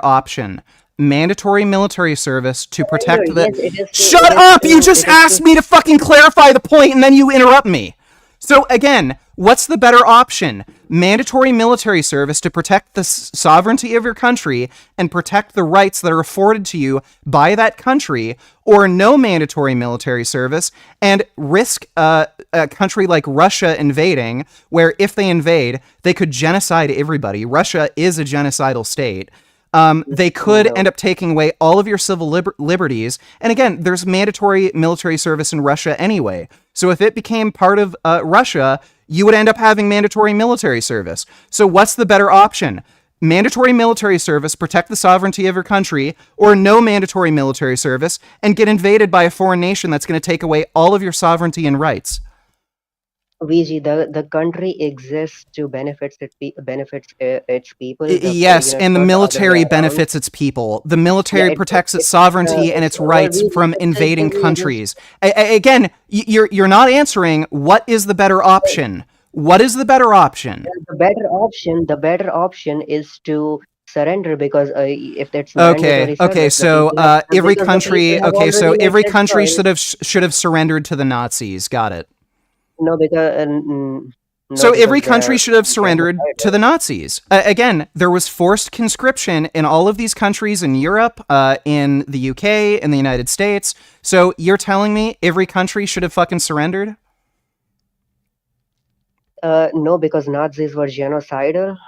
option? Mandatory military service to protect the. Yes, it is to Shut up! You just it is asked to me to fucking clarify the point and then you interrupt me. So again, what's the better option? Mandatory military service to protect the sovereignty of your country and protect the rights that are afforded to you by that country, or no mandatory military service and risk a country like Russia invading, where if they invade, they could genocide everybody. Russia is a genocidal state. They could end up taking away all of your civil liberties. And again, there's mandatory military service in Russia anyway. So if it became part of Russia, you would end up having mandatory military service. So what's the better option? Mandatory military service, protect the sovereignty of your country, or no mandatory military service and get invaded by a foreign nation that's going to take away all of your sovereignty and rights? VG, the country exists to benefits its people. Yes, and the not the other way military around. benefits its people. The military protects its sovereignty and its rights from invading countries. Again, you're not answering what is the better option. What is the better option? The better option is to surrender, because if that's mandatory Okay. service, So every country, every country choice. should have surrendered to the Nazis. Got it. No, because So every country should have surrendered to the Nazis. Again, there was forced conscription in all of these countries in Europe, in the UK, in the United States. So you're telling me every country should have fucking surrendered? No, because Nazis were genocidal.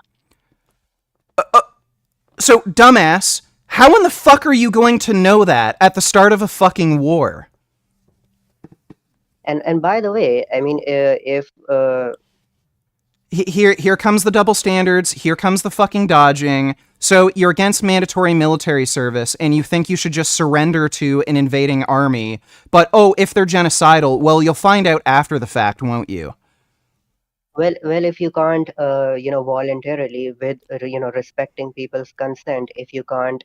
So, dumbass, how in the fuck are you going to know that at the start of a fucking war? And by the way, I mean, if Here comes the double standards. Here comes the fucking dodging. So you're against mandatory military service, and you think you should just surrender to an invading army. But if they're genocidal, well, you'll find out after the fact, won't you? well, if you can't, voluntarily with respecting people's consent, if you can't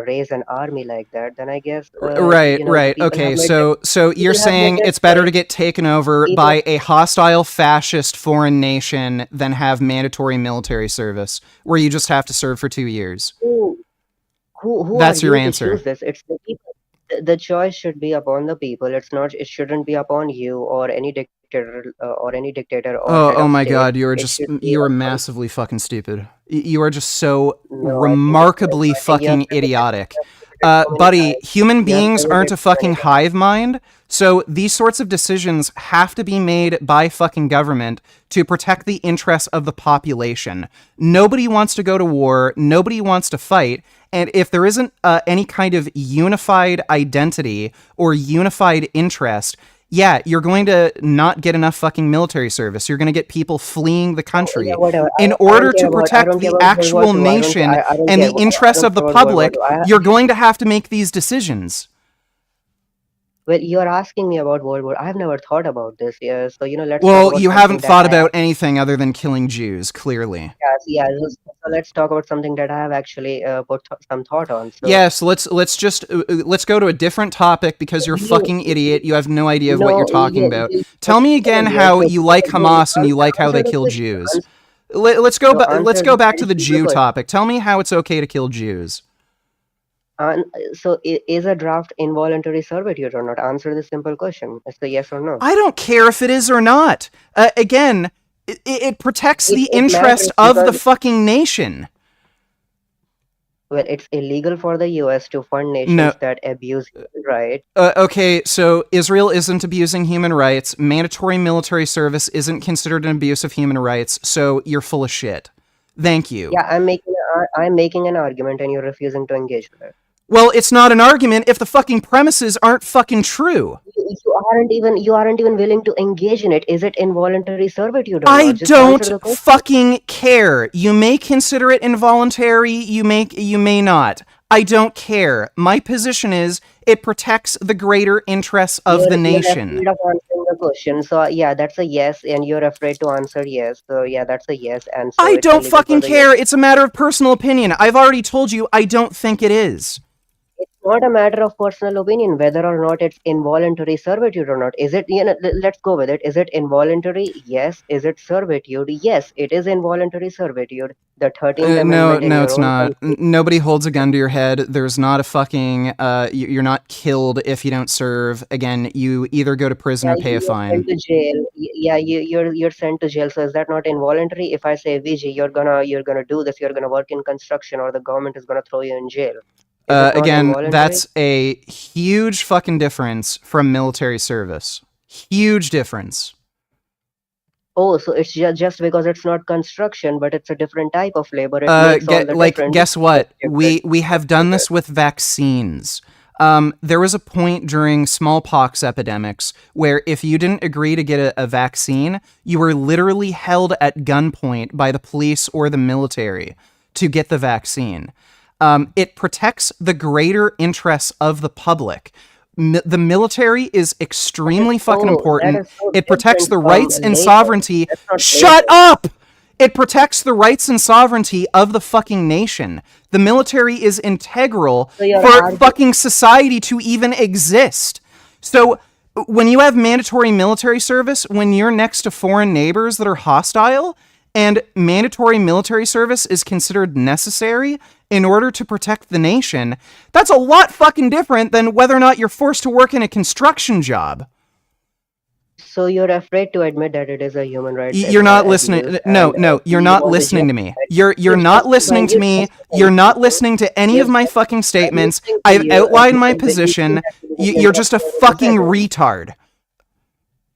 raise an army like that, then I guess Right. Okay, so you're saying it's better to get taken over by a hostile fascist foreign nation than have mandatory military service, where you just have to serve for 2 years. Who That's are your you to answer. choose this? It's the people. The choice should be upon the people. It shouldn't be upon you or any dictator or head Oh of my state. god, you are massively fucking stupid. You are just so remarkably fucking idiotic. Buddy, human beings aren't a fucking hive mind, so these sorts of decisions have to be made by fucking government to protect the interests of the population. Nobody wants to go to war, nobody wants to fight, and if there isn't any kind of unified identity or unified interest, yeah, you're going to not get enough fucking military service. You're going to get people fleeing the country. In order to protect the actual nation and the interests of the public, you're going to have to make these decisions. Well, you're asking me about World War. I've never thought about this. Yeah, so let's. Well, you haven't thought about anything other than killing Jews, clearly. Yeah. So let's talk about something that I have actually put some thought on. So, Yes, let's go to a different topic because you're a fucking idiot. You have no idea of what you're talking about. Tell me again how you like Hamas and you like how they kill Jews. Let's go back to the Jew topic. Tell me how it's okay to kill Jews. So is a draft involuntary servitude or not? Answer this simple question. It's a yes or no. I don't care if it is or not. Again, it protects the interest of the fucking nation. Well, it's illegal for the U.S. to fund nations that abuse human rights. Okay, so Israel isn't abusing human rights. Mandatory military service isn't considered an abuse of human rights, so you're full of shit. Thank you. Yeah, I'm making an argument and you're refusing to engage with it. Well, it's not an argument if the fucking premises aren't fucking true. You aren't even willing to engage in it. Is it involuntary servitude or I not? Just don't answer the question. fucking care. You may consider it involuntary, you may not. I don't care. My position is it protects the greater interests of the nation. You're afraid of answering the question. So yeah, that's a yes, and you're afraid to answer yes. So yeah, that's a yes. And so I it's don't illegal fucking for the care. yes. It's a matter of personal opinion. I've already told you I don't think it is. It's not a matter of personal opinion whether or not it's involuntary servitude or not. Is it? Let's go with it. Is it involuntary? Yes. Is it servitude? Yes, it is involuntary servitude. The 13th No, Amendment in no, your it's own not. country. Nobody holds a gun to your head. There's not a fucking. You're not killed if you don't serve. Again, you either go to prison Yeah, or pay a you're fine. sent to jail. Yeah, you're sent to jail. So is that not involuntary? If I say, Vijay, you're gonna do this, you're gonna work in construction, or the government is gonna throw you in jail. Is it not Again, involuntary? that's a huge fucking difference from military service. Huge difference. Oh, so it's just because it's not construction, but it's a different type of labor. It makes all the difference. Guess what? We have done this with vaccines. There was a point during smallpox epidemics where if you didn't agree to get a vaccine, you were literally held at gunpoint by the police or the military to get the vaccine. It protects the greater interests of the public. The military is extremely fucking important. It protects the rights and sovereignty. Shut up! It protects the rights and sovereignty of the fucking nation. The military is integral for fucking society to even exist. So when you have mandatory military service, when you're next to foreign neighbors that are hostile, and mandatory military service is considered necessary in order to protect the nation, that's a lot fucking different than whether or not you're forced to work in a construction job. So you're afraid to admit that it is a human right. You're not listening. No, you're not listening to me. You're not listening to me. You're not listening to any of my fucking statements. I've outlined my position. You're just a fucking retard.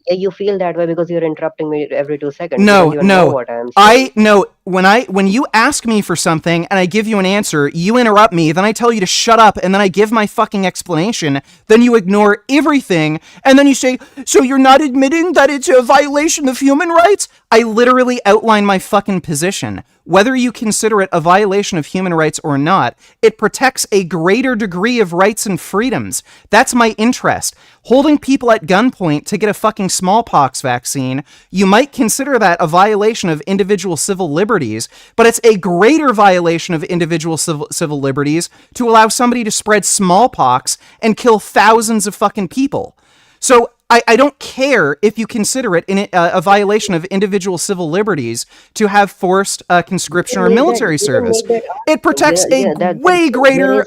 Yeah, you feel that way because you're interrupting me every 2 seconds. No, You don't know no. what I'm saying. When you ask me for something and I give you an answer, you interrupt me, then I tell you to shut up, and then I give my fucking explanation, then you ignore everything, and then you say, so you're not admitting that it's a violation of human rights? I literally outline my fucking position. Whether you consider it a violation of human rights or not, it protects a greater degree of rights and freedoms. That's my interest. Holding people at gunpoint to get a fucking smallpox vaccine, you might consider that a violation of individual civil liberties, but it's a greater violation of individual civil liberties to allow somebody to spread smallpox and kill thousands of fucking people. So I don't care if you consider it a violation of individual civil liberties to have forced conscription or military service. It protects a way greater...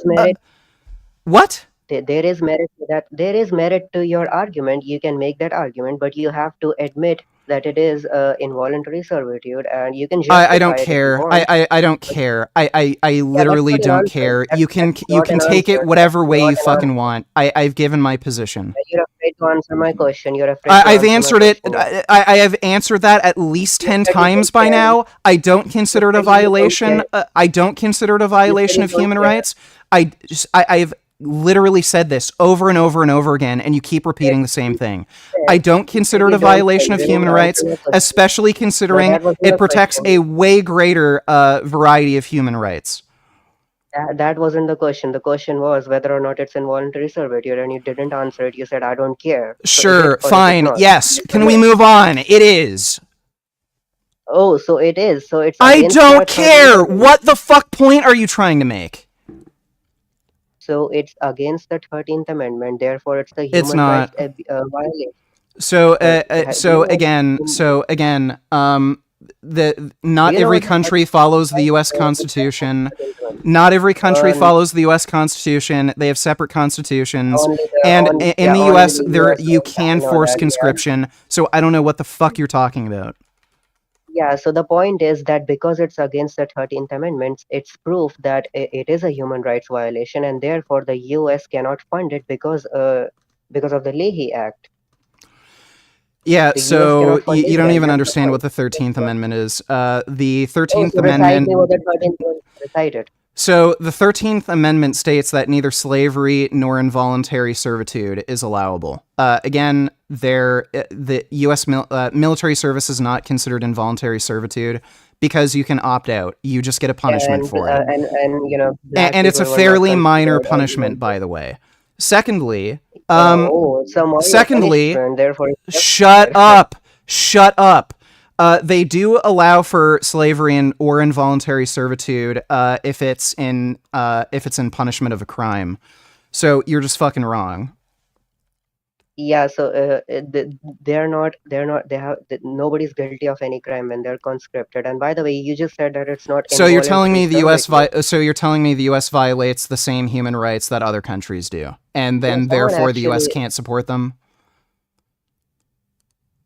What? There is merit to that. There is merit to your argument. You can make that argument, but you have to admit that it is involuntary servitude, and you can justify I don't it care. if you want. I don't care. I literally don't care. You can take it whatever way you fucking want. I've given my position. You're afraid to answer my question. You're afraid. I've answered it. I have answered that at least 10 times by now. I don't consider it a violation. I don't consider it a violation of human rights. I've literally said this over and over and over again, and you keep repeating the same thing. I don't consider it a violation of human rights, especially considering it protects a way greater variety of human rights. That wasn't the question. The question was whether or not it's involuntary servitude, and you didn't answer it. You said, I don't care. Sure, fine, yes. Can we move on? It is. Oh, so it is. So it's. I don't care. What the fuck point are you trying to make? So it's against the 13th Amendment. Therefore, it's the It's human not. rights violation. So again, not every country follows the U.S. Constitution. Not every country follows the U.S. Constitution. They have separate constitutions, and in the U.S. you can force conscription. So I don't know what the fuck you're talking about. Yeah, so the point is that because it's against the 13th Amendment, it's proof that it is a human rights violation, and therefore the US cannot fund it because of the Leahy Act. Yeah, so you don't even understand what the 13th Amendment is. The 13th Amendment... Recite me what the 13th Amendment recited. So the 13th Amendment states that neither slavery nor involuntary servitude is allowable. Again, the U.S. military service is not considered involuntary servitude because you can opt out. You just get a punishment for it. And you know, black And it's a people were not fairly minor considered as punishment, by the way. Secondly, it's a minor secondly, punishment, therefore it's shut up. Shut up. They do allow for slavery or involuntary servitude if it's in punishment of a crime. So you're just fucking wrong. Yeah, so nobody's guilty of any crime when they're conscripted. And by the way, you just said that it's not. So you're telling me involuntary the US violates the same human rights that other countries do, and then Yes, therefore the US actually- can't support them?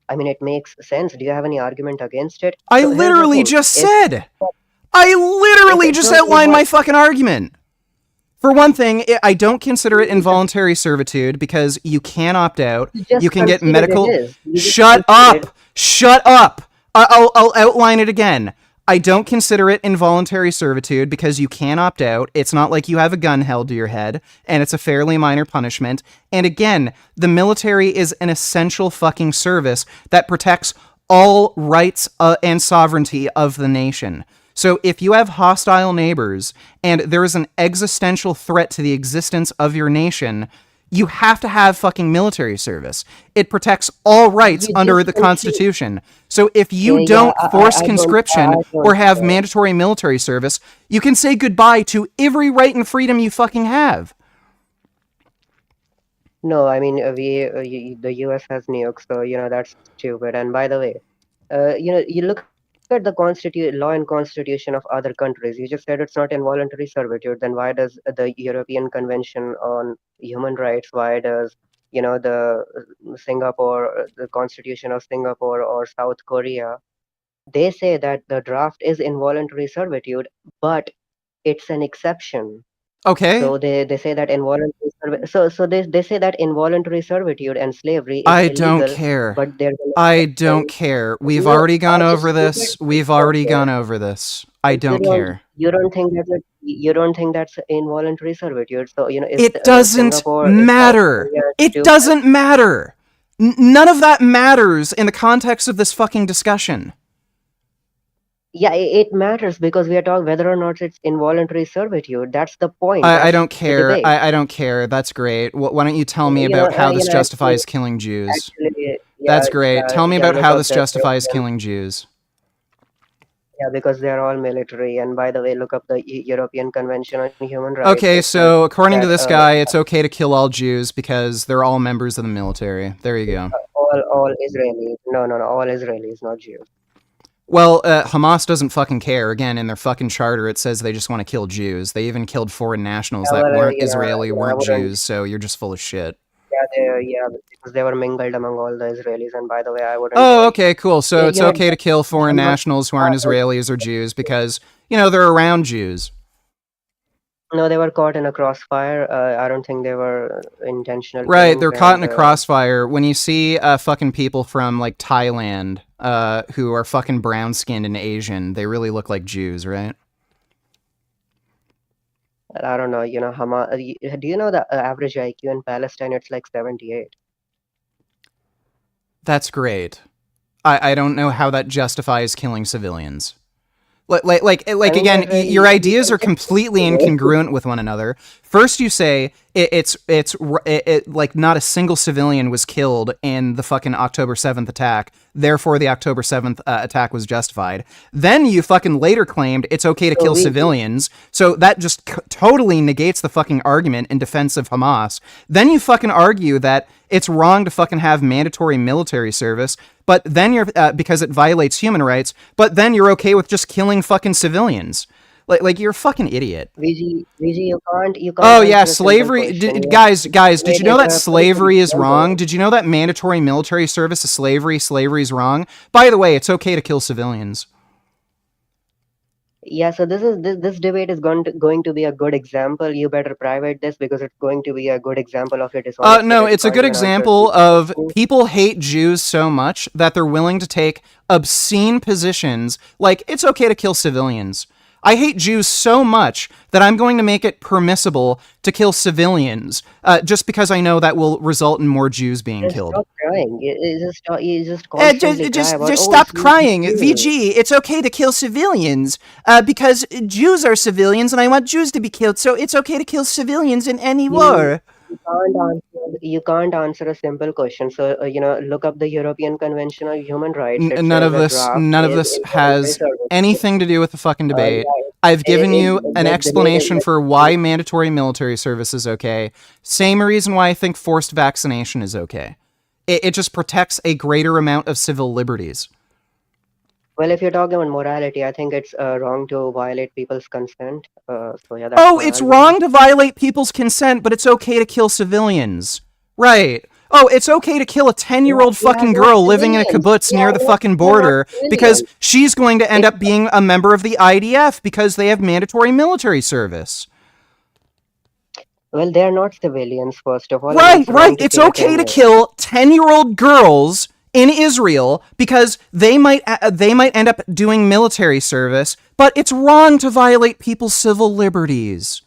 I mean, it makes sense. Do you have any argument against it? I So here's the literally thing. just If- said. I literally if it's just not outlined my fucking argument. For one thing, I don't consider it involuntary servitude because you can opt out. just You can get conceded medical. it is. You just Shut conceded. up! Shut up! I'll outline it again. I don't consider it involuntary servitude because you can opt out. It's not like you have a gun held to your head, and it's a fairly minor punishment. And again, the military is an essential fucking service that protects all rights and sovereignty of the nation. So if you have hostile neighbors and there is an existential threat to the existence of your nation, you have to have fucking military service. It protects all rights under the Constitution. So if you don't force conscription or have mandatory military service, you can say goodbye to every right and freedom you fucking have. No, I mean, the US has nukes, so, you know, that's stupid. And by the way, you know, you look at the law and constitution of other countries. You just said it's not involuntary servitude. Then why does the European Convention on Human Rights, why does, you know, the the Constitution of Singapore or South Korea, they say that the draft is involuntary servitude, but it's an exception. Okay. So they say that involuntary they say that involuntary servitude and slavery is I don't illegal, care. but there's an I exception. don't care. We've No, already gone I just over look at this. We've already okay. gone over this. I don't care. You don't think that's involuntary servitude? So, you know, if It doesn't Singapore, if South matter. Korea It do- doesn't matter. None of that matters in the context of this fucking discussion. Yeah, it matters because we are talking whether or not it's involuntary servitude. That's the point. I That's don't the care. debate. I don't care. That's great. Why don't you tell me You about know, how you this know, justifies actually- killing Jews? Actually, That's yeah, great. Tell me yeah, about look how up this that justifies European- killing Jews. Yeah, because they're all military. And by the way, look up the European Convention on Human Rights. Okay, It so says according to that, this guy, it's okay to kill all Jews because they're all members of the military. There you go. all Israelis. No, all Israelis, not Jews. Well, Hamas doesn't fucking care. Again, in their fucking charter, it says they just want to kill Jews. They even killed foreign nationals Yeah, that well, weren't you know, Israeli, yeah, I weren't wouldn't- Jews, so you're just full of shit. Yeah, because they were mingled among all the Israelis. And by the way, I wouldn't. Oh, okay, cool. So Yeah, it's you know, okay to kill foreign I'm not- nationals who aren't Israelis or Jews because, you know, they're around Jews. No, they were caught in a crossfire. I don't think they were intentional. Right, killings they're caught in a and, crossfire. When you see fucking people from, like, Thailand who are fucking brown-skinned and Asian, they really look like Jews, right? I don't know. You know, Hamas. Do you know the average IQ in Palestine? It's like 78. That's great. I don't know how that justifies killing civilians. Like again, your ideas are completely incongruent with one another. First, you say it's like not a single civilian was killed in the fucking October 7th attack. Therefore, the October 7th attack was justified. Then you fucking later claimed it's okay to kill civilians. So that just totally negates the fucking argument in defense of Hamas. Then you fucking argue that it's wrong to fucking have mandatory military service, but then you're because it violates human rights. But then you're okay with just killing fucking civilians. Like you're a fucking idiot. VG, you can't. Oh answer yeah, a simple slavery. question. Guys, did Wait, you know that it's a slavery is simple wrong? Did you know that mandatory military service is slavery? Slavery is wrong. By the way, it's okay to kill civilians. Yeah, so this debate is going to be a good example. You better private this because it's going to be a good example of your dishonesty. No, it's a good example of people hate Jews so much that they're willing to take obscene positions like it's okay to kill civilians. I hate Jews so much that I'm going to make it permissible to kill civilians, just because I know that will result in more Jews being killed. Stop crying. You just constantly cry about, Just oh, stop it's crying. Jews. VG, it's okay to kill civilians, because Jews are civilians and I want Jews to be killed, so it's okay to kill civilians in any war. You can't answer a simple question. So, look up the European Convention on Human Rights. It None says of a this, draft none of is this in the military has service. anything to do with the fucking debate. I've given you an explanation for why mandatory military service is okay. Same reason why I think forced vaccination is okay. It just protects a greater amount of civil liberties. Well, if you're talking about morality, I think it's wrong to violate people's consent. So yeah, that's Oh, my it's argument. wrong to violate people's consent, but it's okay to kill civilians. Right. Oh, it's okay to kill a 10-year-old fucking girl living in a kibbutz near the fucking border because she's going to end up being a member of the IDF because they have mandatory military service. Well, they're not civilians, first of all. and Right, it's wrong right. to It's kill a okay to 10-year-old. kill 10-year-old girls in Israel because they might end up doing military service, but it's wrong to violate people's civil liberties.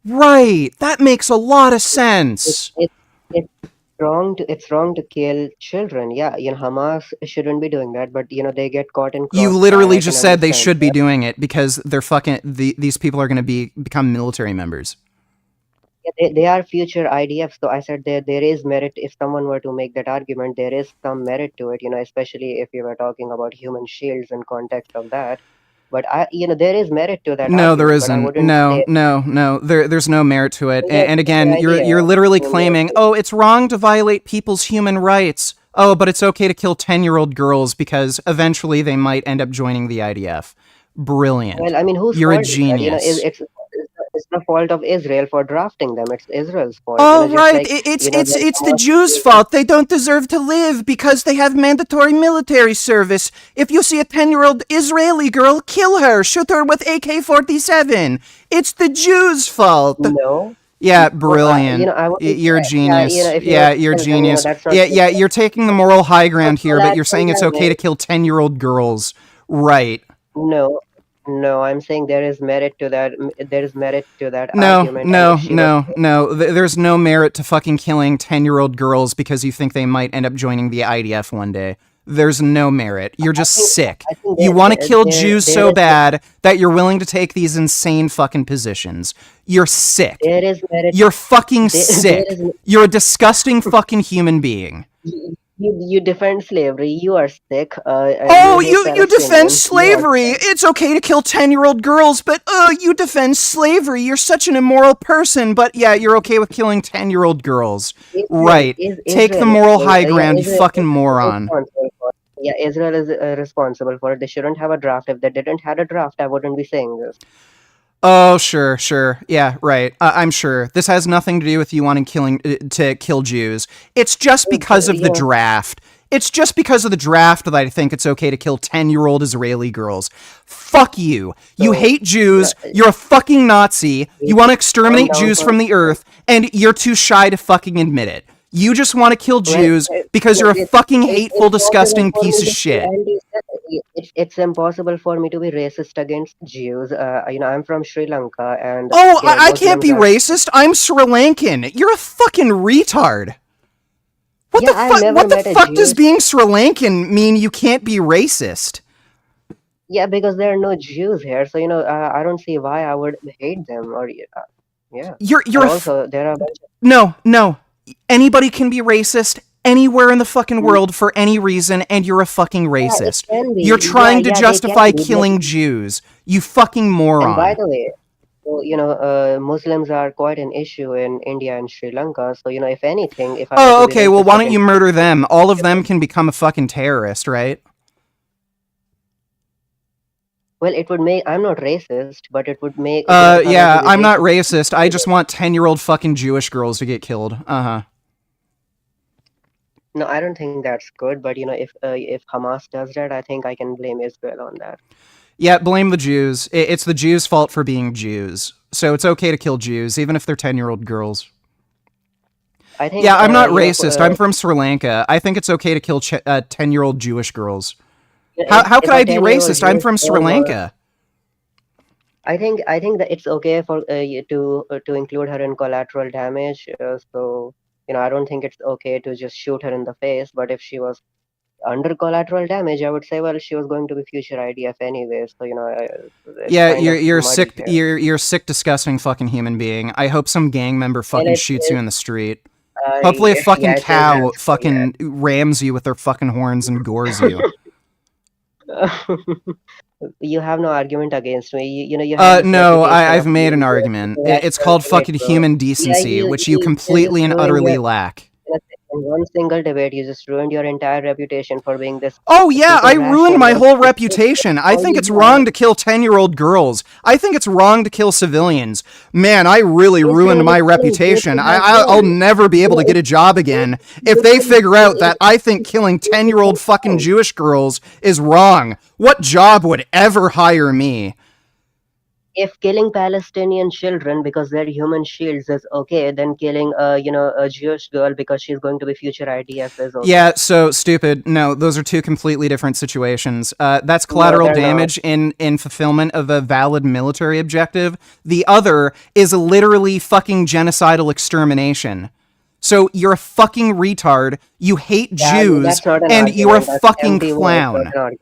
Right. That makes a lot of sense. It's wrong to kill children. Yeah, Hamas shouldn't be doing that, but they get caught in You crossfire. literally I just can said they understand should be that. doing it because they're fucking these people are going to become military members. Yeah, they are future IDF, so I said there is merit. If someone were to make that argument, there is some merit to it, especially if you were talking about human shields in context of that. But there is merit to that No, there argument, but I isn't. wouldn't No, say no. There's no merit to it. Yeah, And again, the you're idea, literally claiming, oh, it's wrong to violate people's human rights. Oh, but it's okay to kill 10-year-old girls because eventually they might end up joining the IDF. Brilliant. Well, I mean, whose You're a fault is that? genius. It's the fault of Israel for drafting them. It's Israel's fault. Oh, Just right. like, It's the Hamas- Jews' fault. They don't deserve to live because they have mandatory military service. If you see a 10-year-old Israeli girl, kill her. Shoot her with AK-47. It's the Jews' fault. No. Yeah, brilliant. You're a genius. Yeah, you're a genius. Yeah, you're taking the moral high ground here, but you're saying it's okay to kill 10-year-old girls. Right. No, I'm saying there is merit to that. There is merit to that No, argument. There's no merit to fucking killing 10-year-old girls because you think they might end up joining the IDF one day. There's no merit. You're just sick. You want to kill Jews so bad that you're willing to take these insane fucking positions. You're sick. There is merit. You're fucking sick. You're a disgusting fucking human being. You defend slavery. You are sick. You defend slavery. It's okay to kill 10-year-old girls, but you defend slavery. You're such an immoral person. But yeah, you're okay with killing 10-year-old girls. Right. Take the moral high ground, you fucking moron. Yeah, Israel is responsible for it. They shouldn't have a draft. If they didn't have a draft, I wouldn't be saying this. Oh, sure. Yeah, right. I'm sure. This has nothing to do with you wanting to kill Jews. It's just because of the draft. It's just because of the draft that I think it's okay to kill 10-year-old Israeli girls. Fuck you. You hate Jews. You're a fucking Nazi. You want to exterminate Jews from the earth, and you're too shy to fucking admit it. You just want to kill Jews because you're a fucking hateful, disgusting piece of shit. It's impossible for me to be racist against Jews. I'm from Sri Lanka, and I can't be racist. I'm Sri Lankan. You're a fucking retard. What the fuck does being Sri Lankan mean? You can't be racist. Yeah, because there are no Jews here, so I don't see why I would hate them. Or yeah, you're also there are. No. Anybody can be racist anywhere in the fucking world for any reason, and you're a fucking racist. You're trying to justify killing Jews. You fucking moron. And by the way, Muslims are quite an issue in India and Sri Lanka. So if anything, if I oh, okay. Well, why don't you murder them? All of them can become a fucking terrorist, right? Well, it would make. I'm not racist, but it would make. Yeah, I'm not racist. I just want 10-year-old fucking Jewish girls to get killed. No, I don't think that's good. But if Hamas does that, I think I can blame Israel on that. Yeah, blame the Jews. It's the Jews' fault for being Jews. So it's okay to kill Jews, even if they're 10-year-old girls. I think. Yeah, I'm not racist. I'm from Sri Lanka. I think it's okay to kill 10-year-old Jewish girls. How could I be racist? I'm from Sri Lanka. I think that it's okay for you to include her in collateral damage. So I don't think it's okay to just shoot her in the face. But if she was under collateral damage, I would say, well, she was going to be future IDF anyway. So it's Yeah, kind of you're muddy sick. here. You're a sick, disgusting fucking human being. I hope some gang member fucking it shoots you is- in the street. Hopefully, a yeah, fucking it is cow hands-free, fucking rams you with their fucking horns and gores you. You have no argument against me. You have this No, reputation I've of made an being argument. the It's rational called fucking debate, bro. human Yeah, decency, you which you you you just completely and ruined utterly your lack. in one single debate. You just ruined your entire reputation for being this Oh yeah, super I ruined rational. my whole It's reputation. I all think you it's have. wrong to kill 10-year-old girls. I think it's wrong to kill civilians. Man, I really It's ruined wrong my to kill reputation. bitches as I'll well. never be able to get a job again if they figure out that I think killing 10-year-old fucking Jewish girls is wrong. What job would ever hire me? If killing Palestinian children because they're human shields is okay, then killing a Jewish girl because she's going to be future IDF is okay. Yeah, so stupid. No, those are two completely different situations. That's No, collateral they're not. damage in fulfillment of a valid military objective. The other is literally fucking genocidal extermination. So you're a fucking retard, you hate Yeah, Jews, that's not an and argument. you're a That's fucking empty words, clown. not an argument.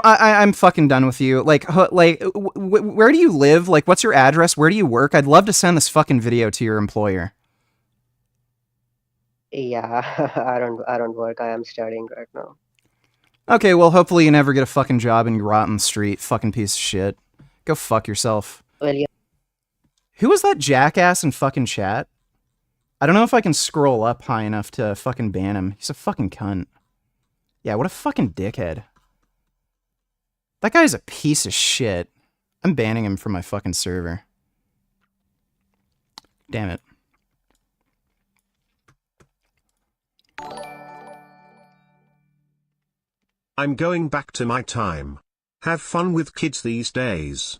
I'm fucking done with you. Where do you live? Like, what's your address? Where do you work? I'd love to send this fucking video to your employer. Yeah, I don't work. I am studying right now. Okay, well, hopefully you never get a fucking job and you rot in the street, fucking piece of shit. Go fuck yourself. Well, yeah. Who was that jackass in fucking chat? I don't know if I can scroll up high enough to fucking ban him. He's a fucking cunt. Yeah, what a fucking dickhead. That guy's a piece of shit. I'm banning him from my fucking server. Damn it. I'm going back to my time. Have fun with kids these days.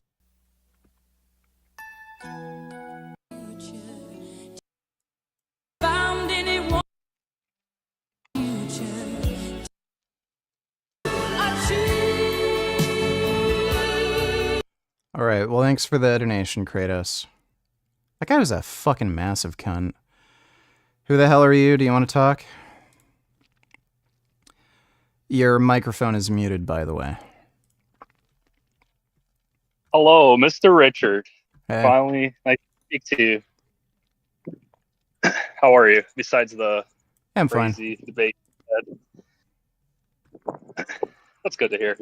Alright, well thanks for the donation, Kratos. That guy was a fucking massive cunt. Who the hell are you? Do you want to talk? Your microphone is muted, by the way. Hello, Mr. Richard. Hey. Finally, nice to speak to you. How are you? Besides the I'm fine. crazy debate. That's good to hear.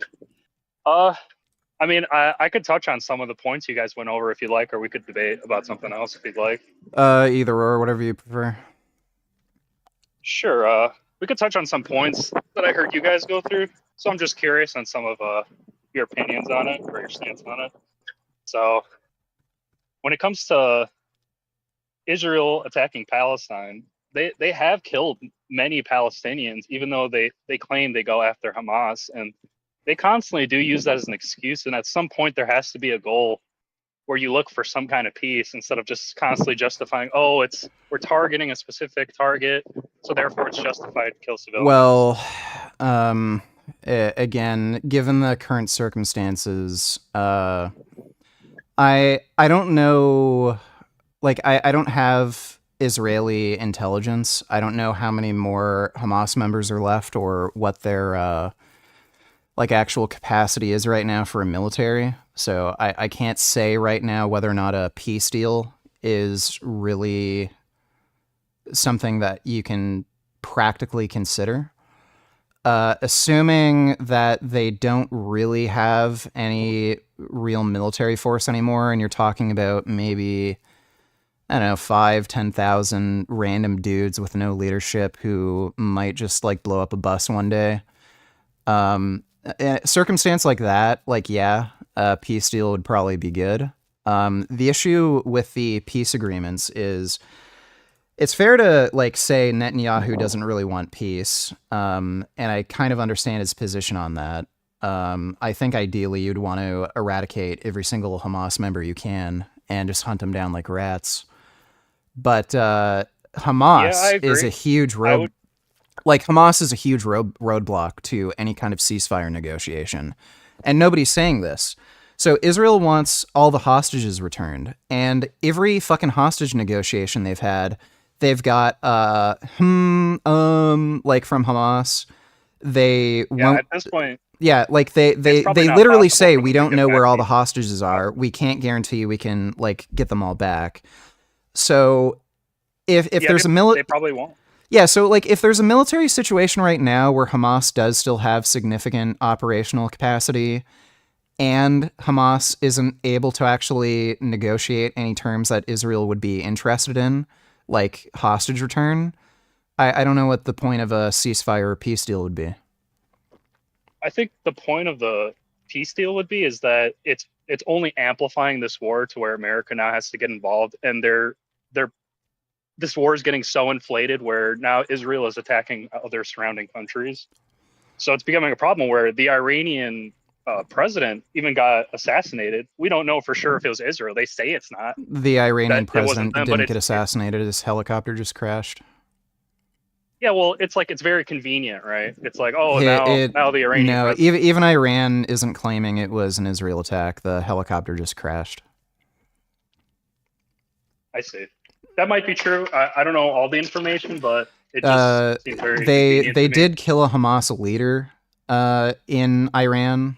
I mean, I could touch on some of the points you guys went over if you'd like, or we could debate about something else if you'd like. Either or, whatever you prefer. Sure. We could touch on some points that I heard you guys go through. So I'm just curious on some of your opinions on it or your stance on it. So when it comes to Israel attacking Palestine, they have killed many Palestinians, even though they claim they go after Hamas, and they constantly do use that as an excuse. And at some point, there has to be a goal where you look for some kind of peace instead of just constantly justifying, oh, we're targeting a specific target, so therefore it's justified to kill civilians. Well, again, given the current circumstances, I don't know, like, I don't have Israeli intelligence. I don't know how many more Hamas members are left or what their like actual capacity is right now for a military. So I can't say right now whether or not a peace deal is really something that you can practically consider. Assuming that they don't really have any real military force anymore, and you're talking about maybe, I don't know, 5,000-10,000 random dudes with no leadership who might just like blow up a bus one day. In a circumstance like that, like, yeah, a peace deal would probably be good. The issue with the peace agreements is it's fair to like say Netanyahu doesn't really want peace. And I kind of understand his position on that. I think ideally you'd want to eradicate every single Hamas member you can and just hunt them down like rats. But Hamas is a huge Like, Hamas is a huge roadblock to any kind of ceasefire negotiation. And nobody's saying this. So Israel wants all the hostages returned. And every fucking hostage negotiation they've had, they've got, like, from Hamas, they won't... At this point... Yeah, like, they literally say, we don't know where all the hostages are. We can't guarantee we can, like, get them all back. So if there's they probably won't. Yeah, so, like, if there's a military situation right now where Hamas does still have significant operational capacity and Hamas isn't able to actually negotiate any terms that Israel would be interested in, like hostage return, I don't know what the point of a ceasefire or peace deal would be. I think the point of the peace deal would be is that it's only amplifying this war to where America now has to get involved, and this war is getting so inflated where now Israel is attacking other surrounding countries. So it's becoming a problem where the Iranian president even got assassinated. We don't know for sure if it was Israel. They say it's not. The Iranian president them, didn't get assassinated. His helicopter just crashed. Yeah, well, it's like it's very convenient, right? It's like, oh, now the Iranian No, president... even Iran isn't claiming it was an Israel attack. The helicopter just crashed. I see. That might be true. I don't know all the information, but it just seems very convenient they to me. did kill a Hamas leader in Iran.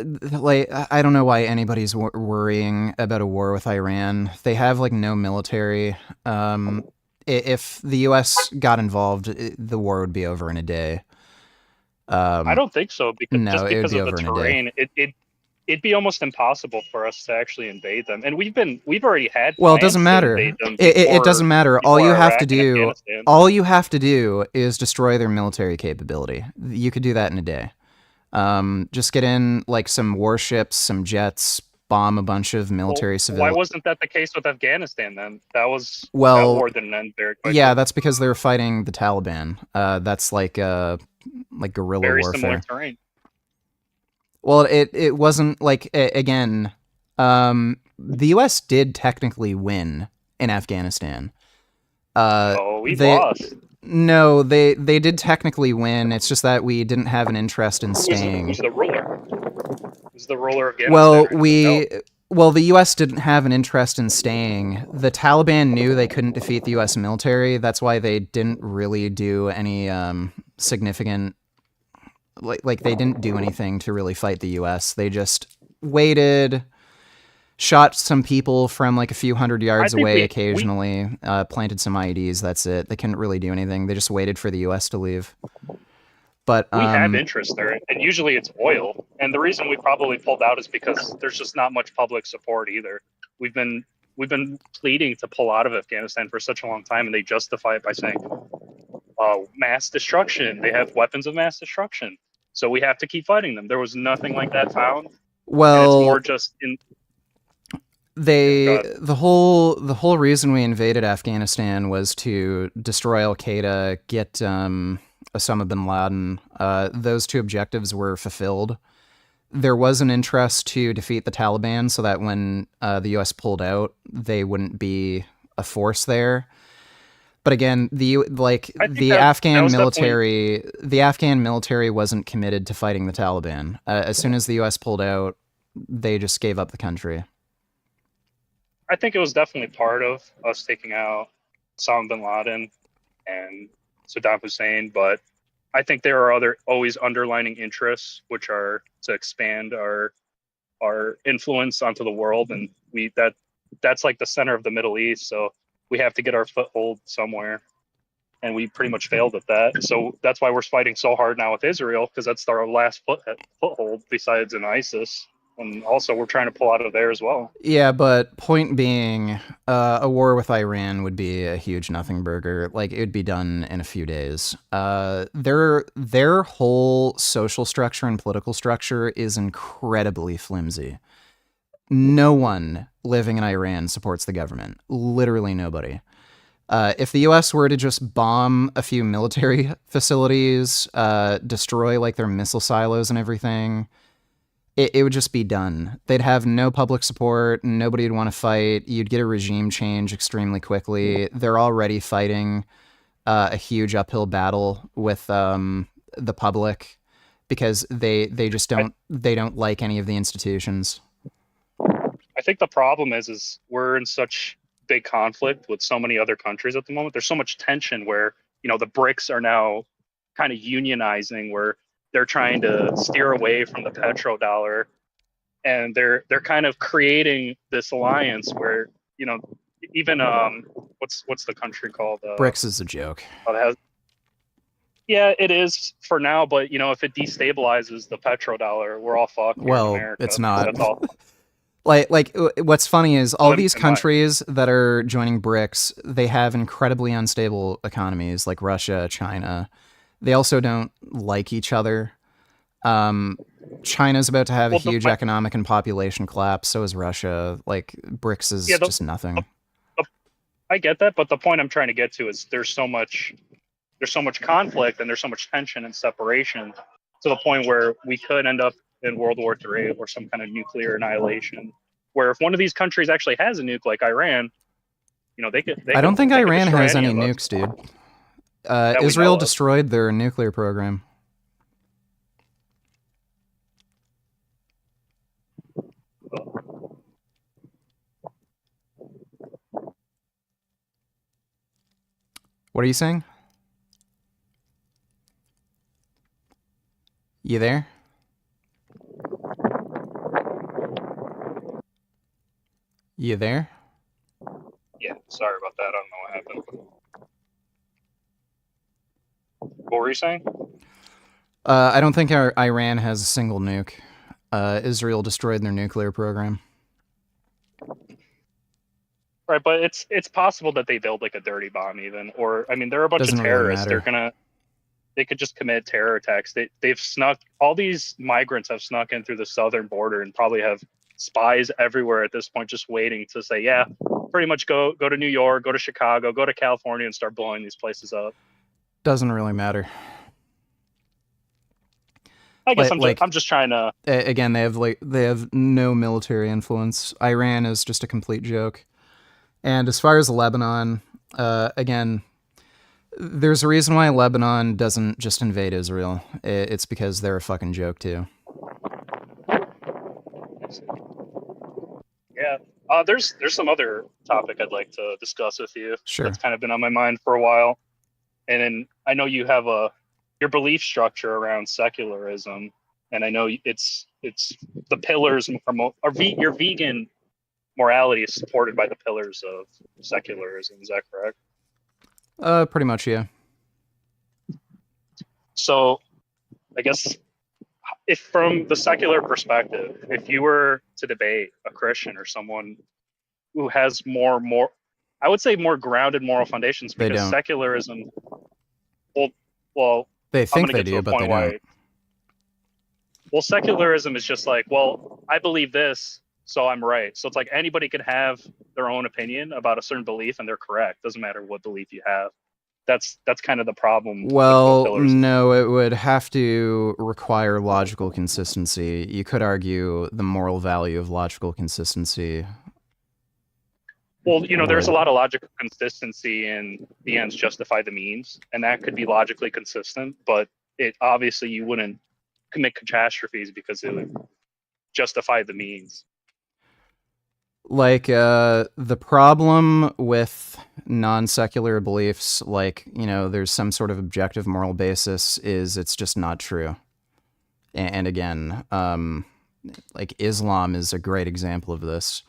Like, I don't know why anybody's worrying about a war with Iran. They have, like, no military. If the U.S. got involved, the war would be over in a day. I don't think so, because no, just it would because be of the over in a day. terrain, it'd be almost impossible for us to actually invade them. And we've already had Well, it plans doesn't to matter. invade them It doesn't matter. All you before have Iraq to and do, Afghanistan. all you have to do is destroy their military capability. You could do that in a day. Just get in, like, some warships, some jets, bomb a bunch of military Why civilians. wasn't that the case with Afghanistan then? That Well, war didn't end very quickly. yeah, that's because they were fighting the Taliban. That's like guerrilla Very warfare. similar terrain. Well, it wasn't like again, the U.S. did technically win in Afghanistan. We lost. No, they did technically win. It's just that we didn't have an interest in staying. Who's the ruler? Who's the ruler of Afghanistan? Well, the U.S. didn't have an interest in staying. The Taliban knew they couldn't defeat the U.S. military. That's why they didn't really do any significant. Like they didn't do anything to really fight the U.S. They just waited, shot some people from like a few hundred yards away occasionally, planted some IEDs. That's it. They couldn't really do anything. They just waited for the U.S. to leave. But we have interest there, and usually it's oil. And the reason we probably pulled out is because there's just not much public support either. We've been pleading to pull out of Afghanistan for such a long time, and they justify it by saying, mass destruction. They have weapons of mass destruction, so we have to keep fighting them. There was nothing like that found. Well, and it's more just in. The whole reason we invaded Afghanistan was to destroy Al Qaeda, get Osama bin Laden. Those two objectives were fulfilled. There was an interest to defeat the Taliban so that when the U.S. pulled out, they wouldn't be a force there. But again, the Afghan military wasn't committed to fighting the Taliban. As soon as the U.S. pulled out, they just gave up the country. I think it was definitely part of us taking out Osama bin Laden and Saddam Hussein, but I think there are other always underlining interests, which are to expand our influence onto the world, and that's like the center of the Middle East. So we have to get our foothold somewhere, and we pretty much failed at that. So that's why we're fighting so hard now with Israel, because that's our last foothold besides in ISIS. And also, we're trying to pull out of there as well. Yeah, but point being, a war with Iran would be a huge nothing burger. Like, it would be done in a few days. Their whole social structure and political structure is incredibly flimsy. No one living in Iran supports the government. Literally nobody. If the U.S. were to just bomb a few military facilities, destroy like their missile silos and everything, it would just be done. They'd have no public support. Nobody would want to fight. You'd get a regime change extremely quickly. They're already fighting a huge uphill battle with the public because they just don't like any of the institutions. I think the problem is we're in such big conflict with so many other countries at the moment. There's so much tension where, you know, the BRICS are now kind of unionizing, where they're trying to steer away from the petrodollar, and they're kind of creating this alliance where, you know, even what's the country called? BRICS is a joke. Yeah, it is for now, but you know, if it destabilizes the petrodollar, we're all fucked here in Well, America. it's not. That's all. Like what's funny is all Well, these in my- countries that are joining BRICS, they have incredibly unstable economies, like Russia, China. They also don't like each other. China's about to have a huge economic and population collapse. So is Russia. Like BRICS is just nothing. I get that, but the point I'm trying to get to is there's so much conflict and there's so much tension and separation to the point where we could end up in World War III or some kind of nuclear annihilation. Where if one of these countries actually has a nuke, like Iran, you know, I don't think Iran has any of us. nukes, dude. we know Israel of. destroyed their nuclear program. What are you saying? You there? You there? Yeah, sorry about that. I don't know what happened. What were you saying? I don't think Iran has a single nuke. Israel destroyed their nuclear program. Right, but it's possible that they build like a dirty bomb even, or I mean, they're a bunch Doesn't of really terrorists. matter. They could just commit terror attacks. They've snuck, all these migrants have snuck in through the southern border and probably have spies everywhere at this point, just waiting to say, yeah, pretty much go to New York, go to Chicago, go to California, and start blowing these places up. Doesn't really matter. I guess Like- I'm just trying to. Again, they have no military influence. Iran is just a complete joke. And as far as Lebanon, again, there's a reason why Lebanon doesn't just invade Israel. It's because they're a fucking joke too. Yeah. There's some other topic I'd like to discuss with you. Sure. That's kind of been on my mind for a while. And then I know you have your belief structure around secularism, and I know it's the pillars your vegan morality is supported by the pillars of secularism. Is that correct? Pretty much, yeah. So, I guess if from the secular perspective, if you were to debate a Christian or someone who has more, I would say more grounded moral foundations, They because don't. secularism, well, They I'm think gonna they get to do, a but point they why. don't. Well, secularism is just like, well, I believe this, so I'm right. So it's like anybody can have their own opinion about a certain belief, and they're correct. Doesn't matter what belief you have. That's kind of the problem. Well, no, it would have to require logical consistency. You could argue the moral value of logical consistency. Well, you know, there's a lot of logical consistency in the ends justify the means, and that could be logically consistent, but it obviously you wouldn't commit catastrophes because it would justify the means. Like, the problem with non-secular beliefs, like, you know, there's some sort of objective moral basis, is it's just not true. And again, like, Islam is a great example of this.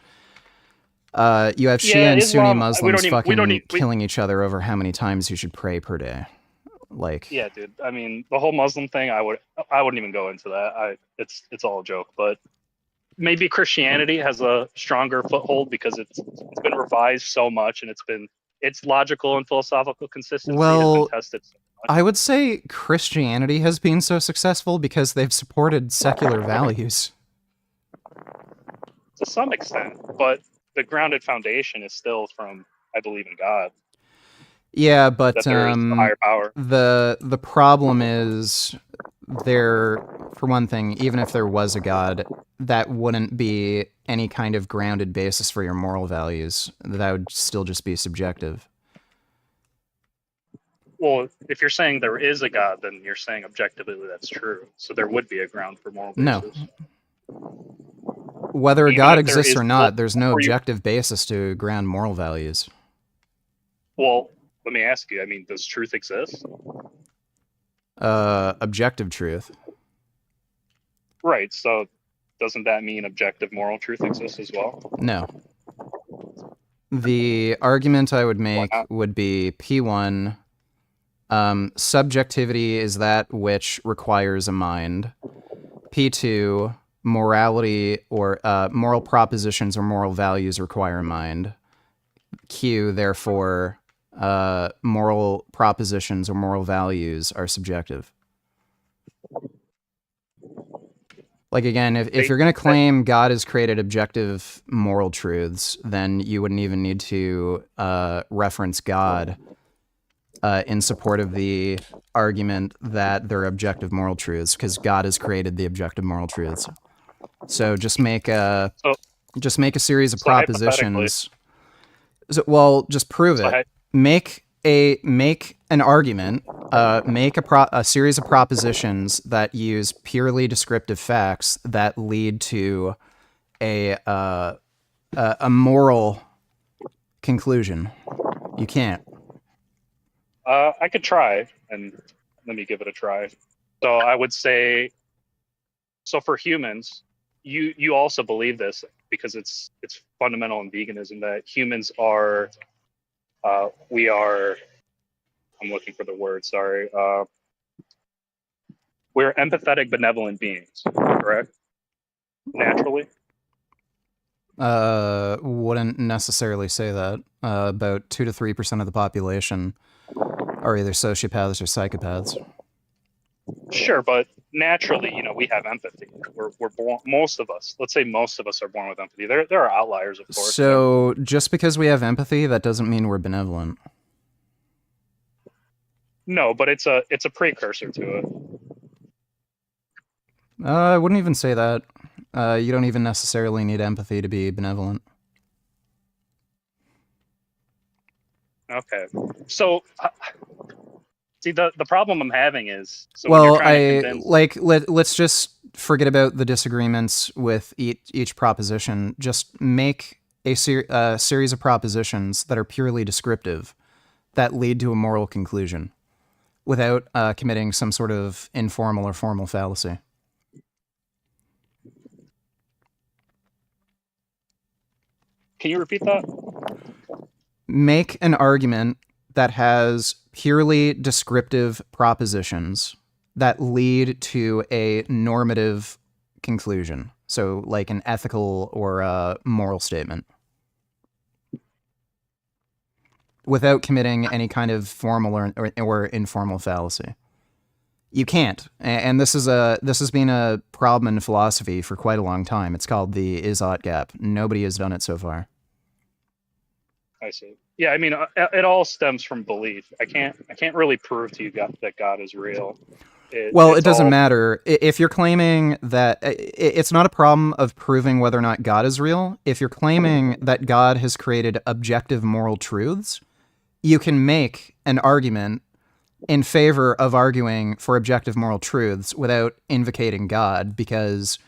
You have Shia and Sunni Muslims killing each other over how many times you should pray per day. Like, Yeah, dude. I mean, the whole Muslim thing, I wouldn't even go into that. It's all a joke, but maybe Christianity has a stronger foothold because it's been revised so much, and its logical and philosophical consistency has been tested so much. I would say Christianity has been so successful because they've supported secular values. To some extent, but the grounded foundation is still from I believe in God. Yeah, but That there is a higher power. the problem is for one thing, even if there was a God, that wouldn't be any kind of grounded basis for your moral values. That would still just be subjective. Well, if you're saying there is a God, then you're saying objectively that's true. So there would be a ground for moral No. basis. Whether Even God if there exists is- or not, there's no before you- objective basis to ground moral values. Well, let me ask you. I mean, does truth exist? Objective truth. Right. So doesn't that mean objective moral truth exists as well? No. The argument I would make would be P1, subjectivity is that which requires a mind. P2, morality or moral propositions or moral values require a mind. Q, therefore, moral propositions or moral values are subjective. Like, again, if you're going to claim God has created objective moral truths, then you wouldn't even need to reference God in support of the argument that they're objective moral truths, because God has created the objective moral truths. So just make a series of propositions. So, well, just prove it. Make an argument. Make a series of propositions that use purely descriptive facts that lead to a moral conclusion. You can't. I could try, and let me give it a try. So I would say, so for humans, you also believe this because it's fundamental in veganism that humans are, we are, I'm looking for the word, sorry. We're empathetic, benevolent beings, correct? Naturally? Wouldn't necessarily say that. About 2 to 3% of the population are either sociopaths or psychopaths. Sure, but naturally, we have empathy. We're born, most of us, let's say most of us are born with empathy. There are outliers, of course. So just because we have empathy, that doesn't mean we're benevolent. No, but it's a precursor to it. I wouldn't even say that. You don't even necessarily need empathy to be benevolent. Okay. So, see, the problem I'm having is, so Well, when you're trying to convince... let's just forget about the disagreements with each proposition. Just make a series of propositions that are purely descriptive that lead to a moral conclusion without committing some sort of informal or formal fallacy. Can you repeat that? Make an argument that has purely descriptive propositions that lead to a normative conclusion. So like an ethical or a moral statement. Without committing any kind of formal or informal fallacy. You can't. And this has been a problem in philosophy for quite a long time. It's called the is-ought gap. Nobody has done it so far. I see. Yeah, I mean, it all stems from belief. I can't really prove to you that God is real. It doesn't matter. If you're claiming that, it's not a problem of proving whether or not God is real. If you're claiming that God has created objective moral truths, you can make an argument in favor of arguing for objective moral truths without invocating God, because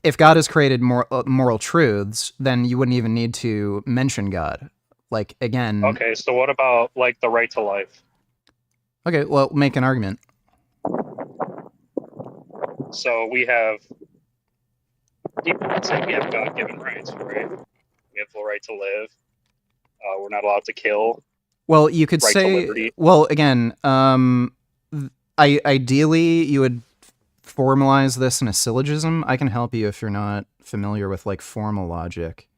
if God has created moral truths, then you wouldn't even need to mention God. Like, again... Okay, so what about, like, the right to life? Okay, well, make an argument. So we have... Let's say we have God-given rights, right? We have the right to live. We're not allowed to kill. Well, you could right say... to liberty. Well, again, ideally, you would formalize this in a syllogism. I can help you if you're not familiar with, like, formal logic.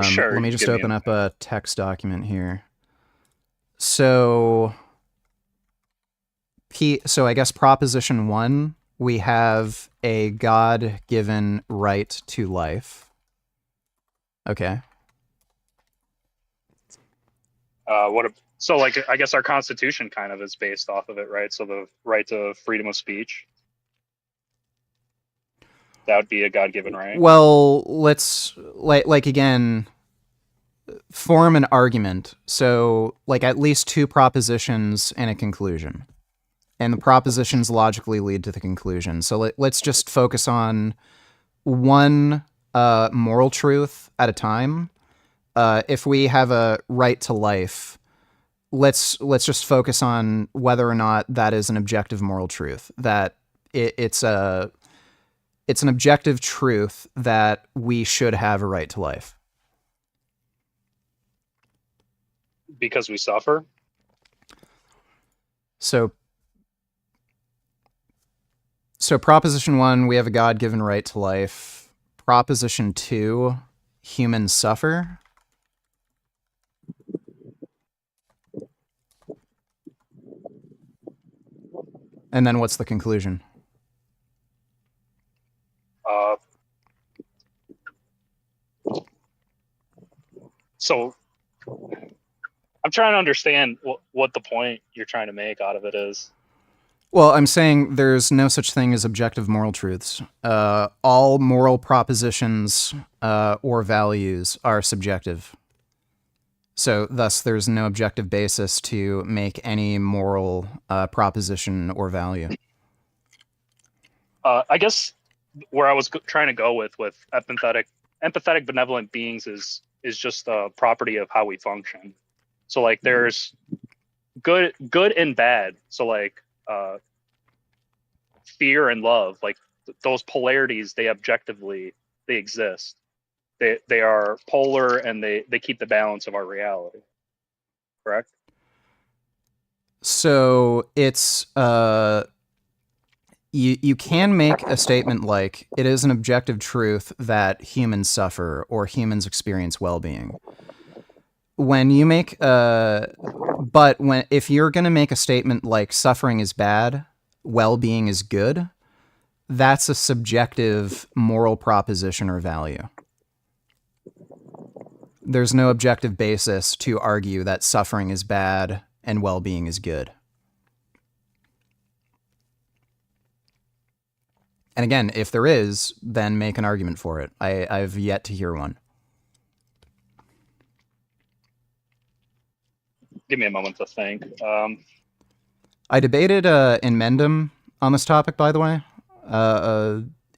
Sure, let me just open up a text document here. So I guess proposition 1, we have a God-given right to life. Okay. So, like, I guess our Constitution kind of is based off of it, right? So the right to freedom of speech. That would be a God-given right. Well, let's like again. form an argument. So, like, at least two propositions and a conclusion. And the propositions logically lead to the conclusion. So let's just focus on one moral truth at a time. If we have a right to life, let's just focus on whether or not that is an objective moral truth. That it's an objective truth that we should have a right to life. Because we suffer? So proposition 1, we have a God-given right to life. Proposition 2, humans suffer. And then what's the conclusion? So I'm trying to understand what the point you're trying to make out of it is. Well, I'm saying there's no such thing as objective moral truths. All moral propositions or values are subjective. So thus, there's no objective basis to make any moral proposition or value. I guess where I was trying to go with empathetic benevolent beings is just a property of how we function. So like there's good and bad. So like fear and love, like those polarities, they exist. They are polar and they keep the balance of our reality. Correct? So it's you can make a statement like it is an objective truth that humans suffer or humans experience well-being. When you make if you're going to make a statement like suffering is bad, well-being is good, that's a subjective moral proposition or value. There's no objective basis to argue that suffering is bad and well-being is good. And again, if there is, then make an argument for it. I've yet to hear one. Give me a moment to think. I debated in Mendham on this topic, by the way.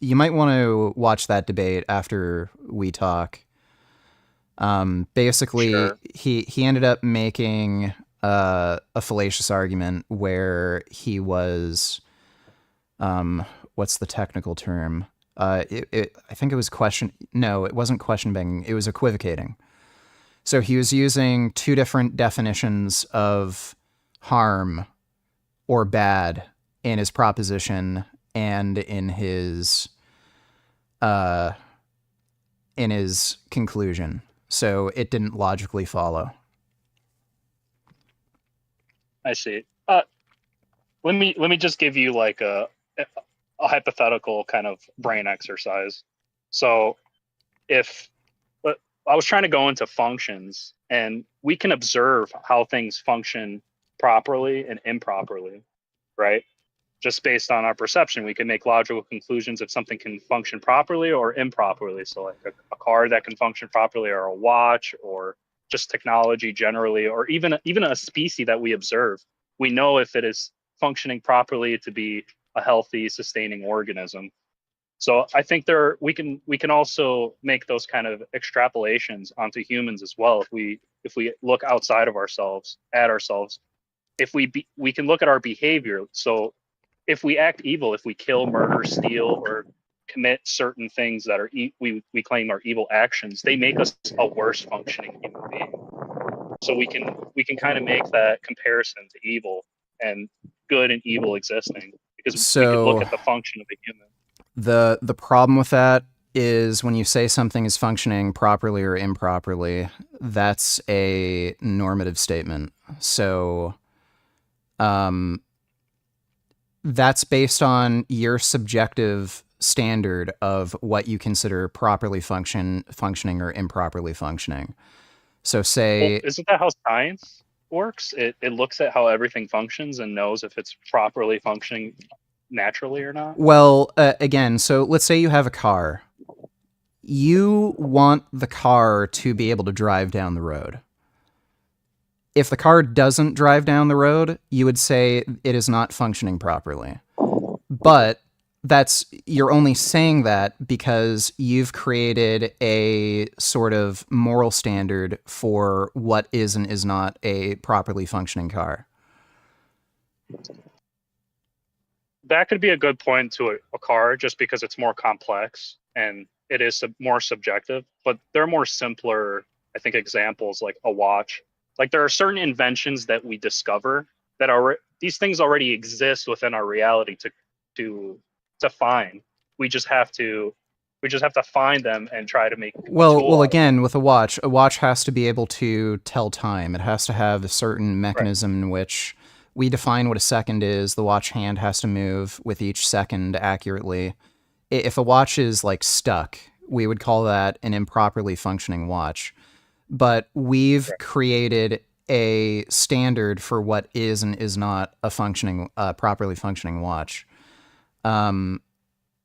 You might want to watch that debate after we talk. Basically, sure. He ended up making a fallacious argument where he was, what's the technical term? I think it was no, it wasn't question banging. It was equivocating. So he was using two different definitions of harm or bad in his proposition and in his conclusion. So it didn't logically follow. I see. Let me just give you like a hypothetical kind of brain exercise. So if I was trying to go into functions, and we can observe how things function properly and improperly, right? Just based on our perception, we can make logical conclusions if something can function properly or improperly. So like a car that can function properly, or a watch, or just technology generally, or even a species that we observe. We know if it is functioning properly to be a healthy, sustaining organism. So I think we can also make those kind of extrapolations onto humans as well. If we look outside of ourselves, at ourselves, if we can look at our behavior. So if we act evil, if we kill, murder, steal, or commit certain things that are we claim are evil actions, they make us a worse functioning human being. So we can kind of make that comparison to evil and good and evil existing, because we can look at the function of a human. The problem with that is when you say something is functioning properly or improperly, that's a normative statement. So that's based on your subjective standard of what you consider properly functioning or improperly functioning. So say... Well, isn't that how science works? It looks at how everything functions and knows if it's properly functioning naturally or not? Well, again, so let's say you have a car. you want the car to be able to drive down the road. If the car doesn't drive down the road, you would say it is not functioning properly. But you're only saying that because you've created a sort of moral standard for what is and is not a properly functioning car. That could be a good point to a car, just because it's more complex and it is more subjective. But there are more simpler, I think, examples like a watch. Like there are certain inventions that we discover that are these things already exist within our reality to find. We just have to find them and try to make Well, again, with a watch has to be able to tell time. It has to have a certain mechanism in which we define what a second is. The watch hand has to move with each second accurately. If a watch is like stuck, we would call that an improperly functioning watch. But we've created a standard for what is and is not a functioning, properly functioning watch.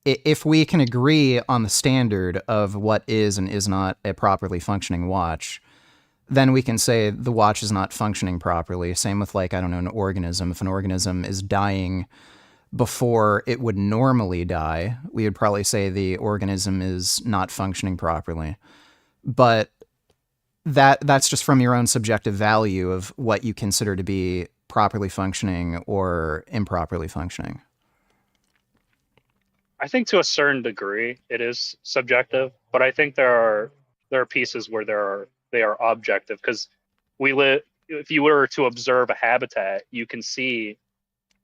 If we can agree on the standard of what is and is not a properly functioning watch, then we can say the watch is not functioning properly. Same with, like, I don't know, an organism. If an organism is dying before it would normally die, we would probably say the organism is not functioning properly. But that's just from your own subjective value of what you consider to be properly functioning or improperly functioning. I think to a certain degree it is subjective, but I think there are pieces where they are objective, because if you were to observe a habitat, you can see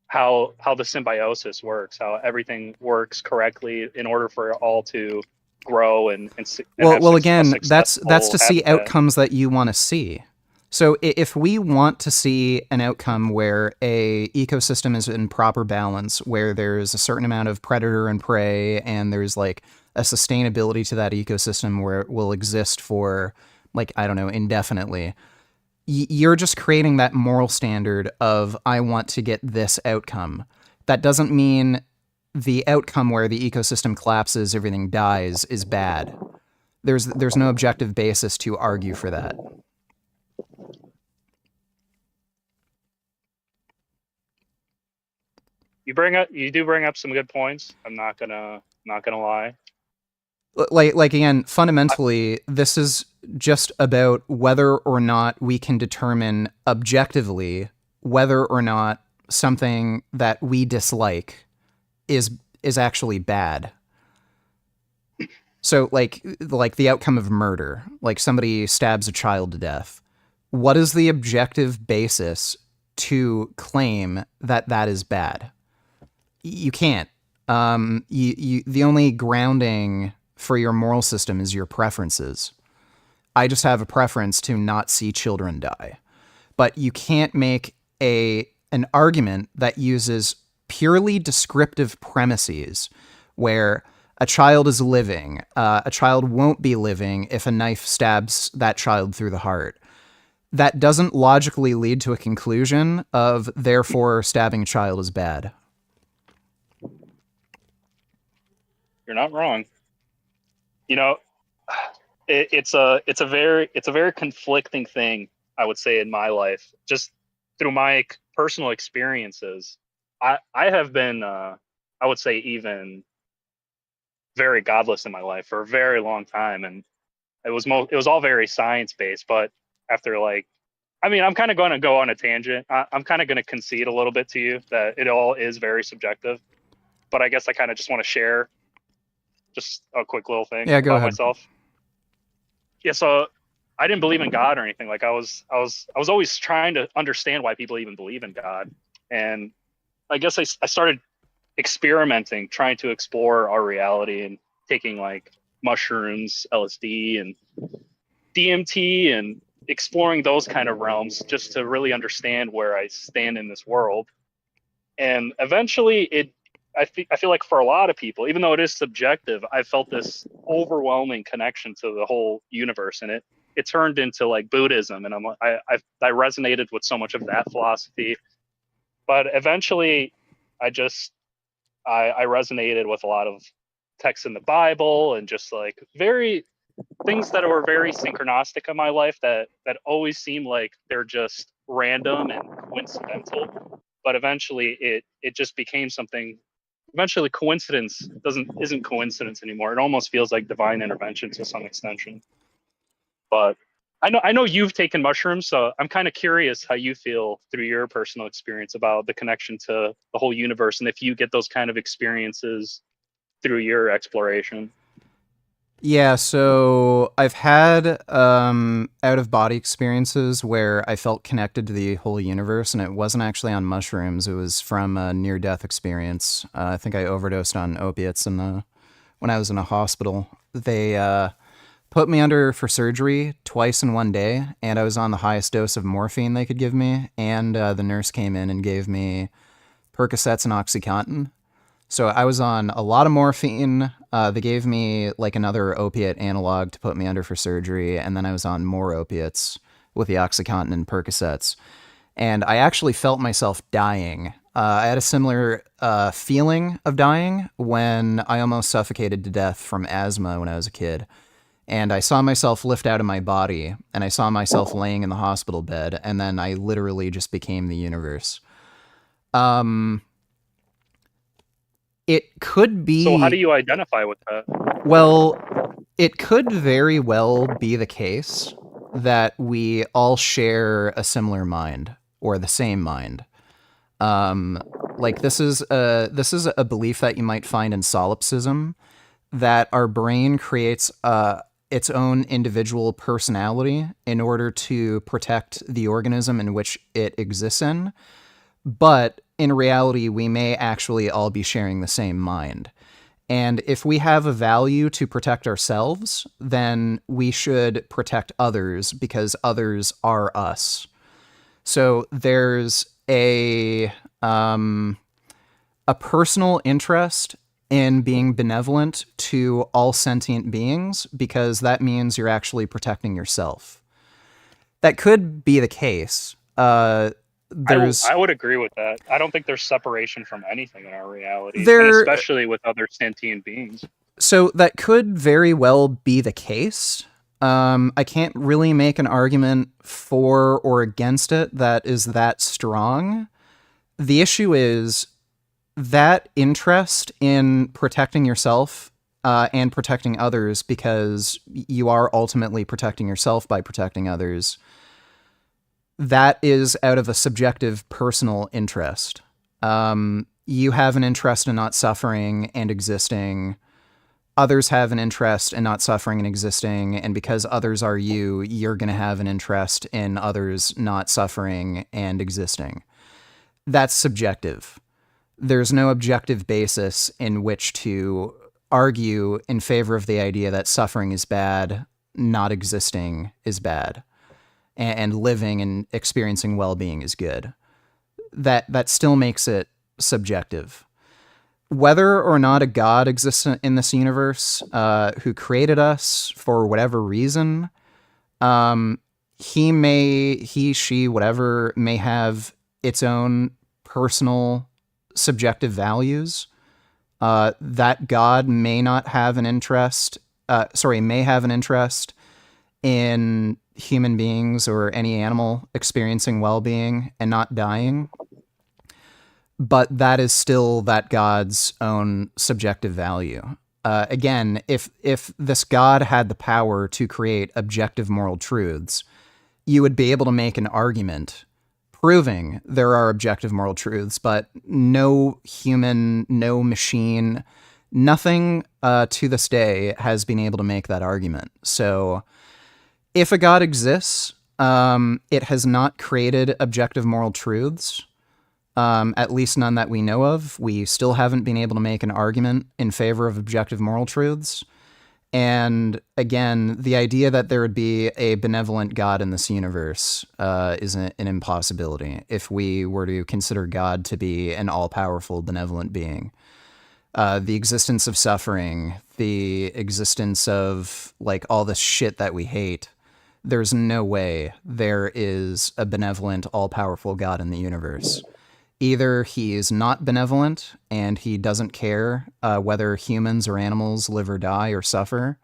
how the symbiosis works, how everything works correctly in order for it all to grow and well, again, that's to habitat. see outcomes that you want to see. So if we want to see an outcome where a ecosystem is in proper balance, where there's a certain amount of predator and prey, and there's like a sustainability to that ecosystem where it will exist for, like, I don't know, indefinitely, you're just creating that moral standard of, I want to get this outcome. That doesn't mean the outcome where the ecosystem collapses, everything dies, is bad. There's no objective basis to argue for that. You do bring up some good points. I'm not gonna lie. Like again, fundamentally, this is just about whether or not we can determine objectively whether or not something that we dislike is actually bad. So like the outcome of murder, like somebody stabs a child to death. What is the objective basis to claim that that is bad? You can't. The only grounding for your moral system is your preferences. I just have a preference to not see children die. But you can't make an argument that uses purely descriptive premises where a child is living, a child won't be living if a knife stabs that child through the heart. That doesn't logically lead to a conclusion of, therefore, stabbing a child is bad. You're not wrong. You know, it's a very conflicting thing, I would say, in my life. Just through my personal experiences, I have been, I would say, even very godless in my life for a very long time, and it was all very science based. But after, like, I mean, I'm kind of going to go on a tangent. I'm kind of going to concede a little bit to you that it all is very subjective. But I guess I kind of just want to share just a quick little thing go about ahead. myself. Yeah, so I didn't believe in God or anything. Like I was always trying to understand why people even believe in God. And I guess I started experimenting, trying to explore our reality and taking like mushrooms, LSD and DMT and exploring those kind of realms just to really understand where I stand in this world. And eventually I feel like for a lot of people, even though it is subjective, I felt this overwhelming connection to the whole universe, and it turned into like Buddhism, and I resonated with so much of that philosophy. But eventually, I resonated with a lot of texts in the Bible and just like very things that were very synchronistic in my life that always seem like they're just random and coincidental, but eventually it just became something. Eventually coincidence isn't coincidence anymore. It almost feels like divine intervention to some extension. But I know you've taken mushrooms, so I'm kind of curious how you feel through your personal experience about the connection to the whole universe, and if you get those kind of experiences through your exploration. Yeah, so I've had out of body experiences where I felt connected to the whole universe, and it wasn't actually on mushrooms. It was from a near death experience. I think I overdosed on opiates when I was in a hospital. They put me under for surgery twice in one day, and I was on the highest dose of morphine they could give me, and the nurse came in and gave me Percocets and OxyContin. So I was on a lot of morphine. They gave me like another opiate analog to put me under for surgery, and then I was on more opiates with the OxyContin and Percocets. And I actually felt myself dying. I had a similar feeling of dying when I almost suffocated to death from asthma when I was a kid. And I saw myself lift out of my body, and I saw myself laying in the hospital bed, and then I literally just became the universe. It could be... So how do you identify with that? Well, it could very well be the case that we all share a similar mind, or the same mind. Like this is a belief that you might find in solipsism, that our brain creates its own individual personality in order to protect the organism in which it exists in. But in reality, we may actually all be sharing the same mind. And if we have a value to protect ourselves, then we should protect others because others are us. So there's a personal interest in being benevolent to all sentient beings because that means you're actually protecting yourself. That could be the case. I would agree with that. I don't think there's separation from anything in our reality, and especially with other sentient beings. So that could very well be the case. I can't really make an argument for or against it that is that strong. The issue is that interest in protecting yourself and protecting others, because you are ultimately protecting yourself by protecting others, that is out of a subjective personal interest. You have an interest in not suffering and existing. Others have an interest in not suffering and existing. And because others are you, you're going to have an interest in others not suffering and existing. That's subjective. There's no objective basis in which to argue in favor of the idea that suffering is bad, not existing is bad, and living and experiencing well-being is good. That still makes it subjective. Whether or not a God exists in this universe, who created us for whatever reason, he, she, whatever, may have its own personal subjective values. That God may not have an interest, may have an interest in human beings or any animal experiencing well-being and not dying. But that is still that God's own subjective value. Again, if this God had the power to create objective moral truths, you would be able to make an argument proving there are objective moral truths, but no human, no machine, nothing to this day has been able to make that argument. So if a God exists, it has not created objective moral truths, at least none that we know of. We still haven't been able to make an argument in favor of objective moral truths. And again, the idea that there would be a benevolent God in this universe is an impossibility if we were to consider God to be an all-powerful, benevolent being. The existence of suffering, the existence of like all the shit that we hate, there's no way there is a benevolent, all-powerful God in the universe. Either he is not benevolent and he doesn't care whether humans or animals live or die or suffer,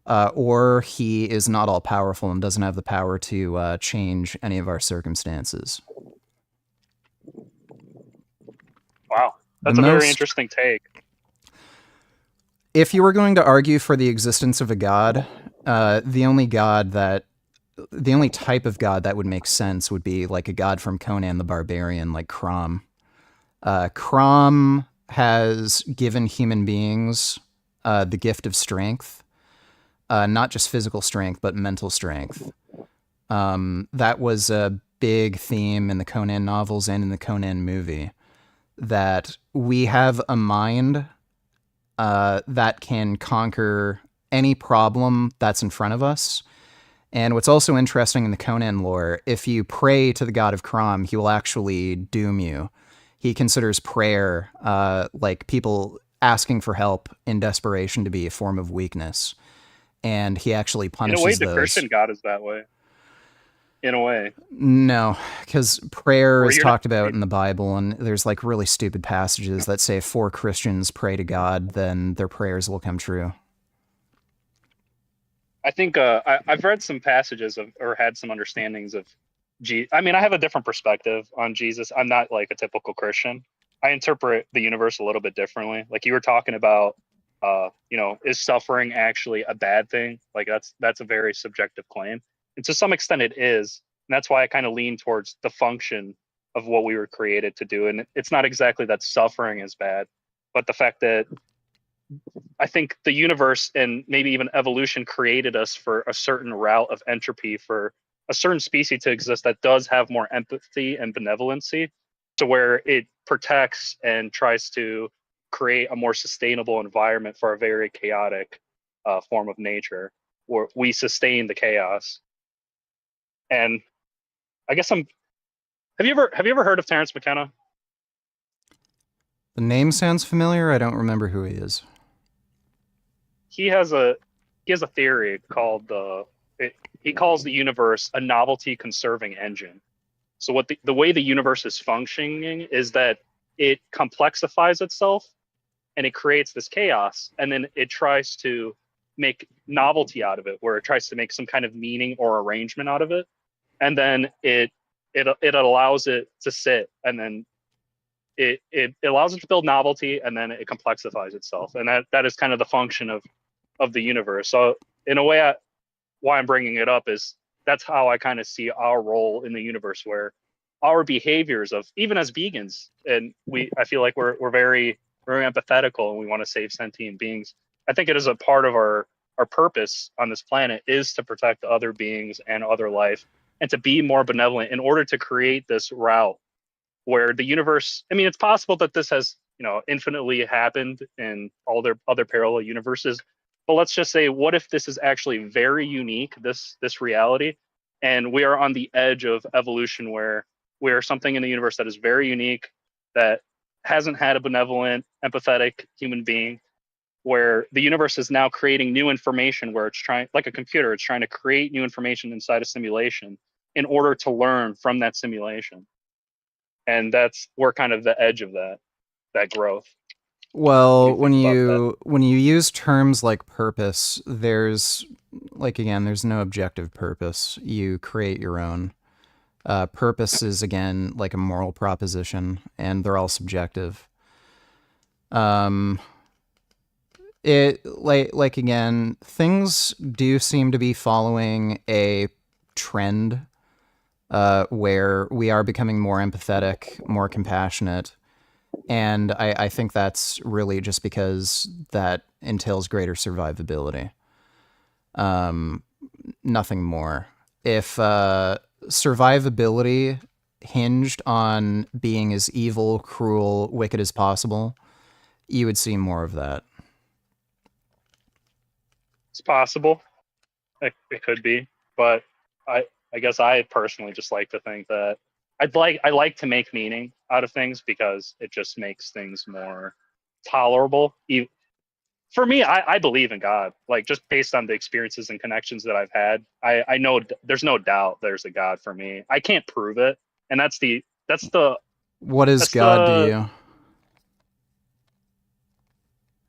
or he is not all powerful and doesn't have the power to change any of our circumstances. Wow, that's a very interesting take. If you were going to argue for the existence of a god, the only type of god that would make sense would be like a god from Conan the Barbarian, like Crom. Crom has given human beings the gift of strength, not just physical strength, but mental strength. That was a big theme in the Conan novels and in the Conan movie, that we have a mind that can conquer any problem that's in front of us. And what's also interesting in the Conan lore, if you pray to the god of Crom, he will actually doom you. He considers prayer, like people asking for help in desperation, to be a form of weakness. And he actually punishes those. In a way, the Christian God is that way. In a way. No, because prayer is talked about in the Bible, and there's like really stupid passages that say if 4 Christians pray to God, then their prayers will come true. I think I've read some passages or had some understandings of I mean, I have a different perspective on Jesus. I'm not like a typical Christian. I interpret the universe a little bit differently. Like you were talking about, is suffering actually a bad thing? Like that's a very subjective claim. And to some extent it is. And that's why I kind of lean towards the function of what we were created to do. And it's not exactly that suffering is bad, but the fact that I think the universe and maybe even evolution created us for a certain route of entropy, for a certain species to exist that does have more empathy and benevolency, to where it protects and tries to create a more sustainable environment for a very chaotic form of nature, where we sustain the chaos. And I guess have you ever heard of Terence McKenna? The name sounds familiar. I don't remember who he is. He has a theory called he calls the universe a novelty conserving engine. So what the way the universe is functioning is that it complexifies itself and it creates this chaos, and then it tries to make novelty out of it, where it tries to make some kind of meaning or arrangement out of it, and then it allows it to sit, and then it allows it to build novelty, and then it complexifies itself, and that is kind of the function of the universe. So in a way, why I'm bringing it up is that's how I kind of see our role in the universe, where our behaviors of, even as vegans, and I feel like we're very empathetical and we want to save sentient beings. I think it is a part of our purpose on this planet is to protect other beings and other life, and to be more benevolent in order to create this route where the universe, I mean, it's possible that this has, infinitely happened in all their other parallel universes. But let's just say, what if this is actually very unique, this reality, and we are on the edge of evolution, where we are something in the universe that is very unique, that hasn't had a benevolent, empathetic human being, where the universe is now creating new information, where it's trying, like a computer, it's trying to create new information inside a simulation in order to learn from that simulation. And we're kind of the edge of that growth. Well, when you use terms like purpose, there's no objective purpose. You create your own. Purpose is, again, like a moral proposition, and they're all subjective. Again, things do seem to be following a trend where we are becoming more empathetic, more compassionate. And I think that's really just because that entails greater survivability. Nothing more. If survivability hinged on being as evil, cruel, wicked as possible, you would see more of that. It's possible. It could be. But I guess I personally just like to think that I like to make meaning out of things, because it just makes things more tolerable. For me, I believe in God, like just based on the experiences and connections that I've had. I know there's no doubt there's a God for me. I can't prove it, and that's the What is God to you?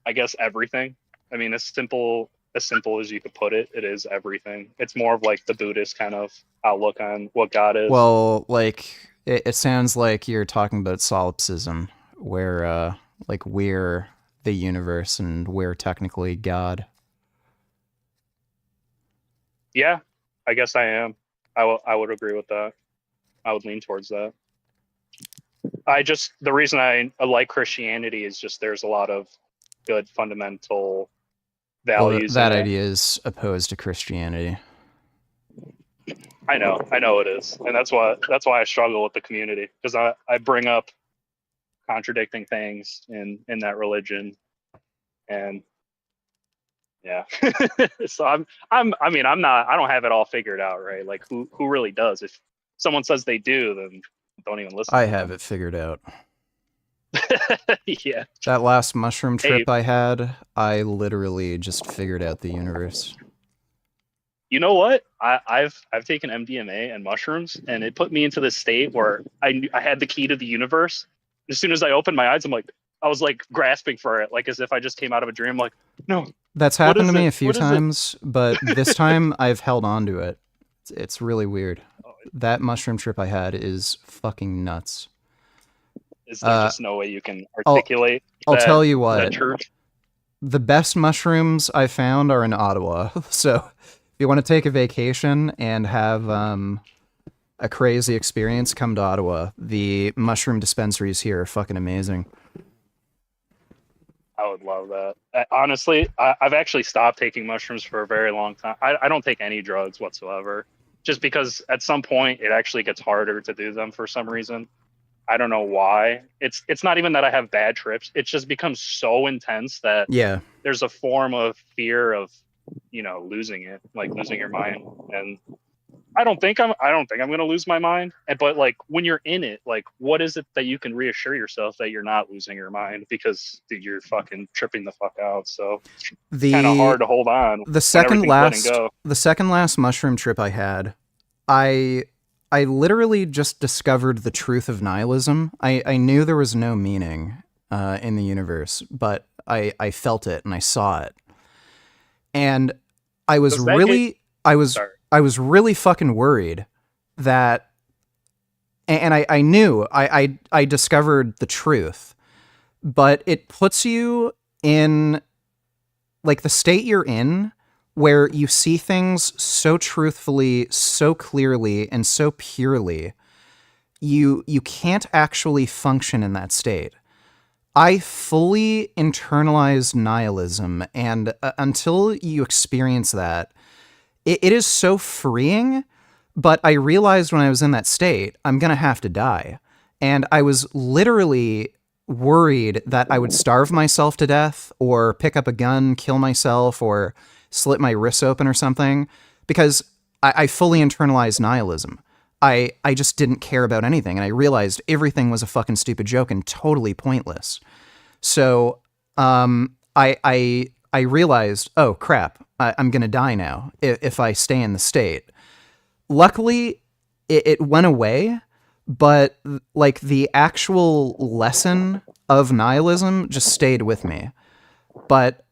I guess everything. I mean, as simple as you could put it, it is everything. It's more of like the Buddhist kind of outlook on what God is. Well, like it sounds like you're talking about solipsism, where like we're the universe and we're technically God. Yeah, I guess I am. I would agree with that. I would lean towards that. The reason I like Christianity is just there's a lot of good fundamental values. Well, that idea is opposed to Christianity. I know it is, and that's why I struggle with the community, because I bring up contradicting things in that religion, and yeah. So I don't have it all figured out, right? Like who really does? If someone says they do, then don't even listen. I have it figured out. Yeah. That last mushroom trip I had, I literally just figured out the universe. You know what? I've taken MDMA and mushrooms, and it put me into this state where I had the key to the universe. As soon as I opened my eyes, I was like grasping for it, like as if I just came out of a dream. Like, no. That's happened to me a few times, but this time I've held on to it. It's really weird. That mushroom trip I had is fucking nuts. Is there just no way you can articulate? I'll tell you what. That truth? The best mushrooms I found are in Ottawa. So if you want to take a vacation and have a crazy experience, come to Ottawa. The mushroom dispensaries here are fucking amazing. I would love that. Honestly, I've actually stopped taking mushrooms for a very long time. I don't take any drugs whatsoever, just because at some point it actually gets harder to do them for some reason. I don't know why. It's not even that I have bad trips. It just becomes so intense that there's a form of fear of, losing it, like losing your mind. And I don't think I'm going to lose my mind. But like when you're in it, like what is it that you can reassure yourself that you're not losing your mind? Because dude, you're fucking tripping the fuck out. So it's kind of hard to hold on. The second last mushroom trip I had, I literally just discovered the truth of nihilism. I knew there was no meaning in the universe, but I felt it and I saw it. And I was really fucking worried that, and I knew I discovered the truth, but it puts you in like the state you're in, where you see things so truthfully, so clearly, and so purely, you can't actually function in that state. I fully internalized nihilism, and until you experience that, it is so freeing, but I realized when I was in that state, I'm going to have to die. And I was literally worried that I would starve myself to death, or pick up a gun, kill myself, or slit my wrists open or something, because I fully internalized nihilism. I just didn't care about anything, and I realized everything was a fucking stupid joke and totally pointless. So I realized, oh crap, I'm gonna die now if I stay in the state. Luckily, it went away, but like the actual lesson of nihilism just stayed with me. But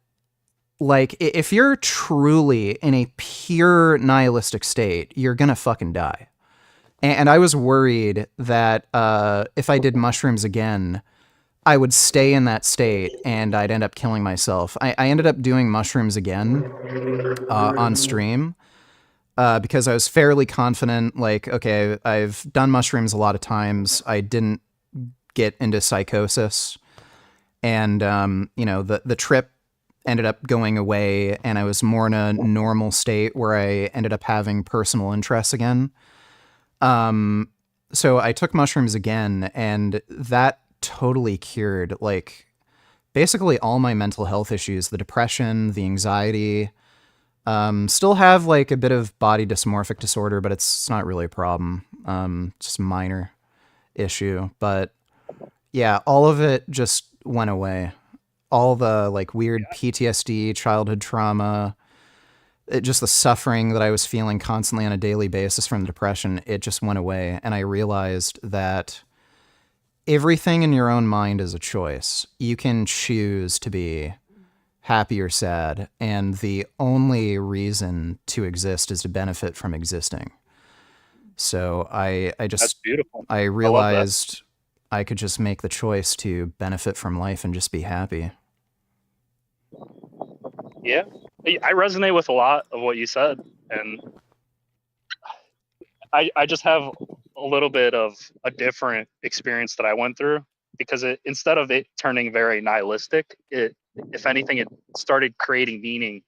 like, if you're truly in a pure nihilistic state, you're gonna fucking die. And I was worried that if I did mushrooms again, I would stay in that state and I'd end up killing myself. I ended up doing mushrooms again on stream because I was fairly confident, like, okay, I've done mushrooms a lot of times. I didn't get into psychosis. And, the trip ended up going away, and I was more in a normal state where I ended up having personal interests again. So I took mushrooms again, and that totally cured, like, basically all my mental health issues, the depression, the anxiety. Still have, like, a bit of body dysmorphic disorder, but it's not really a problem. Just a minor issue. But, yeah, all of it just went away. All the like weird PTSD, childhood trauma, just the suffering that I was feeling constantly on a daily basis from the depression, it just went away. And I realized that everything in your own mind is a choice. You can choose to be happy or sad, and the only reason to exist is to benefit from existing. So I just, That's beautiful. I realized I could just make the choice to benefit from life and just be happy. Yeah, I resonate with a lot of what you said, and I just have a little bit of a different experience that I went through, because instead of it turning very nihilistic, if anything, it started creating meaning.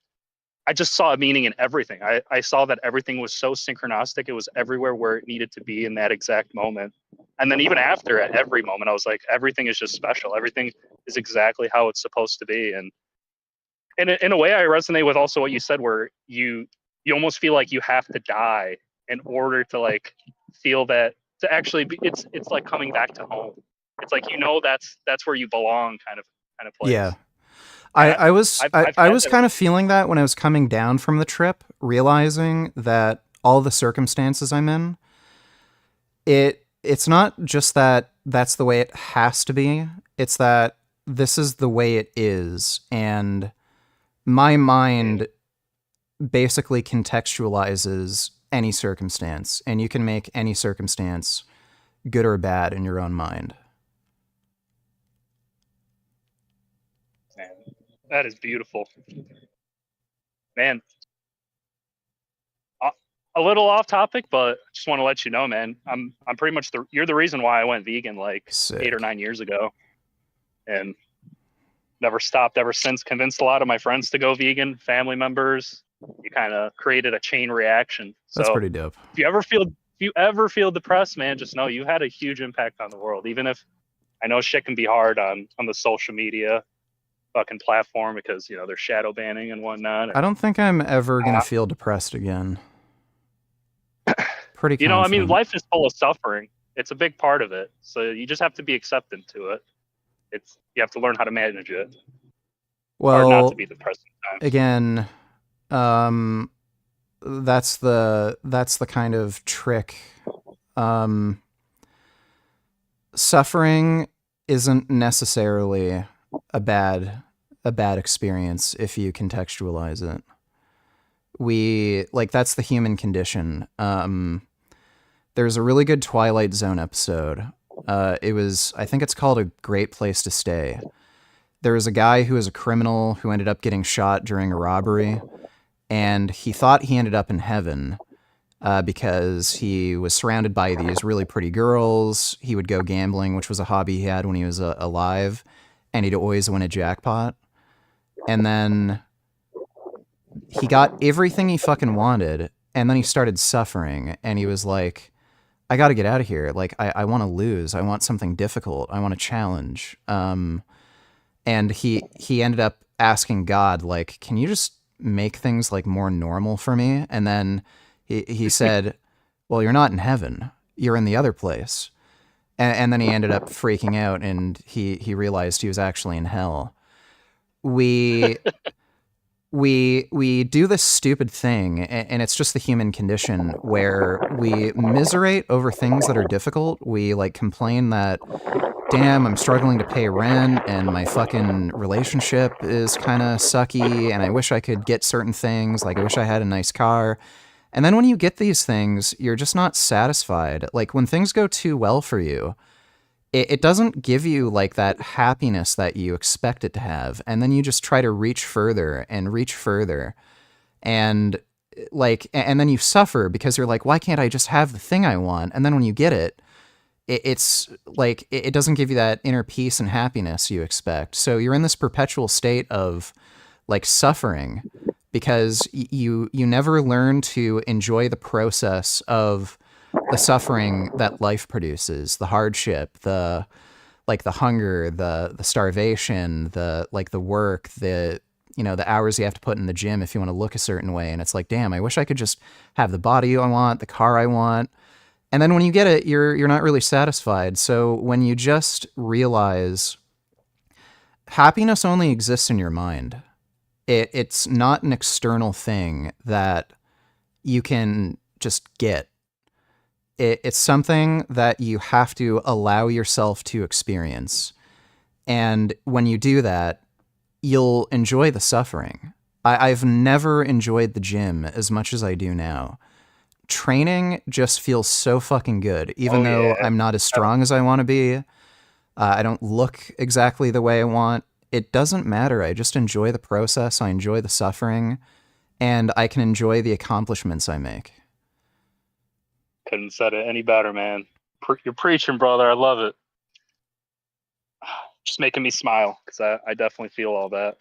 I just saw a meaning in everything. I saw that everything was so synchronistic. It was everywhere where it needed to be in that exact moment. And then even after, at every moment, I was like, everything is just special. Everything is exactly how it's supposed to be. And in a way, I resonate with also what you said, where you almost feel like you have to die in order to like feel that, to actually be, it's like coming back to home. It's like, that's where you belong, kind of place. Yeah. I was I've kind of feeling that when I was coming down from the trip, realizing that all the circumstances I'm in, it's not just that that's the way it has to be. It's that this is the way it is, and my mind basically contextualizes any circumstance, and you can make any circumstance good or bad in your own mind. Man, that is beautiful. Man, a little off topic, but just want to let you know, man, I'm pretty much you're the reason why I went vegan like Sick. 8 or 9 years ago, and never stopped ever since. Convinced a lot of my friends to go vegan, family members. You kind of created a chain reaction. That's So pretty dope. if you ever feel depressed, man, just know you had a huge impact on the world. Even if I know shit can be hard on the social media fucking platform, because they're shadow banning and whatnot. I don't think I'm ever gonna feel depressed again. Pretty confident. I mean, life is full of suffering. It's a big part of it. So you just have to be acceptant to it. You have to learn how to manage it. Well, or not to be depressed sometimes. Again, that's the kind of trick. Suffering isn't necessarily a bad experience if you contextualize it. That's the human condition. There's a really good Twilight Zone episode. I think it's called A Great Place to Stay. There was a guy who was a criminal who ended up getting shot during a robbery, and he thought he ended up in heaven because he was surrounded by these really pretty girls. He would go gambling, which was a hobby he had when he was alive, and he'd always win a jackpot. And then he got everything he fucking wanted, and then he started suffering, and he was like, I gotta get out of here. Like, I want to lose. I want something difficult. I want a challenge. And he ended up asking God, like, can you just make things like more normal for me? And then he said, well, you're not in heaven. You're in the other place. And then he ended up freaking out, and he realized he was actually in hell. We do this stupid thing, and it's just the human condition, where we miserate over things that are difficult. We complain that, damn, I'm struggling to pay rent, and my fucking relationship is kind of sucky, and I wish I could get certain things, like I wish I had a nice car. And then when you get these things, you're just not satisfied. Like, when things go too well for you, it doesn't give you that happiness that you expect it to have. And then you just try to reach further and reach further. And then you suffer because you're like, why can't I just have the thing I want? And then when you get it, it's like, it doesn't give you that inner peace and happiness you expect. So you're in this perpetual state of suffering because you never learn to enjoy the process of the suffering that life produces, the hardship, the hunger, the starvation, the work, the hours you have to put in the gym if you want to look a certain way. And it's like, damn, I wish I could just have the body I want, the car I want. And then when you get it, you're not really satisfied. So when you just realize happiness only exists in your mind, it's not an external thing that you can just get. it's something that you have to allow yourself to experience. And when you do that, you'll enjoy the suffering. I've never enjoyed the gym as much as I do now. Training just feels so fucking good, even though I'm not as strong as I want to be. I don't look exactly the way I want. It doesn't matter. I just enjoy the process. I enjoy the suffering, and I can enjoy the accomplishments I make. Couldn't said it any better, man. You're preaching, brother. I love it. Just making me smile because I definitely feel all that.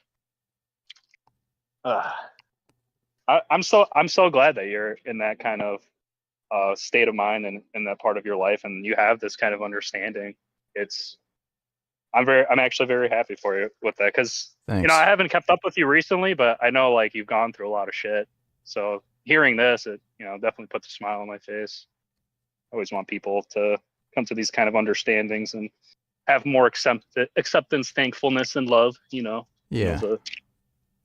I'm so glad that you're in that kind of state of mind and in that part of your life, and you have this kind of understanding. I'm actually very happy for you with that because I haven't kept up with you recently, but I know like you've gone through a lot of shit. So hearing this, it definitely puts a smile on my face. I always want people to come to these kind of understandings and have more acceptance, thankfulness, and love. Yeah.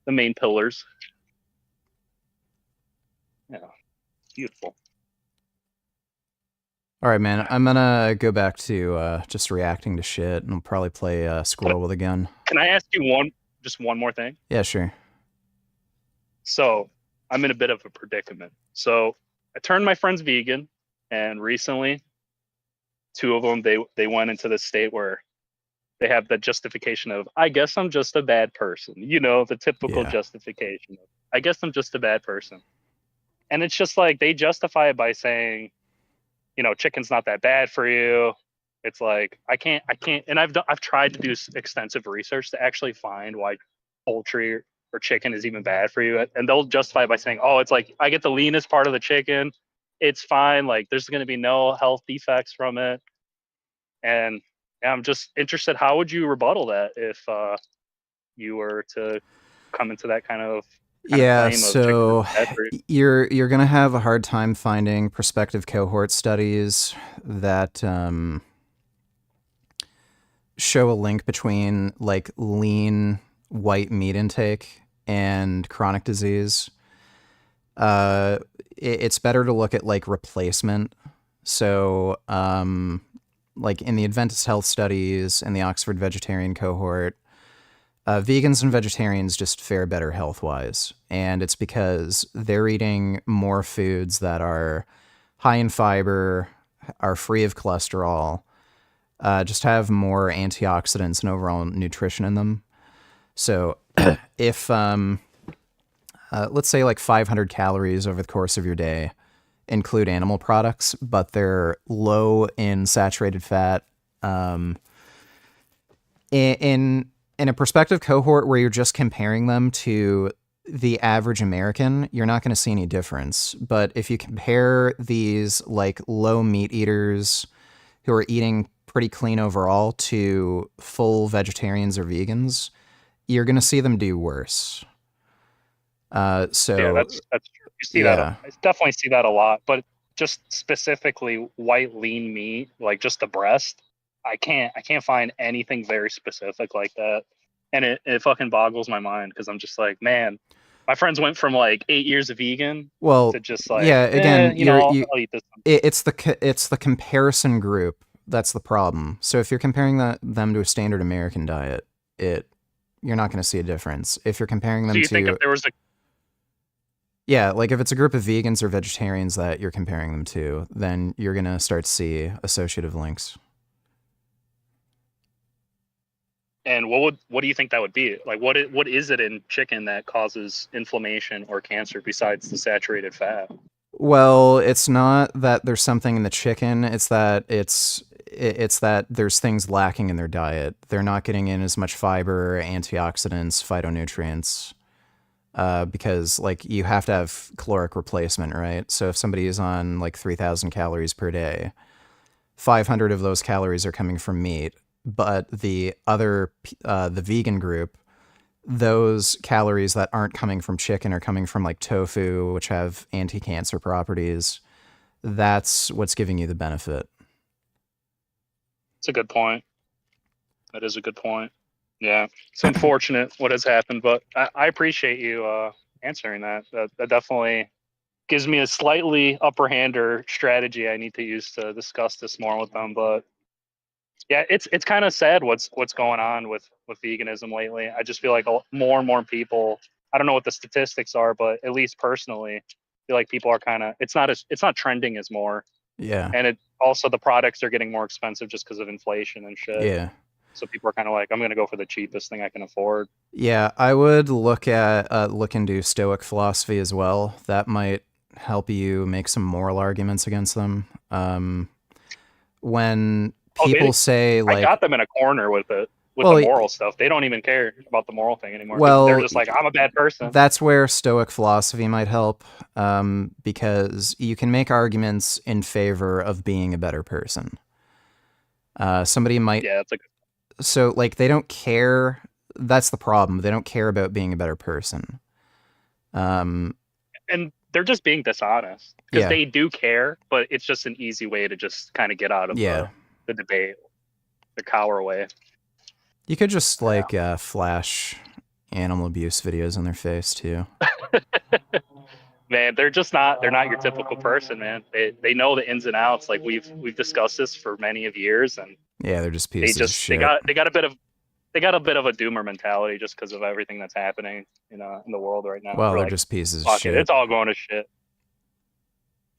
The main pillars. Yeah, beautiful. All right, man. I'm gonna go back to just reacting to shit, and I'll probably play Squirrel with a gun. Can I ask you just one more thing? Yeah, sure. So I'm in a bit of a predicament. So I turned my friends vegan, and recently, two of them they went into the state where they have the justification of, I guess I'm just a bad person. The typical justification of, I guess I'm just a bad person. And it's just like they justify it by saying, chicken's not that bad for you. It's like I can't, and I've tried to do extensive research to actually find why poultry or chicken is even bad for you, and they'll justify it by saying, oh, it's like I get the leanest part of the chicken, it's fine, like there's going to be no health defects from it. And I'm just interested, how would you rebuttal that if you were to come into that kind of so you're gonna have a hard time finding prospective cohort studies that show a link between like lean white meat intake and chronic disease. It's better to look at like replacement. So like in the Adventist Health Studies and the Oxford Vegetarian Cohort, vegans and vegetarians just fare better health-wise, and it's because they're eating more foods that are high in fiber, are free of cholesterol, just have more antioxidants and overall nutrition in them. So if, let's say like 500 calories over the course of your day include animal products, but they're low in saturated fat, in a prospective cohort where you're just comparing them to the average American, you're not going to see any difference. But if you compare these like low meat eaters who are eating pretty clean overall to full vegetarians or vegans, you're going to see them do worse. Yeah, that's true. You see that. I definitely see that a lot, but just specifically white lean meat, like just the breast, I can't find anything very specific like that. And it fucking boggles my mind because I'm just like, man, my friends went from like 8 years of vegan to just like, again, I'll eat this. It's the comparison group that's the problem. So if you're comparing them to a standard American diet, you're not going to see a difference. If you're comparing them Do you think if there was like if it's a group of vegans or vegetarians that you're comparing them to, then you're going to start to see associative links. And what do you think that would be? Like what is it in chicken that causes inflammation or cancer besides the saturated fat? Well, it's not that there's something in the chicken, it's that it's that there's things lacking in their diet. They're not getting in as much fiber, antioxidants, phytonutrients. Because like you have to have caloric replacement, right? So if somebody is on like 3,000 calories per day, 500 of those calories are coming from meat. But the other, the vegan group, those calories that aren't coming from chicken are coming from like tofu, which have anti-cancer properties. That's what's giving you the benefit. It's a good point. That is a good point. Yeah, it's unfortunate what has happened, but I appreciate you answering that. That definitely gives me a slightly upper hand or strategy I need to use to discuss this more with them. But yeah, it's kind of sad what's going on with veganism lately. I just feel like more and more people. I don't know what the statistics are, but at least personally, I feel like people are kind of. It's not trending as more. Yeah. And it also the products are getting more expensive just because of inflation and shit. Yeah. So people are kind of like, I'm gonna go for the cheapest thing I can afford. Yeah, I would look into Stoic philosophy as well. That might help you make some moral arguments against them. When people say I like, got them in a corner with it with Well, the moral stuff. They don't even care about the moral thing anymore. well, They're just like, I'm a bad person. That's where Stoic philosophy might help, because you can make arguments in favor of being a better person. Somebody might. Yeah, it's like. So like they don't care. That's the problem. They don't care about being a better person. And they're just being dishonest because Yeah. they do care, but it's just an easy way to just kind of get out of the debate, the cower way. You could just flash animal abuse videos in their face too. Man, they're not your typical person, man. They know the ins and outs. Like we've discussed this for many of years, and yeah, they're just pieces of shit. they got a bit of a doomer mentality just because of everything that's happening in the world right now. Well, they're just pieces of shit. It's all going to shit.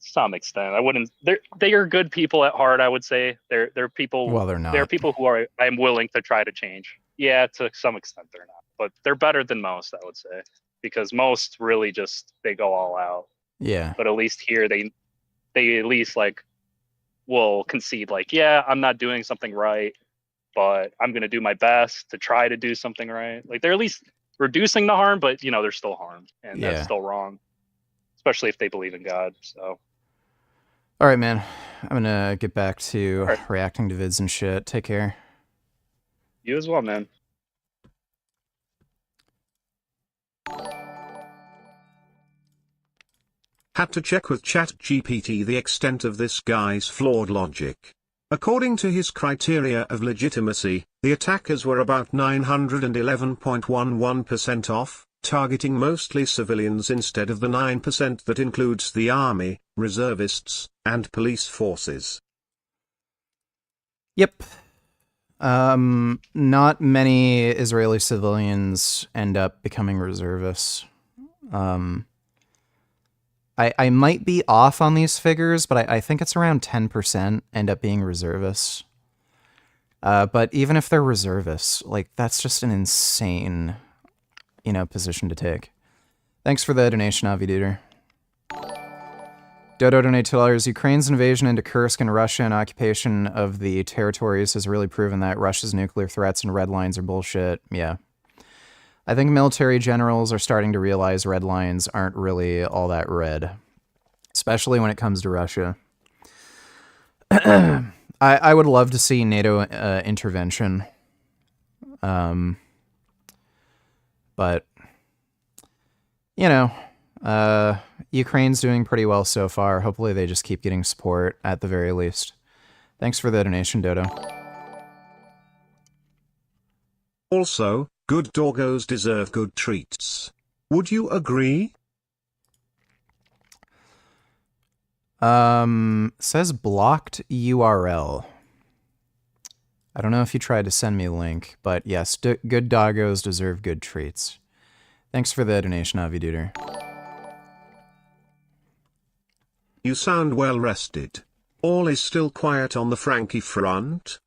To some extent, I wouldn't. They are good people at heart. I would say they're people. Well, they're not. They're people who I'm willing to try to change. Yeah, to some extent they're not, but they're better than most. I would say because most really just they go all out. Yeah. But at least here they at least like will concede like, yeah, I'm not doing something right, but I'm going to do my best to try to do something right. Like they're at least reducing the harm, but there's still harm and that's still wrong, especially if they believe in God. So. All right, man. I'm going to get back to reacting to vids and shit. Take care. You as well, man. Had to check with ChatGPT the extent of this guy's flawed logic. According to his criteria of legitimacy, the attackers were about 911.11% off, targeting mostly civilians instead of the 9% that includes the army, reservists, and police forces. Yep. Not many Israeli civilians end up becoming reservists. I might be off on these figures, but I think it's around 10% end up being reservists. But even if they're reservists, like that's just an insane, position to take. Thanks for the donation, Aviduder. Dodo donate $2. Ukraine's invasion into Kursk and Russia and occupation of the territories has really proven that Russia's nuclear threats and red lines are bullshit. Yeah. I think military generals are starting to realize red lines aren't really all that red, especially when it comes to Russia. I would love to see NATO intervention, but Ukraine's doing pretty well so far. Hopefully they just keep getting support at the very least. Thanks for the donation, Dodo. Also, good doggos deserve good treats. Would you agree? Says blocked URL. I don't know if you tried to send me a link, but yes, good doggos deserve good treats. Thanks for the donation, Aviduder. You sound well rested. All is still quiet on the Frankie front?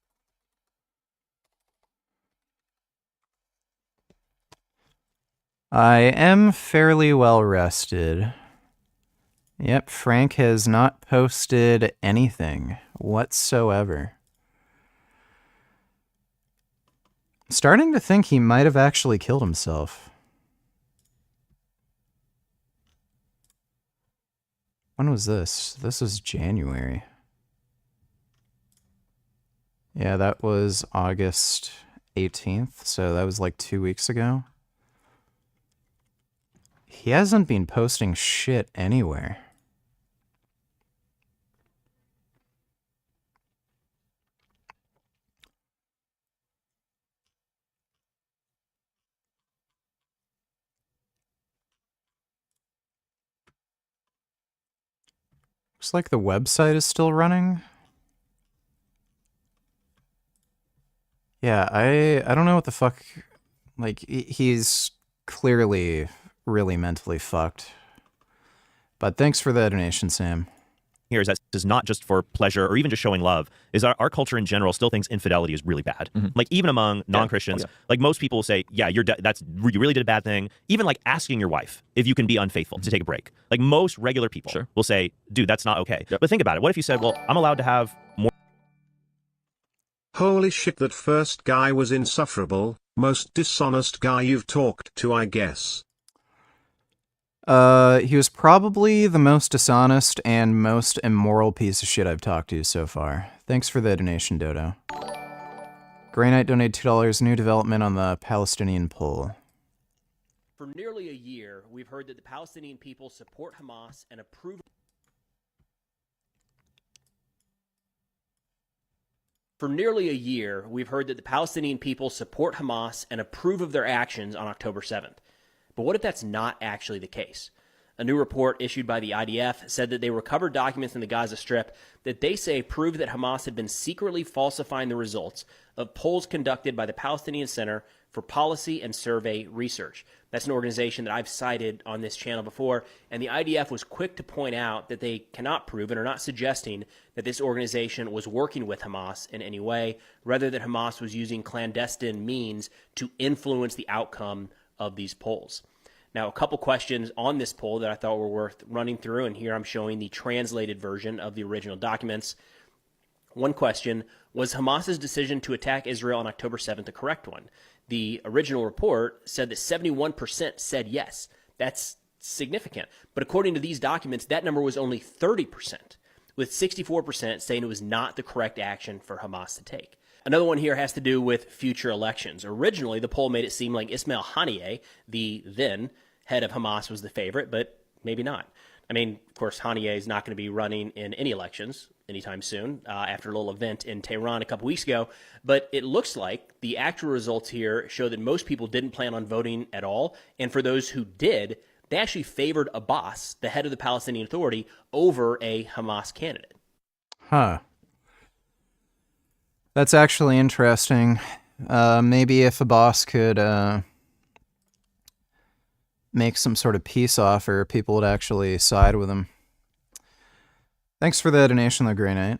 I am fairly well rested. Yep, Frank has not posted anything whatsoever. I'm starting to think he might have actually killed himself. When was this? This was January. Yeah, that was August 18th, so that was like 2 weeks ago. He hasn't been posting shit anywhere. Looks like the website is still running. Yeah, I don't know what the fuck. Like, he's clearly really mentally fucked. But thanks for the donation, Sam. Here is that this is not just for pleasure or even just showing love, is our culture in general still thinks infidelity is really bad. Like even among non-Christians, like most people will say, yeah, you really did a bad thing. Even like asking your wife if you can be unfaithful to take a break. Like most regular people will say, dude, that's not okay. But think about it. What if you said, well, I'm allowed to have more. Holy shit, that first guy was insufferable. Most dishonest guy you've talked to, I guess. He was probably the most dishonest and most immoral piece of shit I've talked to so far. Thanks for the donation, Dodo. Grey Knight donated $2. New development on the Palestinian poll. For nearly a year, we've heard that the Palestinian people support Hamas and approve. For nearly a year, we've heard that the Palestinian people support Hamas and approve of their actions on October 7th. But what if that's not actually the case? A new report issued by the IDF said that they recovered documents in the Gaza Strip that they say prove that Hamas had been secretly falsifying the results of polls conducted by the Palestinian Center for Policy and Survey Research. That's an organization that I've cited on this channel before, and the IDF was quick to point out that they cannot prove and are not suggesting that this organization was working with Hamas in any way, rather that Hamas was using clandestine means to influence the outcome of these polls. Now, a couple questions on this poll that I thought were worth running through, and here I'm showing the translated version of the original documents. One question, was Hamas's decision to attack Israel on October 7th a correct one? The original report said that 71% said yes. That's significant. But according to these documents, that number was only 30%, with 64% saying it was not the correct action for Hamas to take. Another one here has to do with future elections. Originally, the poll made it seem like Ismail Haniyeh, the then head of Hamas, was the favorite, but maybe not. I mean, of course, Haniyeh is not going to be running in any elections anytime soon after a little event in Tehran a couple weeks ago. But it looks like the actual results here show that most people didn't plan on voting at all. And for those who did, they actually favored Abbas, the head of the Palestinian Authority, over a Hamas candidate. Huh. That's actually interesting. Maybe if a boss could make some sort of peace offer, people would actually side with him. Thanks for the donation, though, Grey Knight.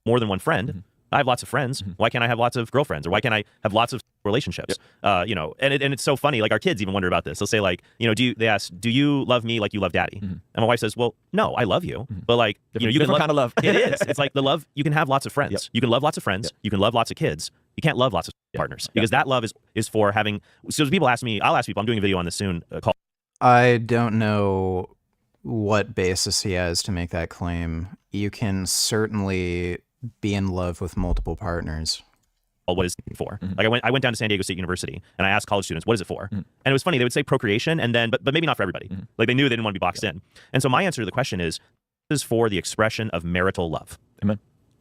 More than one friend. I have lots of friends. Why can't I have lots of girlfriends? Or why can't I have lots of relationships? You know, and it's so funny. Like our kids even wonder about this. They'll say like, you know, they ask, do you love me like you love daddy? And my wife says, well, no, I love you. But like, you know, you can love kind of love. It is. It's like the love, you can have lots of friends. You can love lots of friends. You can love lots of kids. You can't love lots of partners because that love is for having. So people ask me, I'll ask people, I'm doing a video on this soon called. I don't know what basis he has to make that claim. You can certainly be in love with multiple partners. What is it for? Like I went down to San Diego State University and I asked college students, what is it for? And it was funny, they would say procreation and then, but maybe not for everybody. Like they knew they didn't want to be boxed in. And so my answer to the question is for the expression of marital love. Amen.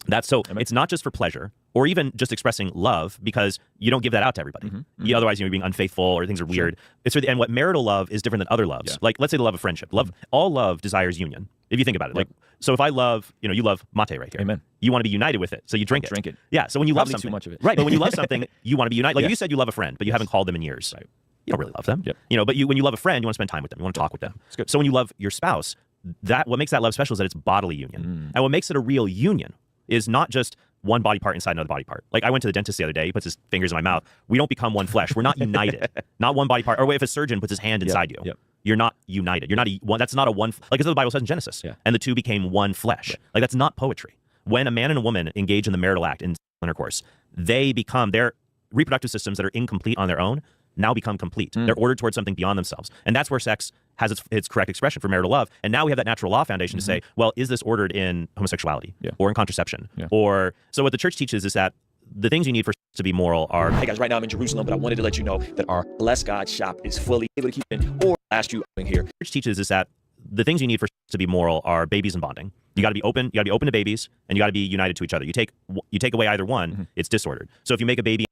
That's so it's not just for pleasure or even just expressing love because you don't give that out to everybody. Otherwise, you're being unfaithful or things are weird. It's for and what marital love is different than other loves. Like let's say the love of friendship. All love desires union. If you think about it, like so if I love, you know, you love mate right here. Amen. You want to be united with it, so you drink it. Drink it. Yeah. So when you love Probably something, too much of it. right? But when you love something, you want to be united. Like Yeah. you said, you love a friend, but you haven't called them in years. Right. You don't really love them. You know, but when you love a friend, you want to spend time with them. You want to talk with them. It's good. So when you love your spouse, what makes that love special is that it's bodily union, and what makes it a real union is not just one body part inside another body part. Like I went to the dentist the other day, he puts his fingers in my mouth. We don't become one flesh. We're not united. Not one body part. Or if a surgeon puts his hand inside you, you're not united. You're not one. That's not a one. Like as the Bible says in Genesis, and the two became one flesh. Like that's not poetry. When a man and a woman engage in the marital act in intercourse, they become their reproductive systems that are incomplete on their own now become complete. They're ordered towards something beyond themselves. And that's where sex has its correct expression for marital love. And now we have that natural law foundation to say, well, is this ordered in homosexuality or in contraception? Or so what the church teaches is that the things you need for to be moral are. Hey guys, right now I'm in Jerusalem, but I wanted to let you know that our Bless God shop is fully able to keep in or ask you in here. Church teaches is that the things you need for to be moral are babies and bonding. You got to be open. You got to be open to babies, and you got to be united to each other. You take away either one, it's disordered. So if you make a baby.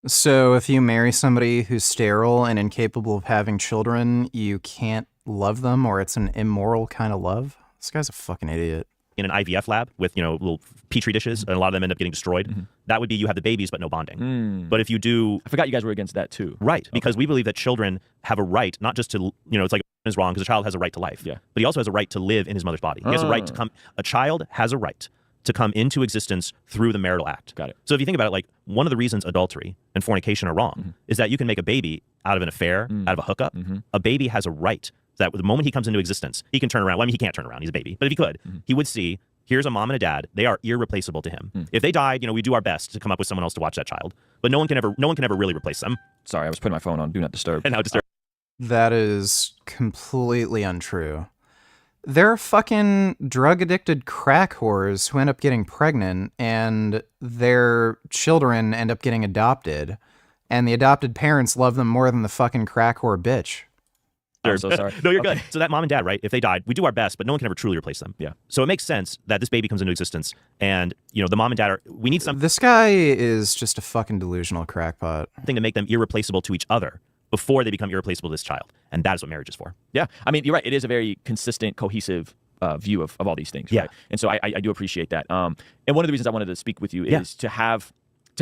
So if you marry somebody who's sterile and incapable of having children, you can't love them or it's an immoral kind of love. This guy's a fucking idiot. In an IVF lab with, little petri dishes, and a lot of them end up getting destroyed. That would be you have the babies, but no bonding. But if you do... I forgot you guys were against that too. Right, because we believe that children have a right, not just to, it's like is wrong because a child has a right to life. Yeah. But he also has a right to live in his mother's body. He has a right to come... A child has a right to come into existence through the marital act. Got it. So if you think about it, like, one of the reasons adultery and fornication are wrong is that you can make a baby out of an affair, out of a hookup. A baby has a right that the moment he comes into existence, he can turn around. Well, I mean, he can't turn around. He's a baby. But if he could, he would see... Here's a mom and a dad. They are irreplaceable to him. If they died, we do our best to come up with someone else to watch that child. But no one can ever really replace them. Sorry, I was putting my phone on Do Not Disturb. And now disturb. That is completely untrue. There are fucking drug-addicted crack whores who end up getting pregnant, and their children end up getting adopted, and the adopted parents love them more than the fucking crack whore bitch. I'm so sorry. No, you're good. So that mom and dad, right? If they died, we do our best, but no one can ever truly replace them. Yeah. So it makes sense that this baby comes into existence, and the mom and dad we need something This guy is just a fucking delusional crackpot. to make them irreplaceable to each other before they become irreplaceable to this child, and that is what marriage is for. Yeah, I mean, you're right. It is a very consistent, cohesive view of all these things. Yeah. Right? And so I do appreciate that. And one of the reasons I wanted to speak with you is to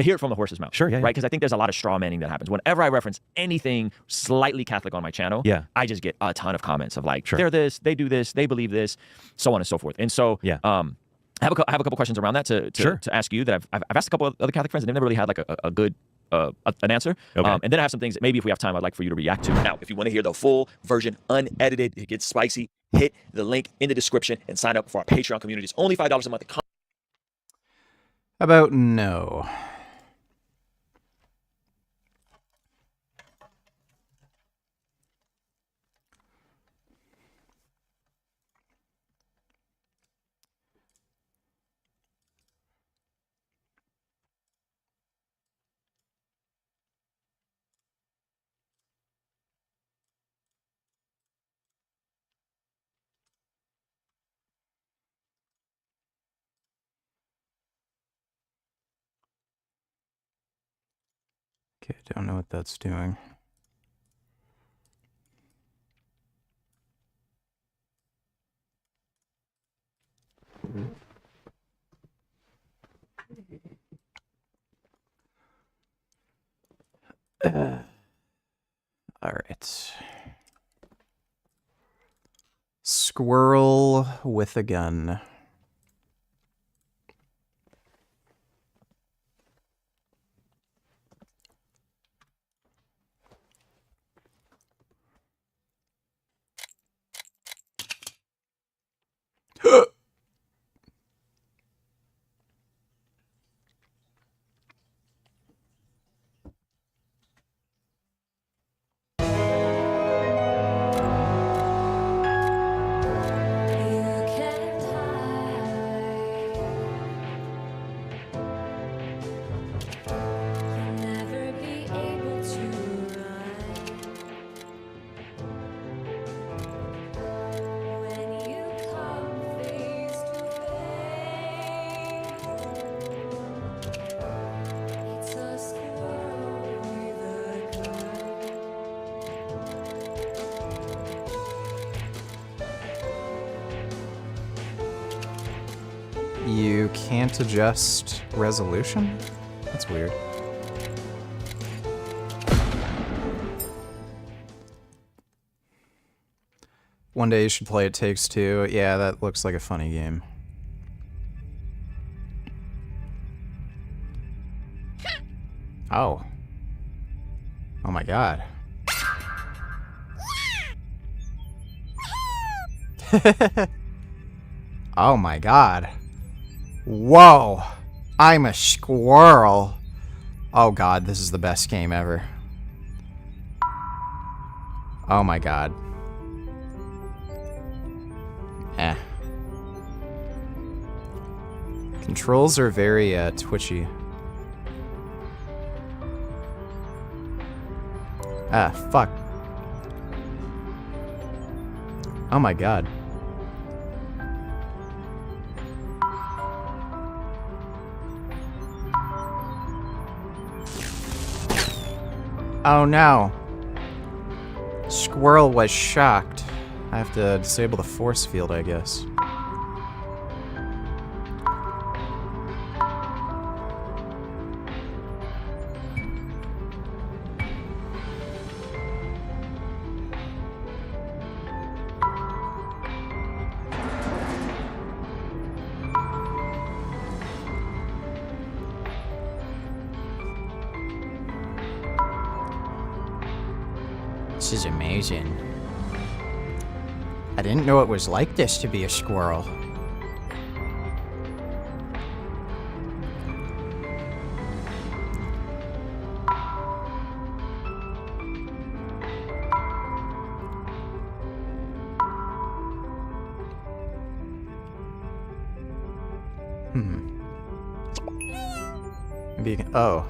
hear it from the horse's mouth. Sure, yeah. Right? Because I think there's a lot of straw manning that happens. Whenever I reference anything slightly Catholic on my channel, I just get a ton of comments of like, they're this, they do this, they believe this, so on and so forth. And so I have a couple questions around that to ask you that I've asked a couple of other Catholic friends and they've never really had like a good an answer. Okay. And then I have some things that maybe if we have time, I'd like for you to react to. Now, if you want to hear the full version, unedited, it gets spicy, hit the link in the description and sign up for our Patreon community. It's only $5 a month. How about no? Okay, don't know what that's doing. All right. Squirrel with a gun. You can't adjust resolution? That's weird. One day you should play It Takes Two. Yeah, that looks like a funny game. Oh. Oh my god. Oh my god. Whoa. I'm a squirrel. Oh god, this is the best game ever. Oh my god. Eh. Controls are very twitchy. Ah, fuck. Oh my god. Oh no. Squirrel was shocked. I have to disable the force field, I guess. This is amazing. I didn't know it was like this to be a squirrel. Maybe you can, oh.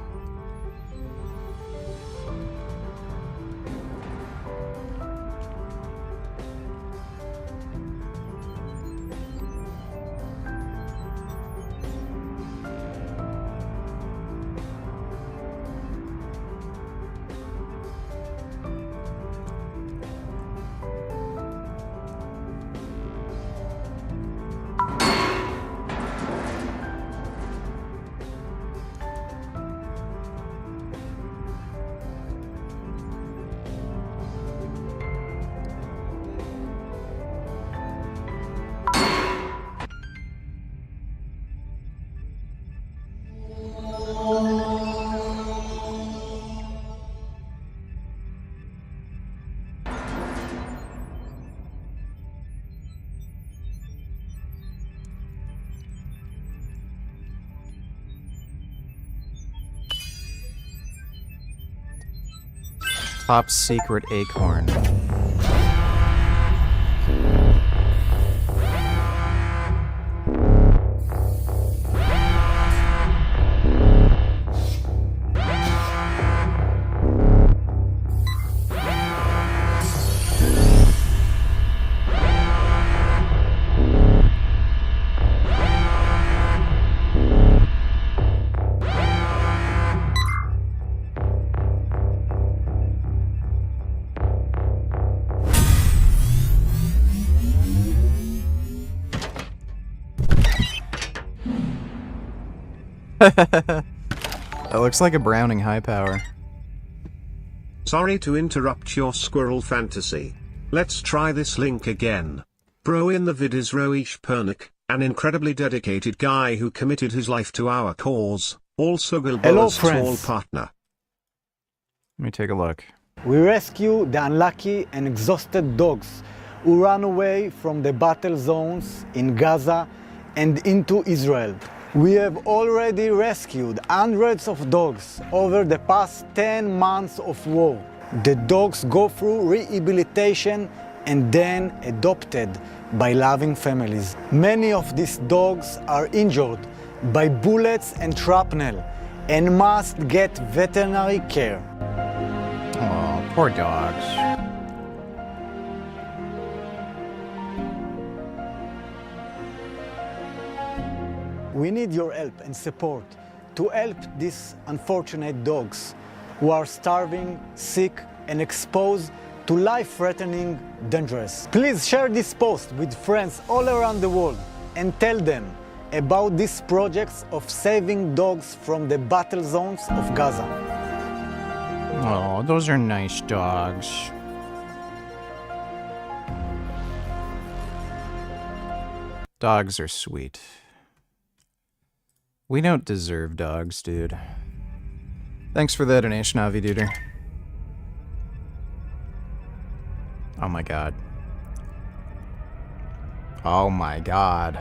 Top secret acorn. That looks like a Browning high power. Sorry to interrupt your squirrel fantasy. Let's try this link again. Bro in the vid is Roish Pernick, an incredibly dedicated guy who committed his life to our cause, also Gilboa's tall partner. Let me take a look. We rescue the unlucky and exhausted dogs who ran away from the battle zones in Gaza and into Israel. We have already rescued hundreds of dogs over the past 10 months of war. The dogs go through rehabilitation and then adopted by loving families. Many of these dogs are injured by bullets and shrapnel and must get veterinary care. Oh, poor dogs. We need your help and support to help these unfortunate dogs who are starving, sick, and exposed to life-threatening dangers. Please share this post with friends all around the world and tell them about these projects of saving dogs from the battle zones of Gaza. Oh, those are nice dogs. Dogs are sweet. We don't deserve dogs, dude. Thanks for the donation, Avi Duder. Oh my god. Oh my god.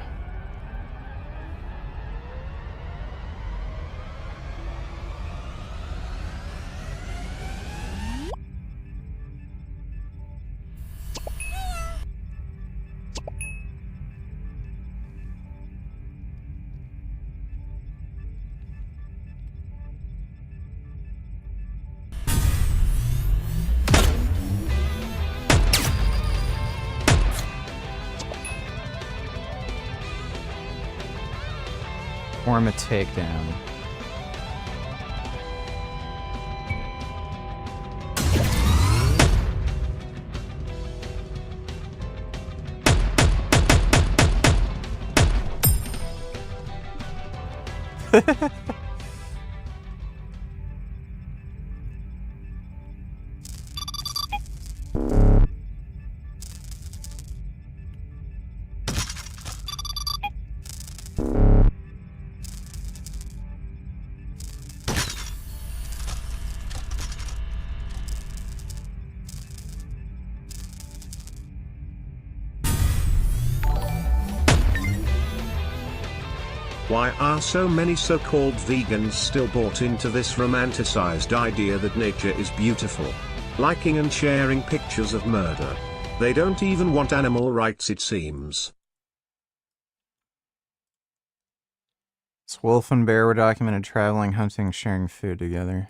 Form a takedown. Why are so many so-called vegans still bought into this romanticized idea that nature is beautiful? Liking and sharing pictures of murder. They don't even want animal rights, it seems. This wolf and bear were documented traveling, hunting, sharing food together.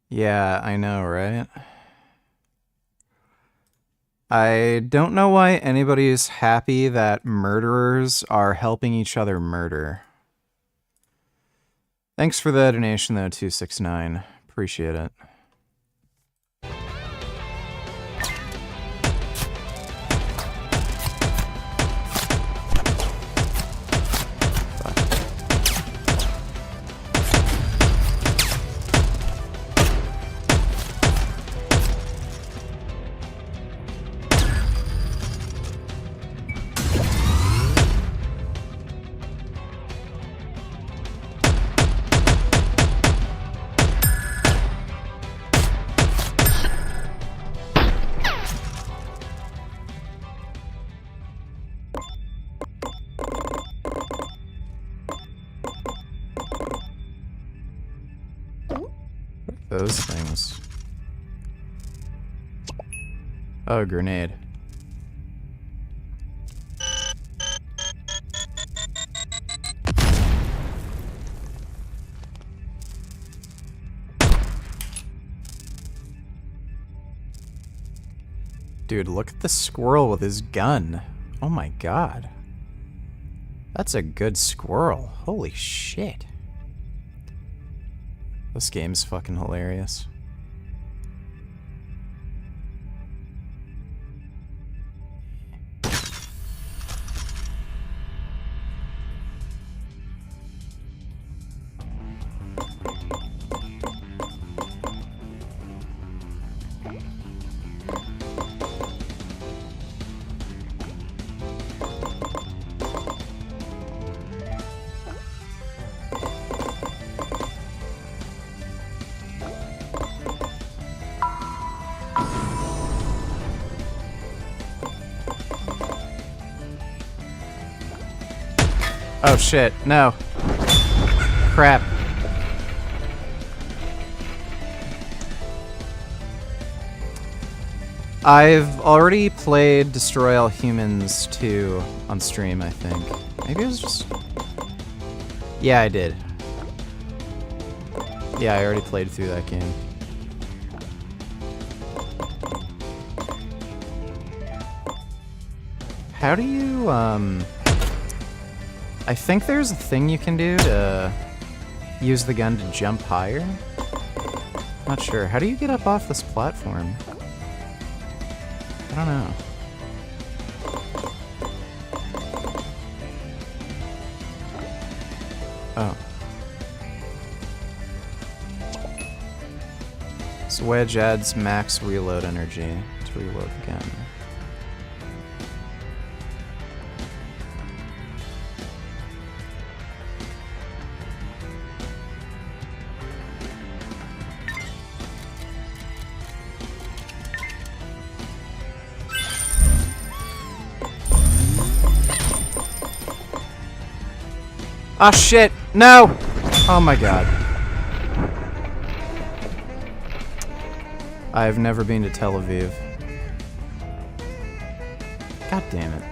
Yeah, I know, right? I don't know why anybody's happy that murderers are helping each other murder. Thanks for the donation, though, 269. Appreciate it. Those things. Oh, grenade. Dude, look at the squirrel with his gun. Oh my god. That's a good squirrel. Holy shit. This game's fucking hilarious. Oh shit, no. Crap. I've already played Destroy All Humans 2 on stream, I think. Maybe it was just... Yeah, I did. Yeah, I already played through that game. How do you, I think there's a thing you can do to use the gun to jump higher. Not sure. How do you get up off this platform? I don't know. Oh. This wedge adds max reload energy to reload the gun. Oh shit, no! Oh my god. I've never been to Tel Aviv. God damn it.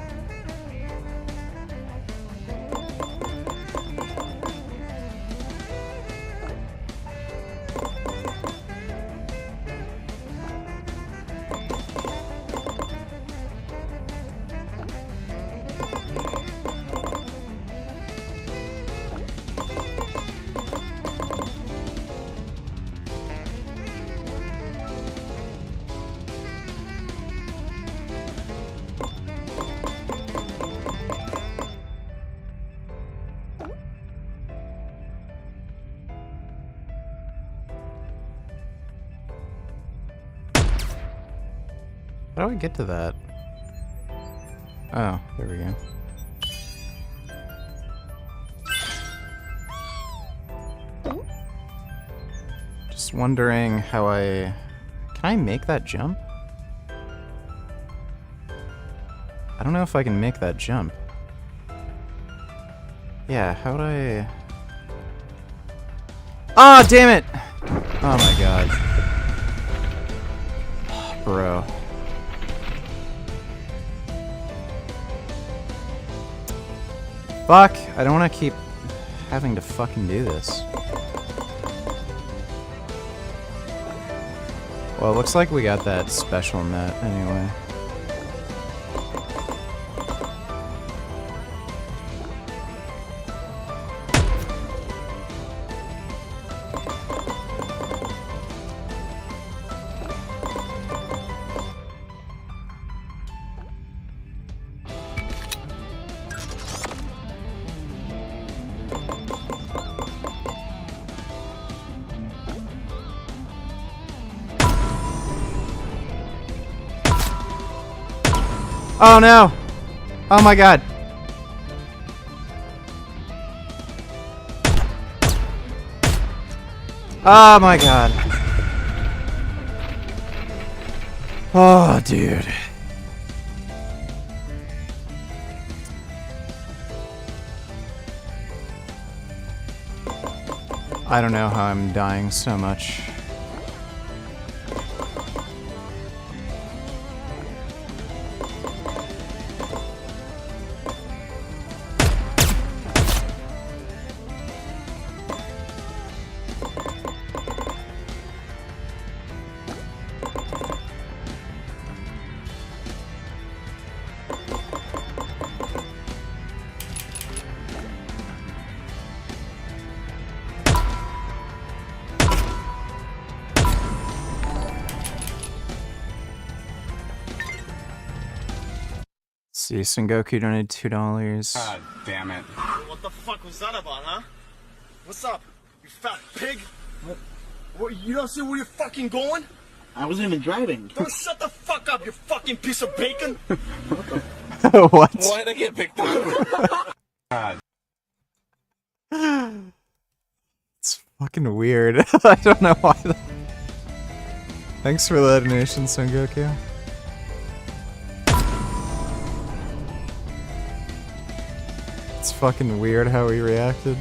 How do I get to that? Oh, there we go. Just wondering how I... Can I make that jump? I don't know if I can make that jump. Yeah, how would I... Ah, damn it! Oh my god. Bro. Fuck! I don't want to keep having to fucking do this. Well, it looks like we got that special net anyway. Oh no! Oh my god! Oh my god! Oh, dude. I don't know how I'm dying so much. See, Sengoku donated $2. God damn it. What the fuck was that about, huh? What's up, you fat pig? What, you don't see where you're fucking going? I wasn't even driving. Don't shut the fuck up, you fucking piece of bacon! What? Why'd I get picked up? God. It's fucking weird. I don't know why. Thanks for the donation, Sengoku. It's fucking weird how he reacted.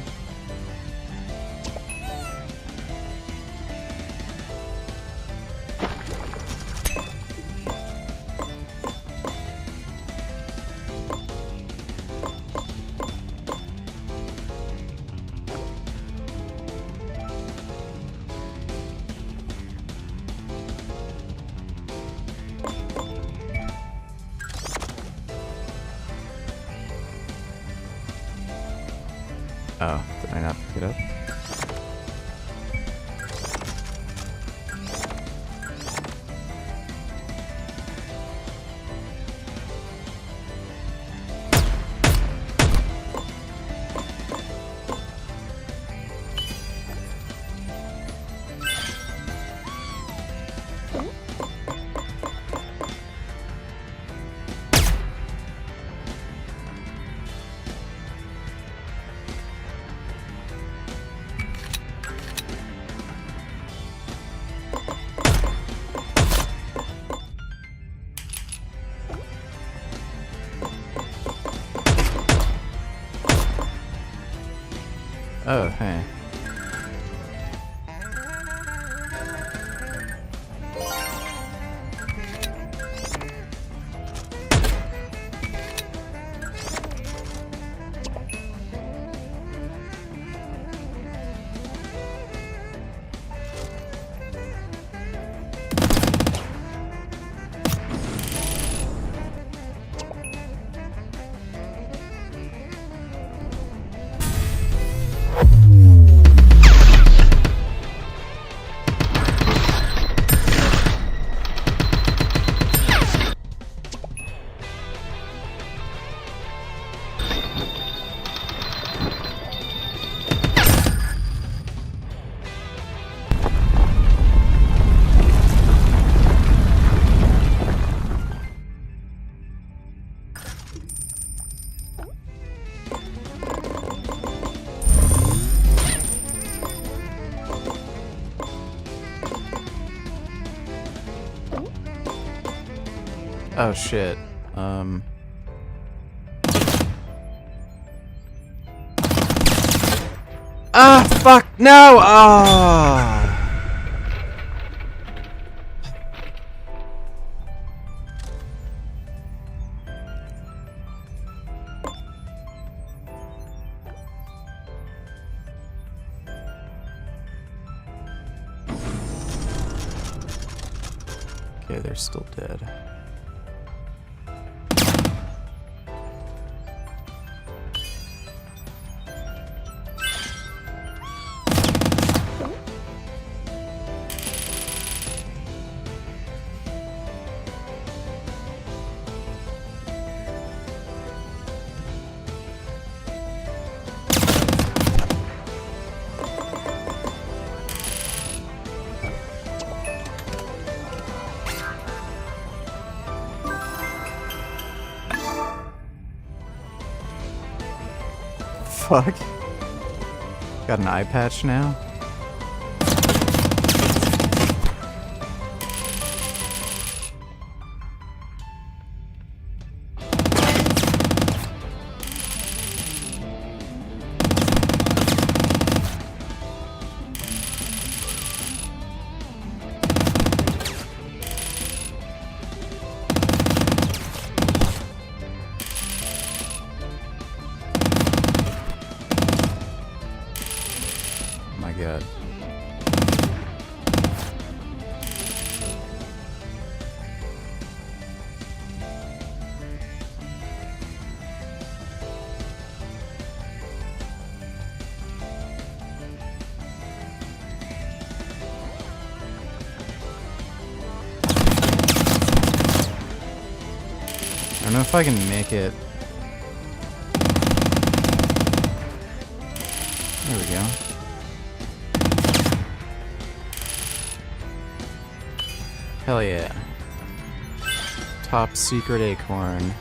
Oh, did I not pick it up? Oh, hey. Oh shit. Ah, fuck, no! Ah. Okay, they're still dead. Fuck. Got an eye patch now? God. I don't know if I can make it. There we go. Hell yeah. Top secret acorn.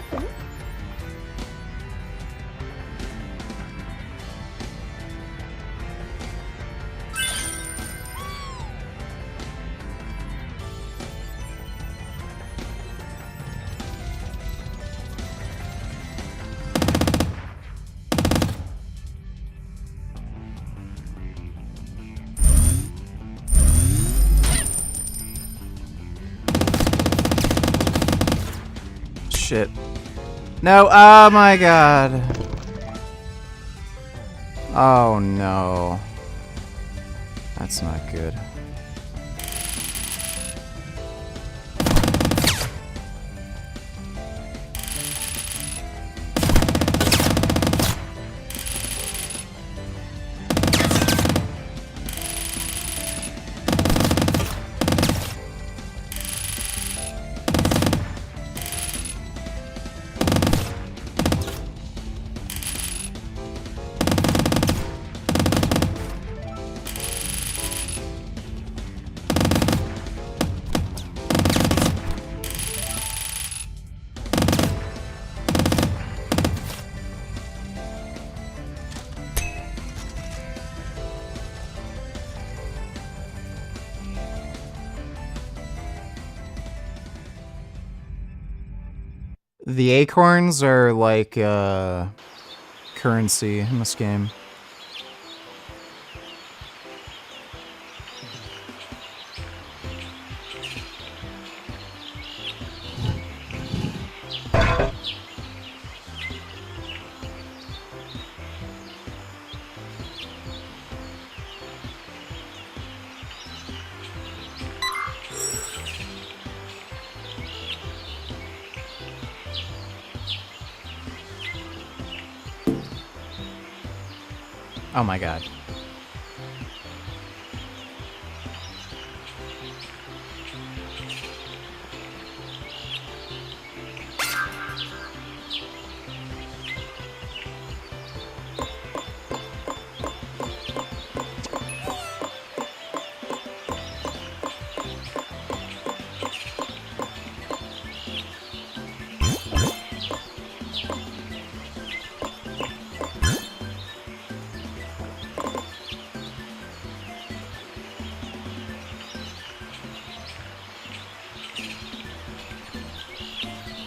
Shit. No, oh my god. Oh no. That's not good. The acorns are like currency in this game. Oh my god.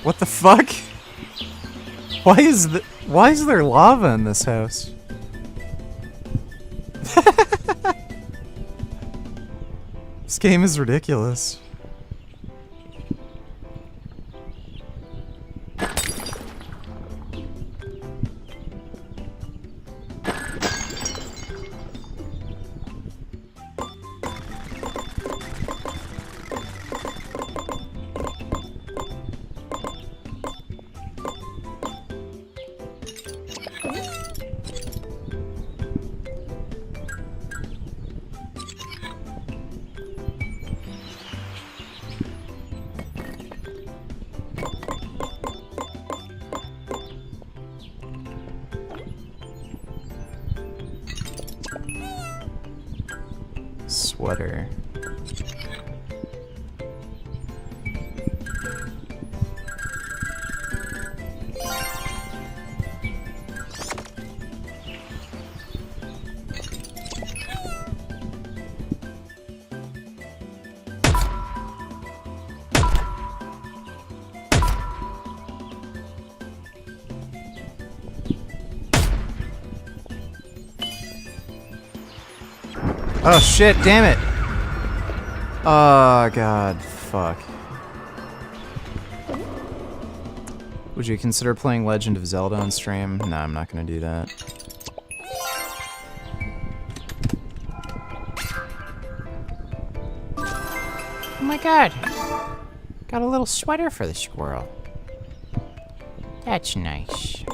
What the fuck? Why is there lava in this house? This game is ridiculous. Sweater. Oh shit, damn it! Oh god, fuck. Would you consider playing Legend of Zelda on stream? No, I'm not gonna do that. Oh my god. Got a little sweater for the squirrel. That's nice.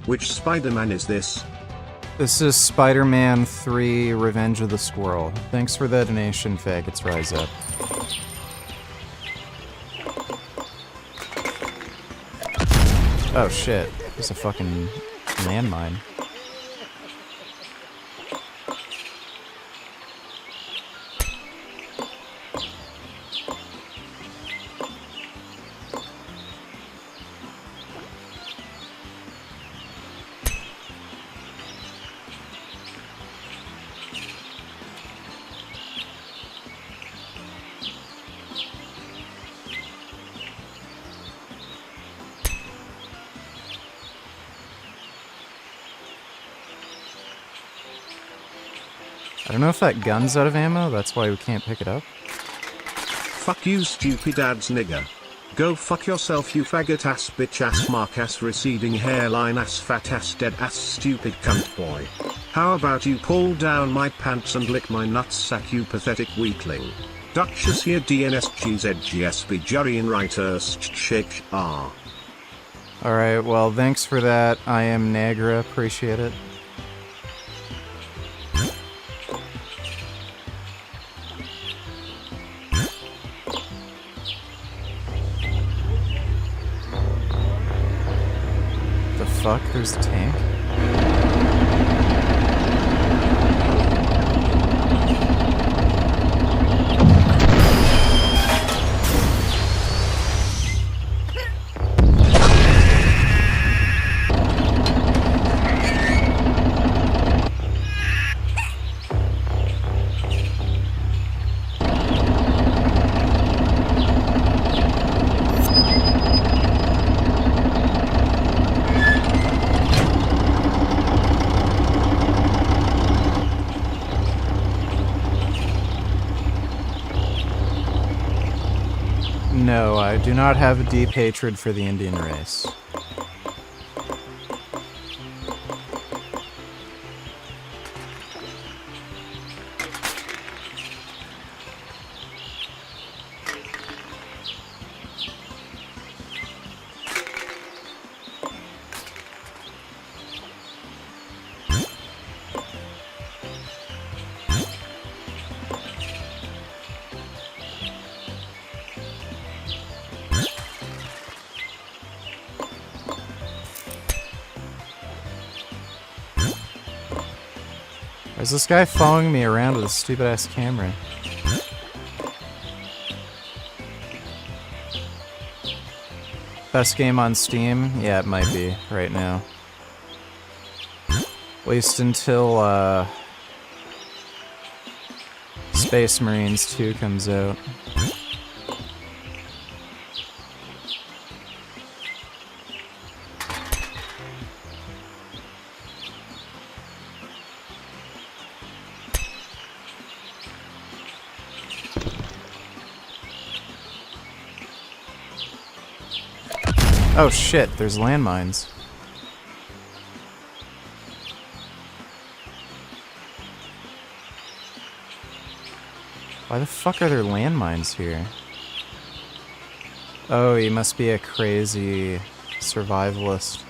Which Spider-Man is this? This is Spider-Man 3 Revenge of the Squirrel. Thanks for the donation, faggots. Rise up. Oh shit. There's a fucking landmine. I don't know if that gun's out of ammo, that's why we can't pick it up. Fuck you, stupid ads nigger. Go fuck yourself, you faggot ass bitch ass mark ass receding hairline ass fat ass dead ass stupid cunt boy. How about you pull down my pants and lick my nutsack, you pathetic weakling. Duchess here DNSGZGSB Jurian writers shake R. Alright, well thanks for that. I am Nagra, appreciate it. Fuck, there's a tank. do not have a deep hatred for the Indian race. Why is this guy following me around with a stupid ass camera? Best game on Steam? Yeah, it might be right now. At least until Space Marines 2 comes out. Oh shit, there's landmines. Why the fuck are there landmines here? Oh, he must be a crazy survivalist.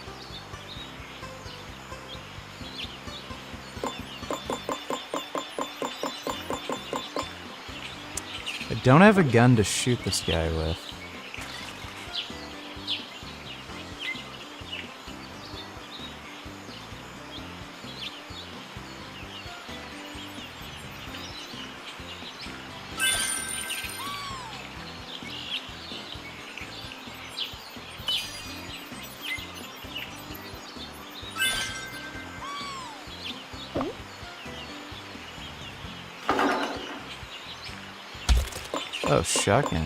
I don't have a gun to shoot this guy with. Oh, shotgun.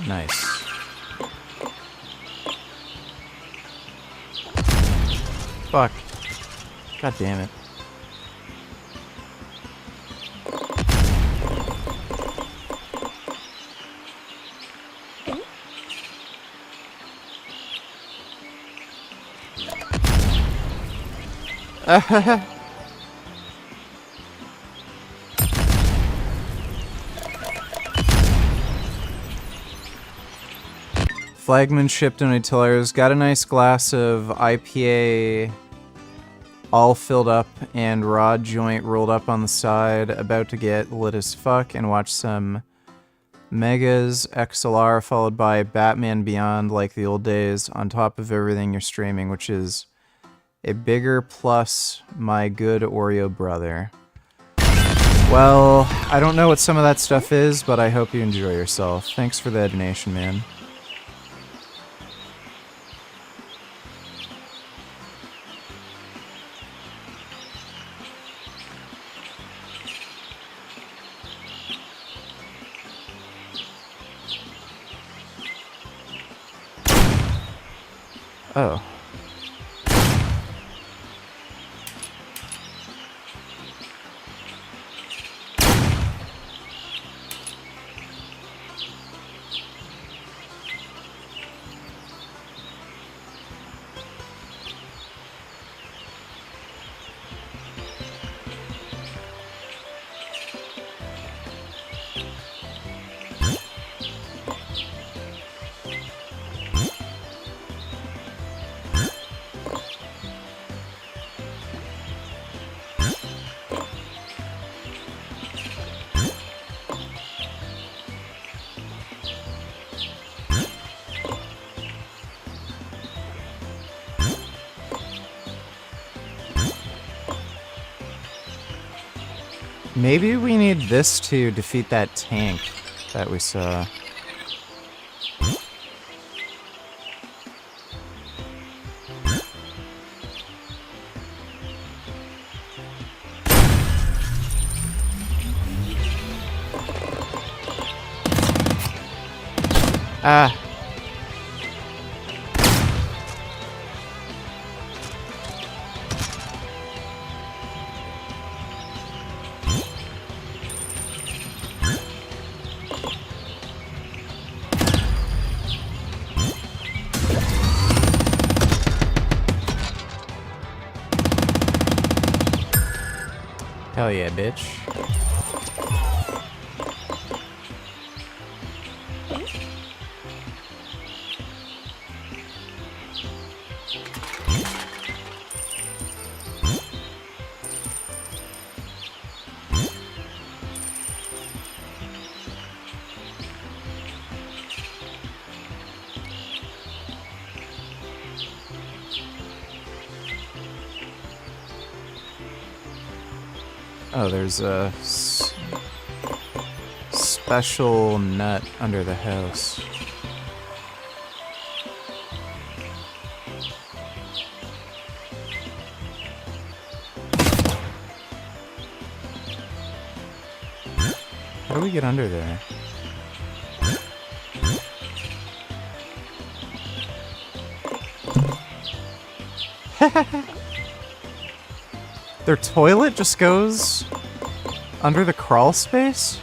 Nice. Fuck. God damn it. Flagmanship donators got a nice glass of IPA all filled up and raw joint rolled up on the side, about to get lit as fuck, and watch some Megas XLR followed by Batman Beyond like the old days on top of everything you're streaming, which is a bigger plus my good Oreo brother. Well, I don't know what some of that stuff is, but I hope you enjoy yourself. Thanks for the donation, man. Oh. Maybe we need this to defeat that tank that we saw. Ah. Hell yeah, bitch. Oh, there's a special nut under the house. How do we get under there? Their toilet just goes under the crawl space?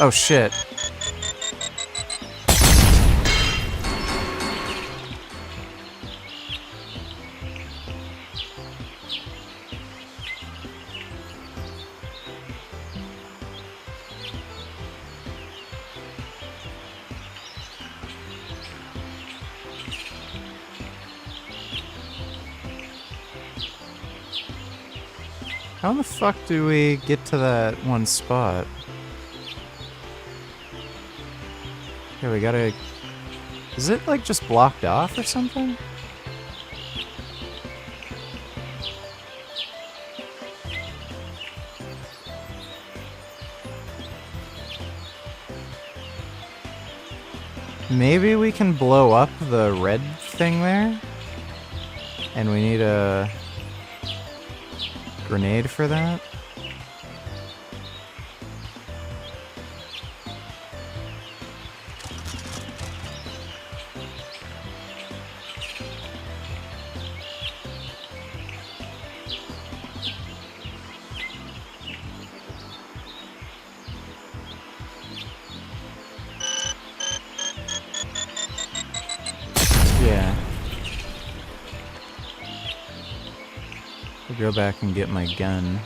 Oh shit. How the fuck do we get to that one spot? Here, we gotta... Is it, like, just blocked off or something? Maybe we can blow up the red thing there? And we need a... grenade for that? Yeah. I'll go back and get my gun.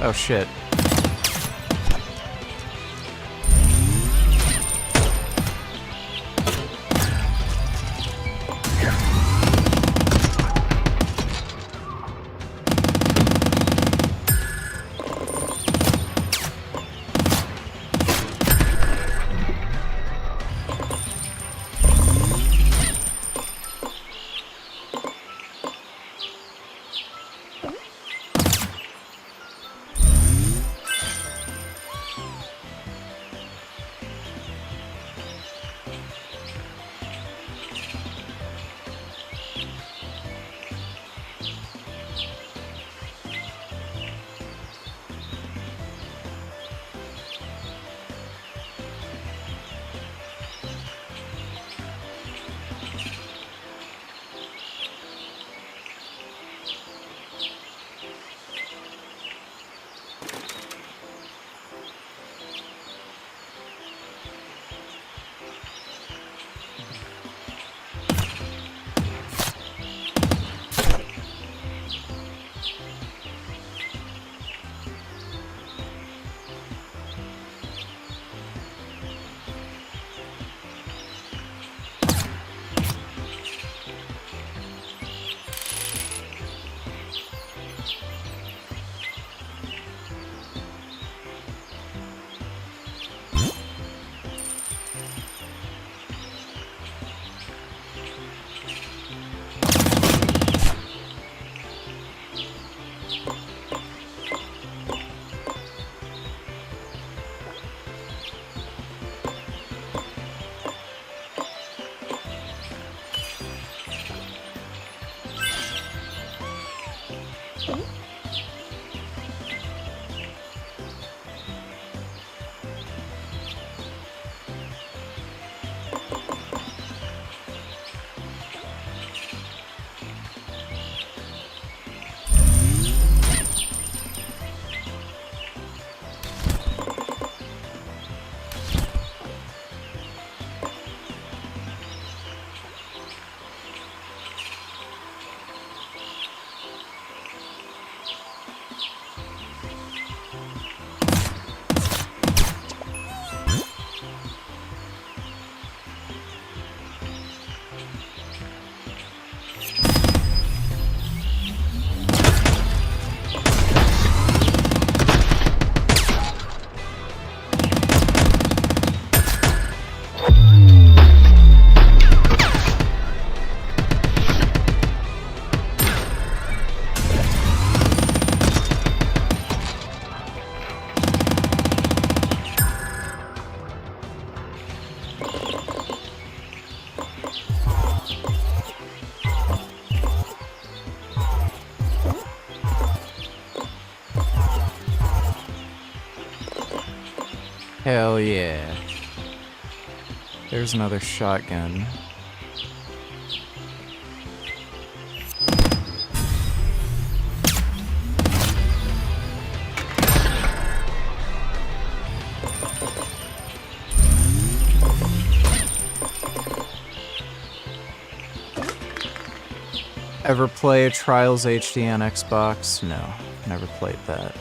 Oh shit. Hell yeah. There's another shotgun. Ever play Trials HD on Xbox? No, never played that.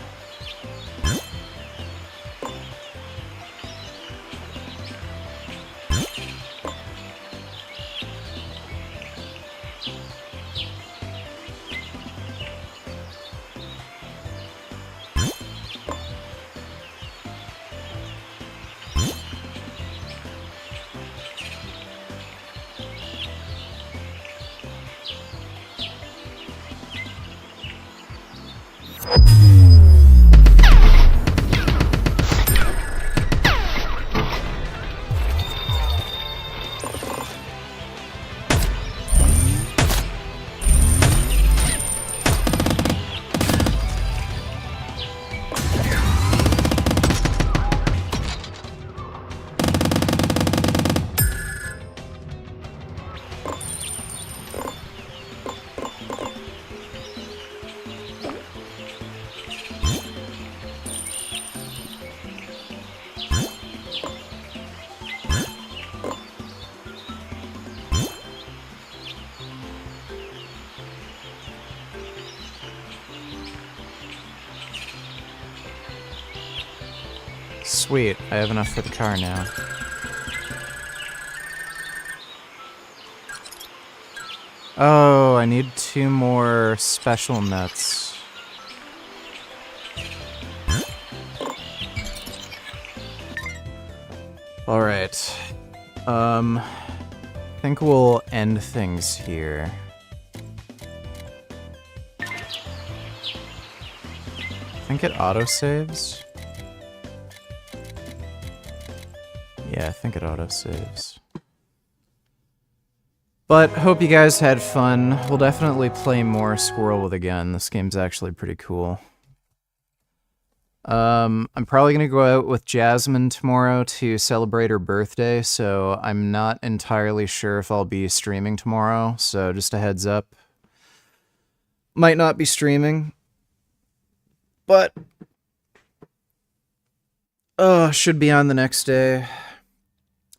Sweet, I have enough for the car now. Oh, I need 2 more special nuts. Alright. I think we'll end things here. I think it autosaves. Yeah, I think it autosaves. But hope you guys had fun. We'll definitely play more Squirrel with again. This game's actually pretty cool. I'm probably gonna go out with Jasmine tomorrow to celebrate her birthday, so I'm not entirely sure if I'll be streaming tomorrow, so just a heads up. Might not be streaming, but should be on the next day.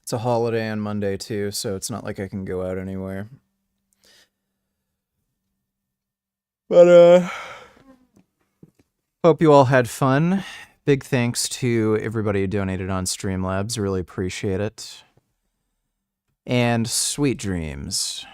It's a holiday on Monday too, so it's not like I can go out anywhere. But hope you all had fun. Big thanks to everybody who donated on Streamlabs. Really appreciate it. And sweet dreams.